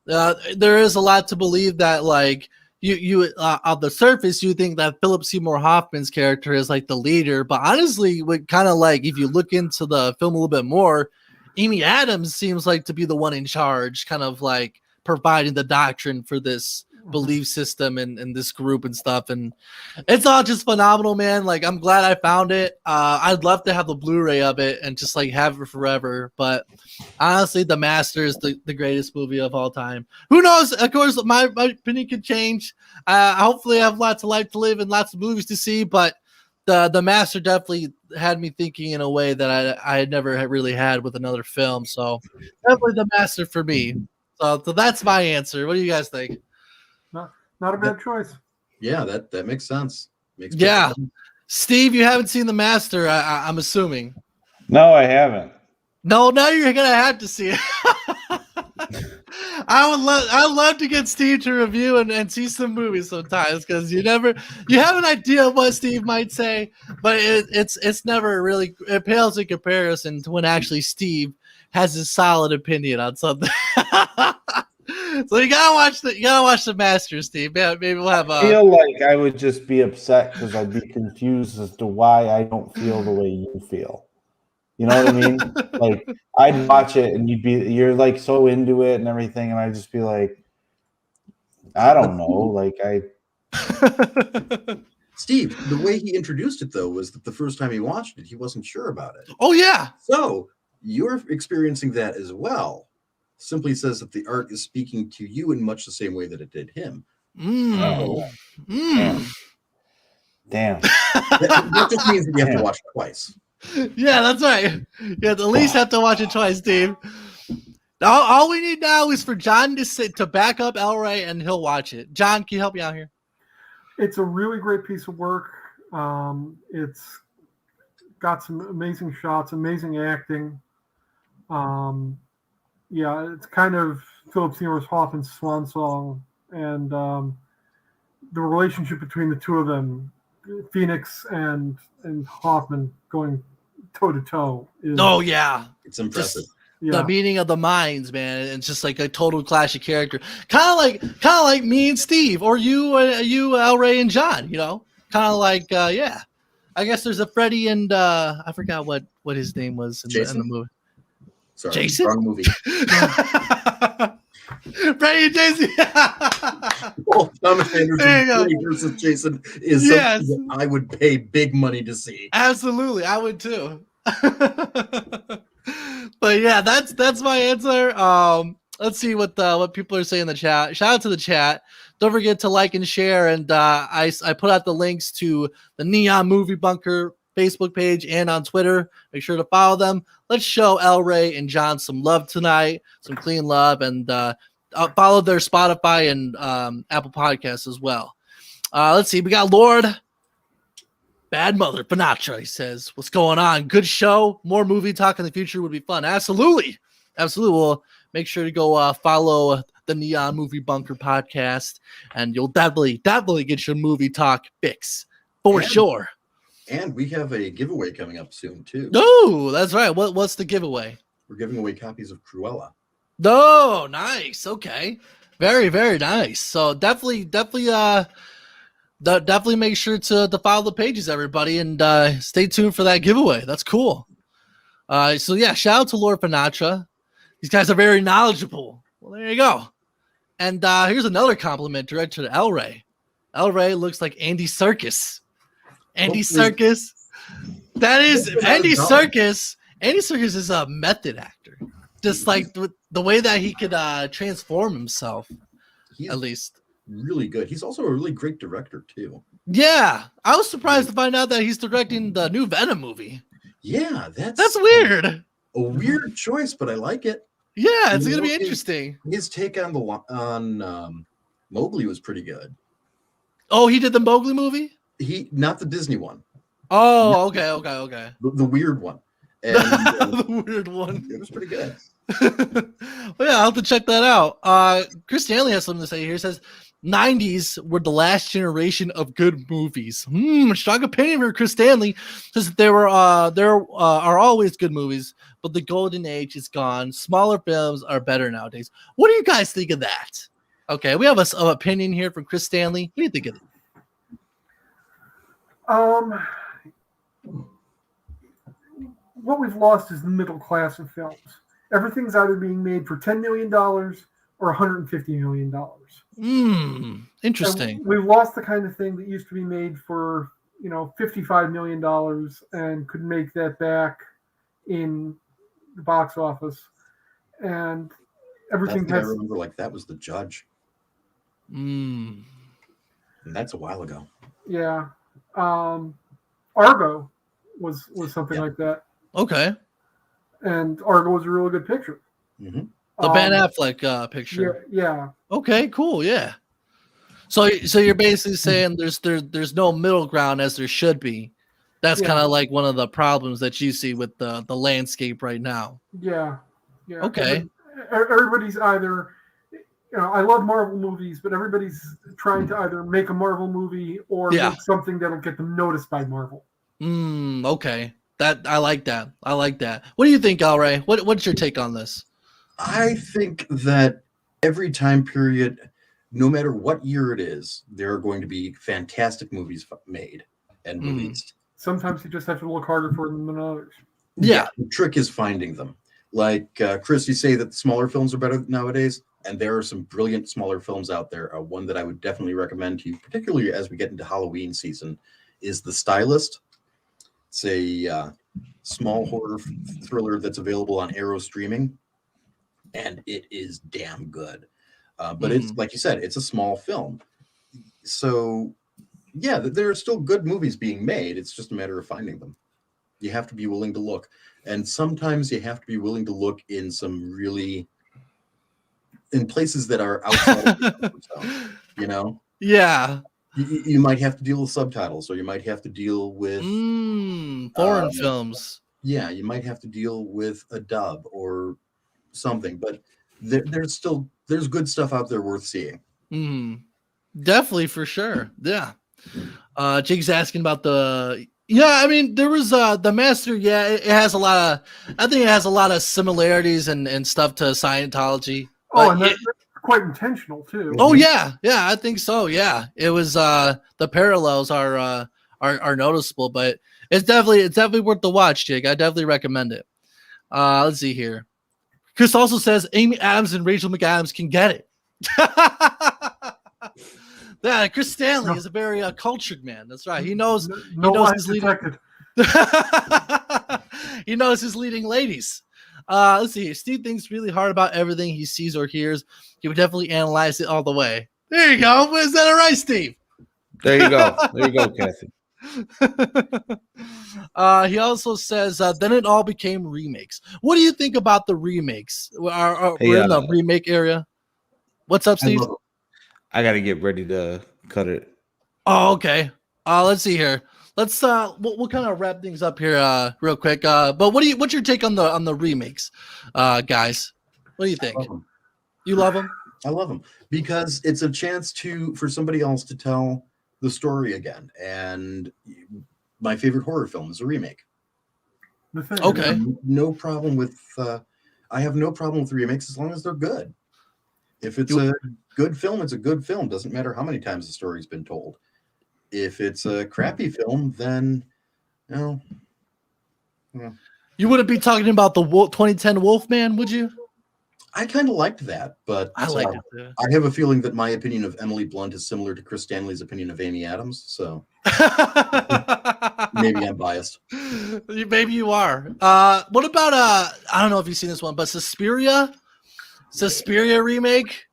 A: there is a lot to believe that like you on the surface you think that Philip Seymour Hoffman's character is like the leader, but honestly, what kind of like if you look into the film a little bit more, Amy Adams seems like to be the one in charge, kind of like providing the doctrine for this belief system and this group and stuff, and it's all just phenomenal, man. Like I'm glad I found it. I'd love to have the Blu-ray of it and just like have it forever, but honestly The Master is the greatest movie of all time. Who knows, of course my opinion could change. Hopefully I have lots of life to live and lots of movies to see, but the Master definitely had me thinking in a way that I had never really had with another film, so definitely The Master for me. So that's my answer. What do you guys think?
I: Not a bad choice.
H: Yeah, that makes sense.
A: Yeah. Steve, you haven't seen The Master, I'm assuming.
G: No, I haven't.
A: No, now you're gonna have to see it. I'd love to get Steve to review and see some movies sometimes, because you have an idea of what Steve might say, but it's never really, it pales in comparison to when actually Steve has a solid opinion on something. So you gotta watch The Master, Steve. Maybe we'll have
G: I feel like I would just be upset because I'd be confused as to why I don't feel the way you feel. You know what I mean? Like I'd watch it and you're like so into it and everything, and I'd just be like, I don't know. Like
H: Steve, the way he introduced it though was that the first time he watched it, he wasn't sure about it.
A: Oh yeah.
H: So you're experiencing that as well. Simply says that the art is speaking to you in much the same way that it did him.
G: Damn.
H: That just means that you have to watch it twice.
A: Yeah, that's right. You at least have to watch it twice, Steve. All we need now is for John to back up El Rey, and he'll watch it. John, can you help me out here?
I: It's a really great piece of work. It's got some amazing shots, amazing acting. Yeah, it's kind of Philip Seymour Hoffman's swan song, and the relationship between the two of them, Phoenix and Hoffman, going toe to toe.
A: Oh yeah,
H: it's impressive.
A: The meeting of the minds, man. It's just like a total clash of character, kind of like me and Steve, or you, El Rey and John. You know, kind of like yeah. I guess there's a Freddie and I forgot what his name was in the movie.
H: Sorry,
A: Jason?
H: wrong movie.
A: Freddie and Jason.
H: Well, Thomas Anderson versus Jason is something that I would pay big money to see.
A: Absolutely, I would too. But yeah, that's my answer. Let's see what people are saying in the chat. Shout out to the chat. Don't forget to like and share. And I put out the links to the Neon Movie Bunker Facebook page and on Twitter. Make sure to follow them. Let's show El Rey and John some love tonight, some clean love, and follow their Spotify and Apple Podcasts as well. Let's see. We got Lord Bad Mother Panatra. He says, "What's going on? Good show. More movie talk in the future would be fun." Absolutely. Well, make sure to go follow the Neon Movie Bunker podcast, and you'll definitely get your movie talk fix for sure.
H: And we have a giveaway coming up soon too.
A: Oh, that's right. What's the giveaway?
H: We're giving away copies of Cruella.
A: Oh, nice. Okay. Very, very nice. So definitely make sure to follow the pages, everybody, and stay tuned for that giveaway. That's cool. So yeah, shout out to Lord Panatra. These guys are very knowledgeable. Well, there you go. And here's another compliment directed to El Rey. El Rey looks like Andy Serkis. Andy Serkis. That is Andy Serkis. Andy Serkis is a method actor. Just like the way that he could transform himself. At least.
H: Really good. He's also a really great director too.
A: Yeah. I was surprised to find out that he's directing the new Venom movie.
H: Yeah,
A: that's weird.
H: A weird choice, but I like it.
A: Yeah, it's gonna be interesting.
H: His take on Mowgli was pretty good.
A: Oh, he did the Mowgli movie?
H: Not the Disney one.
A: Oh, okay.
H: The weird one. And
A: The weird one.
H: it was pretty good.
A: Well, yeah, I'll have to check that out. Chris Stanley has something to say here. He says 90s were the last generation of good movies. Strong opinion for Chris Stanley. Says that there are always good movies, but the golden age is gone. Smaller films are better nowadays. What do you guys think of that? Okay, we have an opinion here from Chris Stanley. What do you think of it?
I: What we've lost is the middle class of films. Everything's either being made for $10 million or $150 million.
A: Interesting.
I: And we've lost the kind of thing that used to be made for, $55 million and could make that back in the box office. And everything
H: I remember, like, that was The Judge. And that's a while ago.
I: Yeah. Argo was something like that.
A: Okay.
I: And Argo was a really good picture.
H: Mm-hmm.
A: The Ben Affleck picture.
I: Yeah.
A: Okay, cool. Yeah. So you're basically saying there's no middle ground as there should be. That's kind of like one of the problems that you see with the landscape right now.
I: Yeah.
A: Okay.
I: Everybody's either, I love Marvel movies, but everybody's trying to either make a Marvel movie or make something that'll get them noticed by Marvel.
A: Okay. I like that. What do you think, Alray? What's your take on this?
H: I think that every time period, no matter what year it is, there are going to be fantastic movies made and released.
I: Sometimes you just have to look harder for them than others.
A: Yeah.
H: The trick is finding them. Like, Chris, you say that smaller films are better nowadays, and there are some brilliant smaller films out there. One that I would definitely recommend to you, particularly as we get into Halloween season, is The Stylist. It's a small horror thriller that's available on Arrow streaming, and it is damn good. But it's, like you said, it's a small film. So, yeah, there are still good movies being made. It's just a matter of finding them. You have to be willing to look. And sometimes you have to be willing to look in places that are outside of your comfort zone,
A: Yeah.
H: You might have to deal with subtitles, or you might have to deal with
A: foreign films.
H: Yeah, you might have to deal with a dub or something, but there's good stuff out there worth seeing.
A: Definitely, for sure. Yeah. Jake's asking about there was the Master. Yeah, it has a lot of. I think it has a lot of similarities and stuff to Scientology.
I: And that's quite intentional too.
A: Oh yeah, I think so. Yeah, it was. The parallels are noticeable, but it's definitely worth the watch, Jake. I definitely recommend it. Let's see here. Chris also says Amy Adams and Rachel McAdams can get it. Yeah, Chris Stanley is a very cultured man. That's right. He knows. He knows his leading. He knows his leading ladies. Let's see here. Steve thinks really hard about everything he sees or hears. He would definitely analyze it all the way. There you go. Is that all right, Steve?
G: There you go. There you go, Kathy.
A: He also says, then it all became remakes. What do you think about the remakes? We're in the remake area. What's up, Steve?
G: I got to get ready to cut it.
A: Oh, okay. Let's see here. Let's we'll kind of wrap things up here real quick. But what's your take on the remakes, guys? What do you think? You love them?
H: I love them because it's a chance for somebody else to tell the story again. And my favorite horror film is a remake.
A: Okay.
H: No problem with I have no problem with remakes as long as they're good. If it's a good film, it's a good film. Doesn't matter how many times the story's been told. If it's a crappy film, then
A: you wouldn't be talking about the 2010 Wolfman, would you?
H: I kind of liked that, but
A: I like it too.
H: I have a feeling that my opinion of Emily Blunt is similar to Chris Stanley's opinion of Amy Adams, so maybe I'm biased.
A: Maybe you are. What about I don't know if you've seen this one, but Suspiria remake?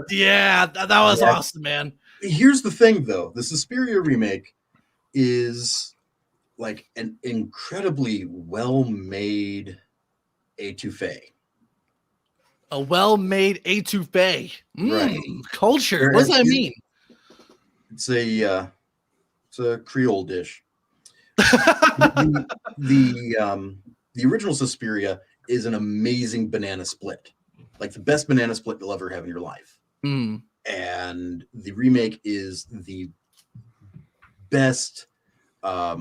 A: Yeah, that was awesome, man.
H: Here's the thing, though. The Suspiria remake is like an incredibly well-made étouffée.
A: A well-made étouffée.
H: Right.
A: Culture. What does that mean?
H: It's a Creole dish. The original Suspiria is an amazing banana split, like the best banana split you'll ever have in your life.
A: Mm.
H: And the remake is the best, like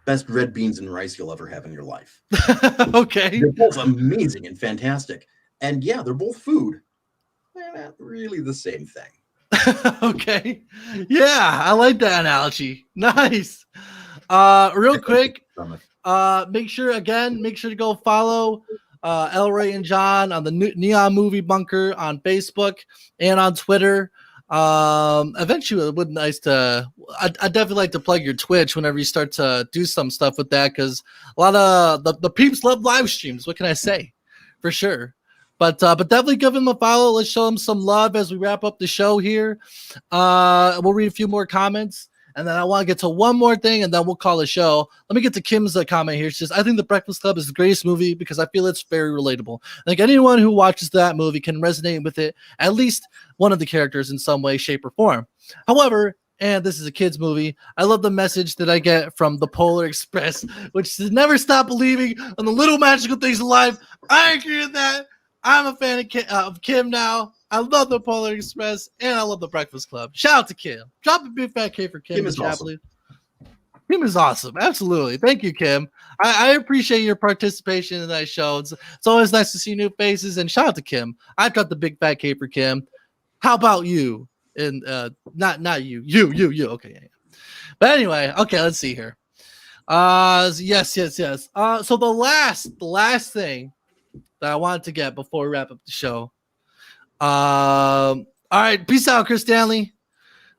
H: best red beans and rice you'll ever have in your life.
A: Okay.
H: They're both amazing and fantastic. And yeah, they're both food. They're not really the same thing.
A: Okay. Yeah, I like that analogy. Nice. Real quick, make sure to go follow El Ray and John on the Neon Movie Bunker on Facebook and on Twitter. Eventually it would be nice to I'd definitely like to plug your Twitch whenever you start to do some stuff with that, because a lot of the peeps love live streams. What can I say? For sure. But definitely give him a follow. Let's show him some love as we wrap up the show here. We'll read a few more comments, and then I want to get to one more thing, and then we'll call the show. Let me get to Kim's comment here. She says, I think The Breakfast Club is the greatest movie because I feel it's very relatable. I think anyone who watches that movie can resonate with it, at least one of the characters in some way, shape, or form. However, and this is a kid's movie, I love the message that I get from the Polar Express, which is never stop believing in the little magical things in life. I agree with that. I'm a fan of Kim now. I love the Polar Express, and I love the Breakfast Club. Shout out to Kim. Drop a big fat K for Kim.
H: Kim is awesome.
A: Kim is awesome. Absolutely. Thank you, Kim. I appreciate your participation in that show. It's always nice to see new faces, and shout out to Kim. I've got the big fat K for Kim. How about you? And not you. You. Okay. Yeah. But anyway, okay, let's see here. Yes. So the last thing that I wanted to get before we wrap up the show. All right, peace out, Chris Stanley.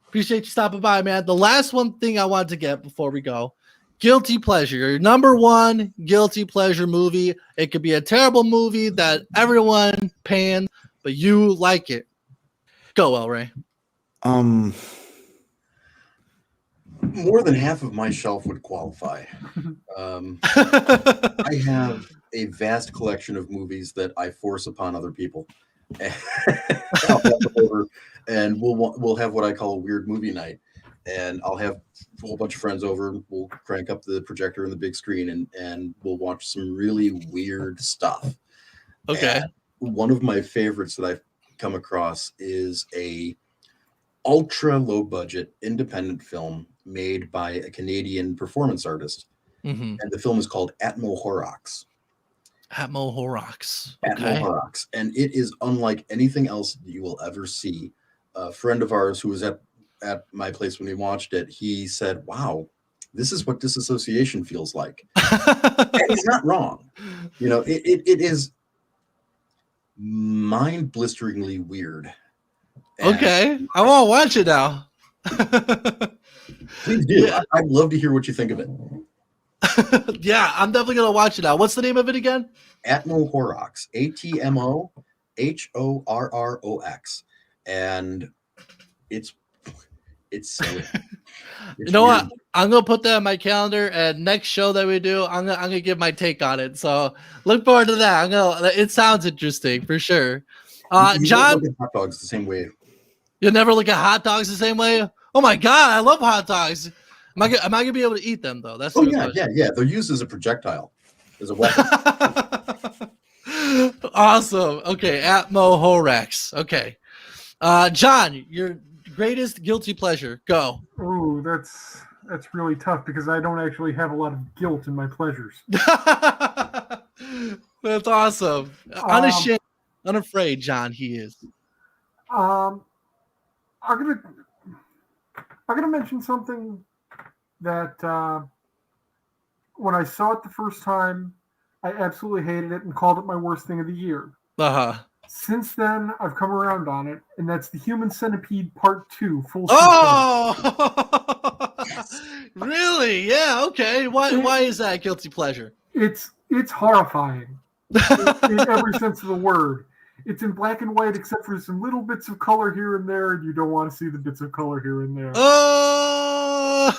A: Appreciate you stopping by, man. The last one thing I wanted to get before we go: guilty pleasure. Your number one guilty pleasure movie. It could be a terrible movie that everyone panned, but you like it. Go, El Ray.
H: More than half of my shelf would qualify. I have a vast collection of movies that I force upon other people. I'll have them over, and we'll have what I call a weird movie night. And I'll have a whole bunch of friends over. We'll crank up the projector and the big screen, and we'll watch some really weird stuff.
A: Okay.
H: And one of my favorites that I've come across is a ultra low budget independent film made by a Canadian performance artist.
A: Mm-hmm.
H: And the film is called Atmo Horrocks.
A: Atmo Horrocks.
H: Atmo Horrocks. And it is unlike anything else that you will ever see. A friend of ours who was at my place when we watched it, he said, wow, this is what disassociation feels like. And he's not wrong. You know, it is mind-blisteringly weird. And
A: okay. I want to watch it now.
H: Please do. Yeah. I'd love to hear what you think of it.
A: Yeah, I'm definitely going to watch it now. What's the name of it again?
H: Atmo Horrocks. ATMO HORROX. And it's silly.
A: You know weird. What? I'm gonna put that on my calendar, and next show that we do, I'm gonna give my take on it. So look forward to that. It sounds interesting for sure. John,
H: look at hot dogs the same way.
A: You'll never look at hot dogs the same way. Oh my god, I love hot dogs. Am I gonna be able to eat them though? That's
H: yeah. They're used as a projectile, as a weapon.
A: Awesome. Okay, Atmo Horrocks. Okay, John, your greatest guilty pleasure. Go.
I: Oh, that's really tough because I don't actually have a lot of guilt in my pleasures.
A: That's awesome. Unashamed, unafraid, John. He is.
I: I'm gonna mention something that when I saw it the first time, I absolutely hated it and called it my worst thing of the year. Since then, I've come around on it, and that's The Human Centipede Part 2.
A: Really? Yeah. Okay. Why is that guilty pleasure?
I: It's horrifying in every sense of the word. It's in black and white, except for some little bits of color here and there, and you don't want to see the bits of color here and there.
A: Oh!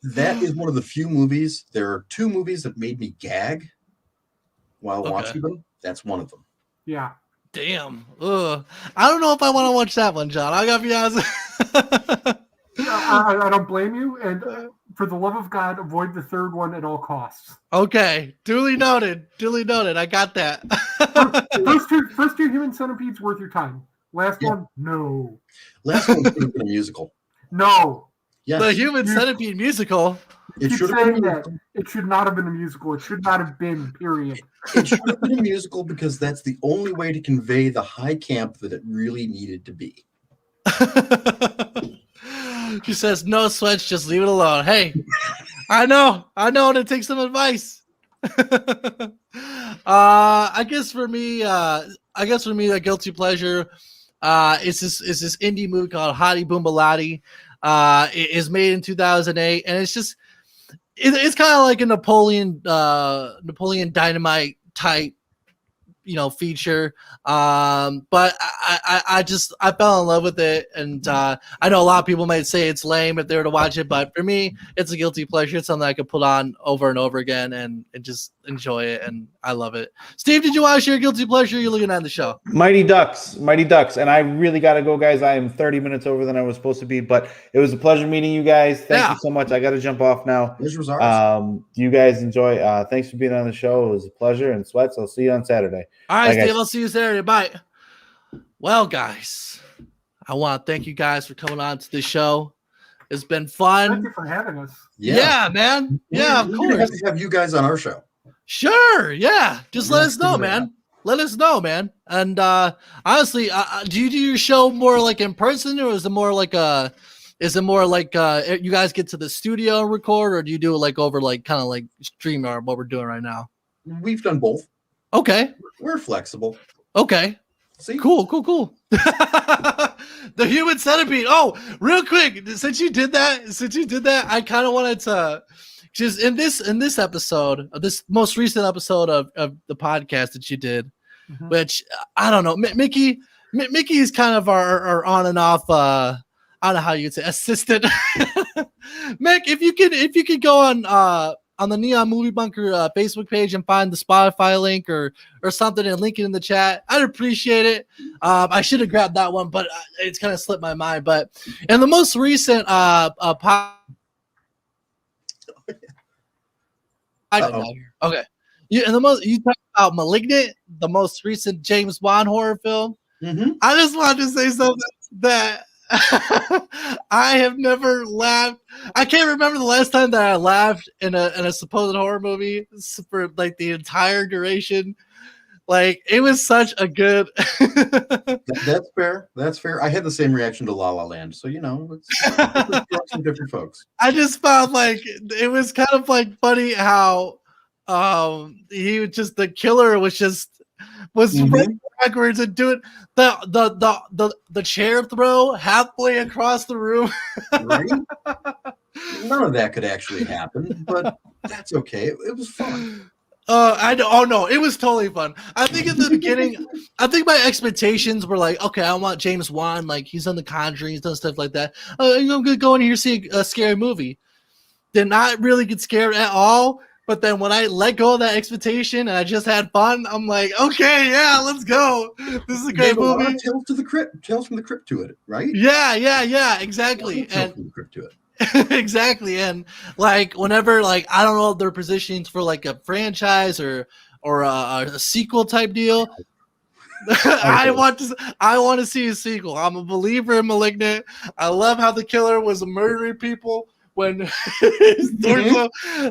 H: That is one of the few movies. There are two movies that made me gag while watching them. That's one of them.
I: Yeah.
A: Damn. Ugh. I don't know if I want to watch that one, John. I gotta be honest.
I: I don't blame you. And for the love of God, avoid the third one at all costs.
A: Okay, duly noted. Duly noted. I got that.
I: First two Human Centipedes worth your time. Last one, no.
H: Last one should have been a musical.
I: No.
H: Yes.
A: The Human Centipede musical.
H: It
I: Keep
H: should have
I: saying
H: been.
I: that. It should not have been a musical. It should not have been, period.
H: It should have been a musical because that's the only way to convey the high camp that it really needed to be.
A: She says, "No sweats, just leave it alone." Hey, I know, to take some advice. I guess for me, the guilty pleasure is this indie movie called Hottie Boombalati. It is made in 2008, and it's kind of like a Napoleon Dynamite type, feature. But I fell in love with it, and I know a lot of people might say it's lame if they were to watch it, but for me, it's a guilty pleasure. It's something I could put on over and over again and just enjoy it, and I love it. Steve, did you watch your guilty pleasure? You're looking at the show.
G: Mighty Ducks, and I really got to go, guys. I am 30 minutes over than I was supposed to be, but it was a pleasure meeting you guys. Thank you so much. I got to jump off now.
H: Pleasure was ours.
G: You guys enjoy. Thanks for being on the show. It was a pleasure, and Sweats, I'll see you on Saturday.
A: All right,
G: Bye,
A: Steve,
G: guys.
A: I'll see you Saturday. Bye. Well, guys, I want to thank you guys for coming on to the show. It's been fun.
I: Thank you for having us.
A: Yeah, man. Yeah, of course.
H: Have to have you guys on our show.
A: Sure. Yeah. Just let us know, man. Let us know, man. And honestly, do you do your show more like in person, or is it more like you guys get to the studio and record, or do you do it like over like kind of like StreamYard, what we're doing right now?
H: We've done both.
A: Okay.
H: We're flexible.
A: Okay.
H: See?
A: Cool. The Human Centipede. Oh, real quick, since you did that, I kind of wanted to just in this episode, this most recent episode of the podcast that you did, which I don't know, Mickey is kind of our on and off. I don't know how you'd say assistant. Mick, if you could go on the Neon Movie Bunker Facebook page and find the Spotify link or something and link it in the chat, I'd appreciate it. I should have grabbed that one, but it's kind of slipped my mind. But in the most recent okay, you talked about Malignant, the most recent James Bond horror film. I just wanted to say something that I have never laughed. I can't remember the last time that I laughed in a supposed horror movie for like the entire duration. Like, it was such a good.
H: That's fair. That's fair. I had the same reaction to La La Land, so it's some different folks.
A: I just found like it was kind of like funny how the killer was running backwards and doing the chair throw halfway across the room.
H: Right? None of that could actually happen, but that's okay. It was fun.
A: I know. Oh no, it was totally fun. I think at the beginning, my expectations were like, okay, I want James Wan, like he's on The Conjuring, he's done stuff like that. I'm gonna go in here see a scary movie. Did not really get scared at all. But then when I let go of that expectation and I just had fun, I'm like, okay, yeah, let's go. This is a great movie.
H: Tales from the Crypt to it, right?
A: Yeah, exactly.
H: Tales from the Crypt to it.
A: Exactly. And like whenever, like, I don't know if they're positioning for like a franchise or a sequel type deal. I want to see a sequel. I'm a believer in Malignant. I love how the killer was murdering people when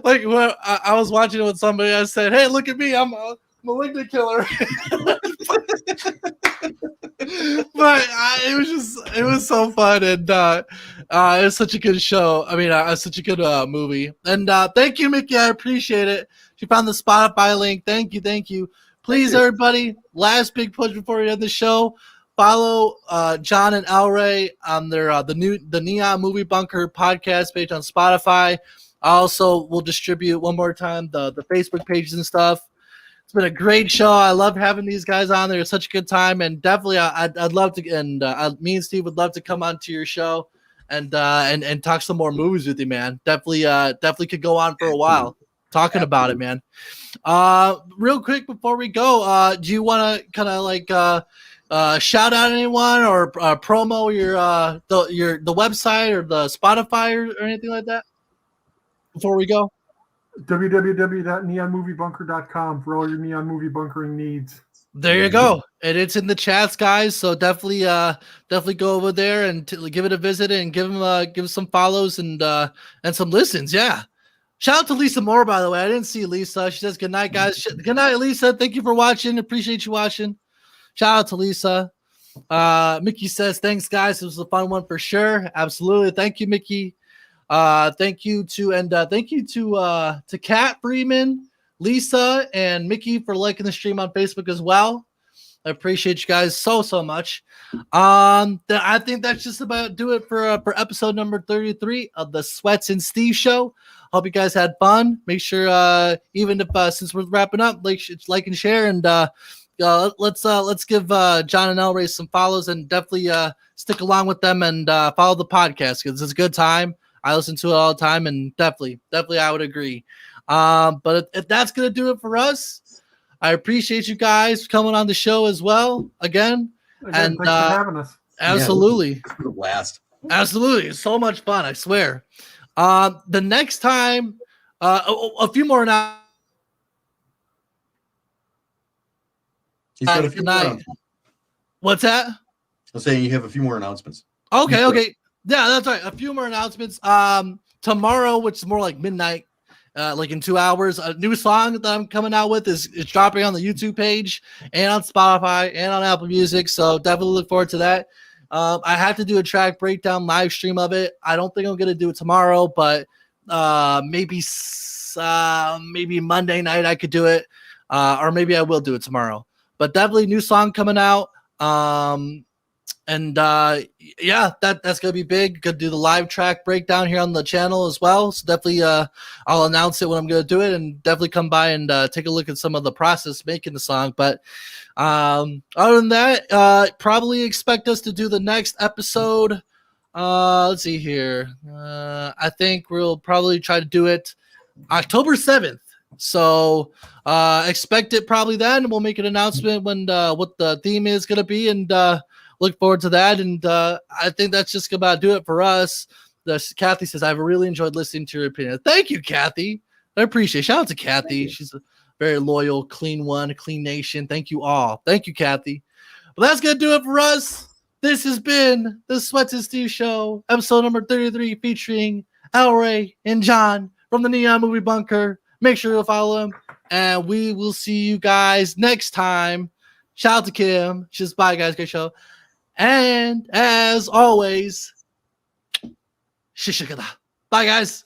A: like when I was watching it with somebody. I said, hey, look at me, I'm a Malignant killer. But it was so fun, and it was such a good show. I mean, such a good movie. And thank you, Mickey. I appreciate it. She found the Spotify link. Thank you. Please, everybody, last big push before we end the show. Follow John and El Ray on their the Neon Movie Bunker podcast page on Spotify. I also will distribute one more time the Facebook pages and stuff. It's been a great show. I love having these guys on there. It's such a good time, and definitely I'd love to. And me and Steve would love to come on to your show and talk some more movies with you, man. Definitely could go on for a while talking about it, man. Real quick before we go, do you want to kind of like shout out anyone or promo your the website or the Spotify or anything like that before we go?
I: www.neonmoviebunker.com for all your neon movie bunkering needs.
A: There you go, and it's in the chats, guys. So definitely go over there and give it a visit and give some follows and some listens. Yeah, shout out to Lisa Moore, by the way. I didn't see Lisa. She says good night, guys. Good night, Lisa. Thank you for watching. Appreciate you watching. Shout out to Lisa. Mickey says thanks, guys. It was a fun one for sure. Absolutely, thank you, Mickey. Thank you to Kat Freeman, Lisa, and Mickey for liking the stream on Facebook as well. I appreciate you guys so much. I think that's just about do it for episode number 33 of the Sweats and Steve Show. Hope you guys had fun. Make sure even if since we're wrapping up, like and share, and let's give John and Elray some follows, and definitely stick along with them and follow the podcast because it's a good time. I listen to it all the time, and definitely I would agree. But if that's gonna do it for us, I appreciate you guys coming on the show as well again and
I: thanks for having us.
A: Absolutely,
H: last.
A: Absolutely, it's so much fun. I swear. The next time, a few more now.
H: He's got a few more.
A: What's that?
H: I'm saying you have a few more announcements.
A: Okay. Yeah, that's right. A few more announcements. Tomorrow, which is more like midnight, like in 2 hours, a new song that I'm coming out with is dropping on the YouTube page and on Spotify and on Apple Music. So definitely look forward to that. I have to do a track breakdown live stream of it. I don't think I'm gonna do it tomorrow, but maybe Monday night I could do it, or maybe I will do it tomorrow. But definitely new song coming out. Yeah, that's gonna be big. Gonna do the live track breakdown here on the channel as well. So definitely I'll announce it when I'm gonna do it, and definitely come by and take a look at some of the process making the song. But other than that, probably expect us to do the next episode. Let's see here. I think we'll probably try to do it October 7th. So expect it probably then. We'll make an announcement when what the theme is gonna be, and look forward to that. And I think that's just about do it for us. Kathy says, I've really enjoyed listening to your opinion. Thank you, Kathy. I appreciate it. Shout out to Kathy. She's a very loyal, clean one, a clean nation. Thank you all. Thank you, Kathy. Well, that's going to do it for us. This has been the Sweats and Steve Show, episode number 33, featuring Elray and John from the Neon Movie Bunker. Make sure to follow them, and we will see you guys next time. Shout out to Kim. She's bye, guys. Great show. And as always, shishikada. Bye, guys.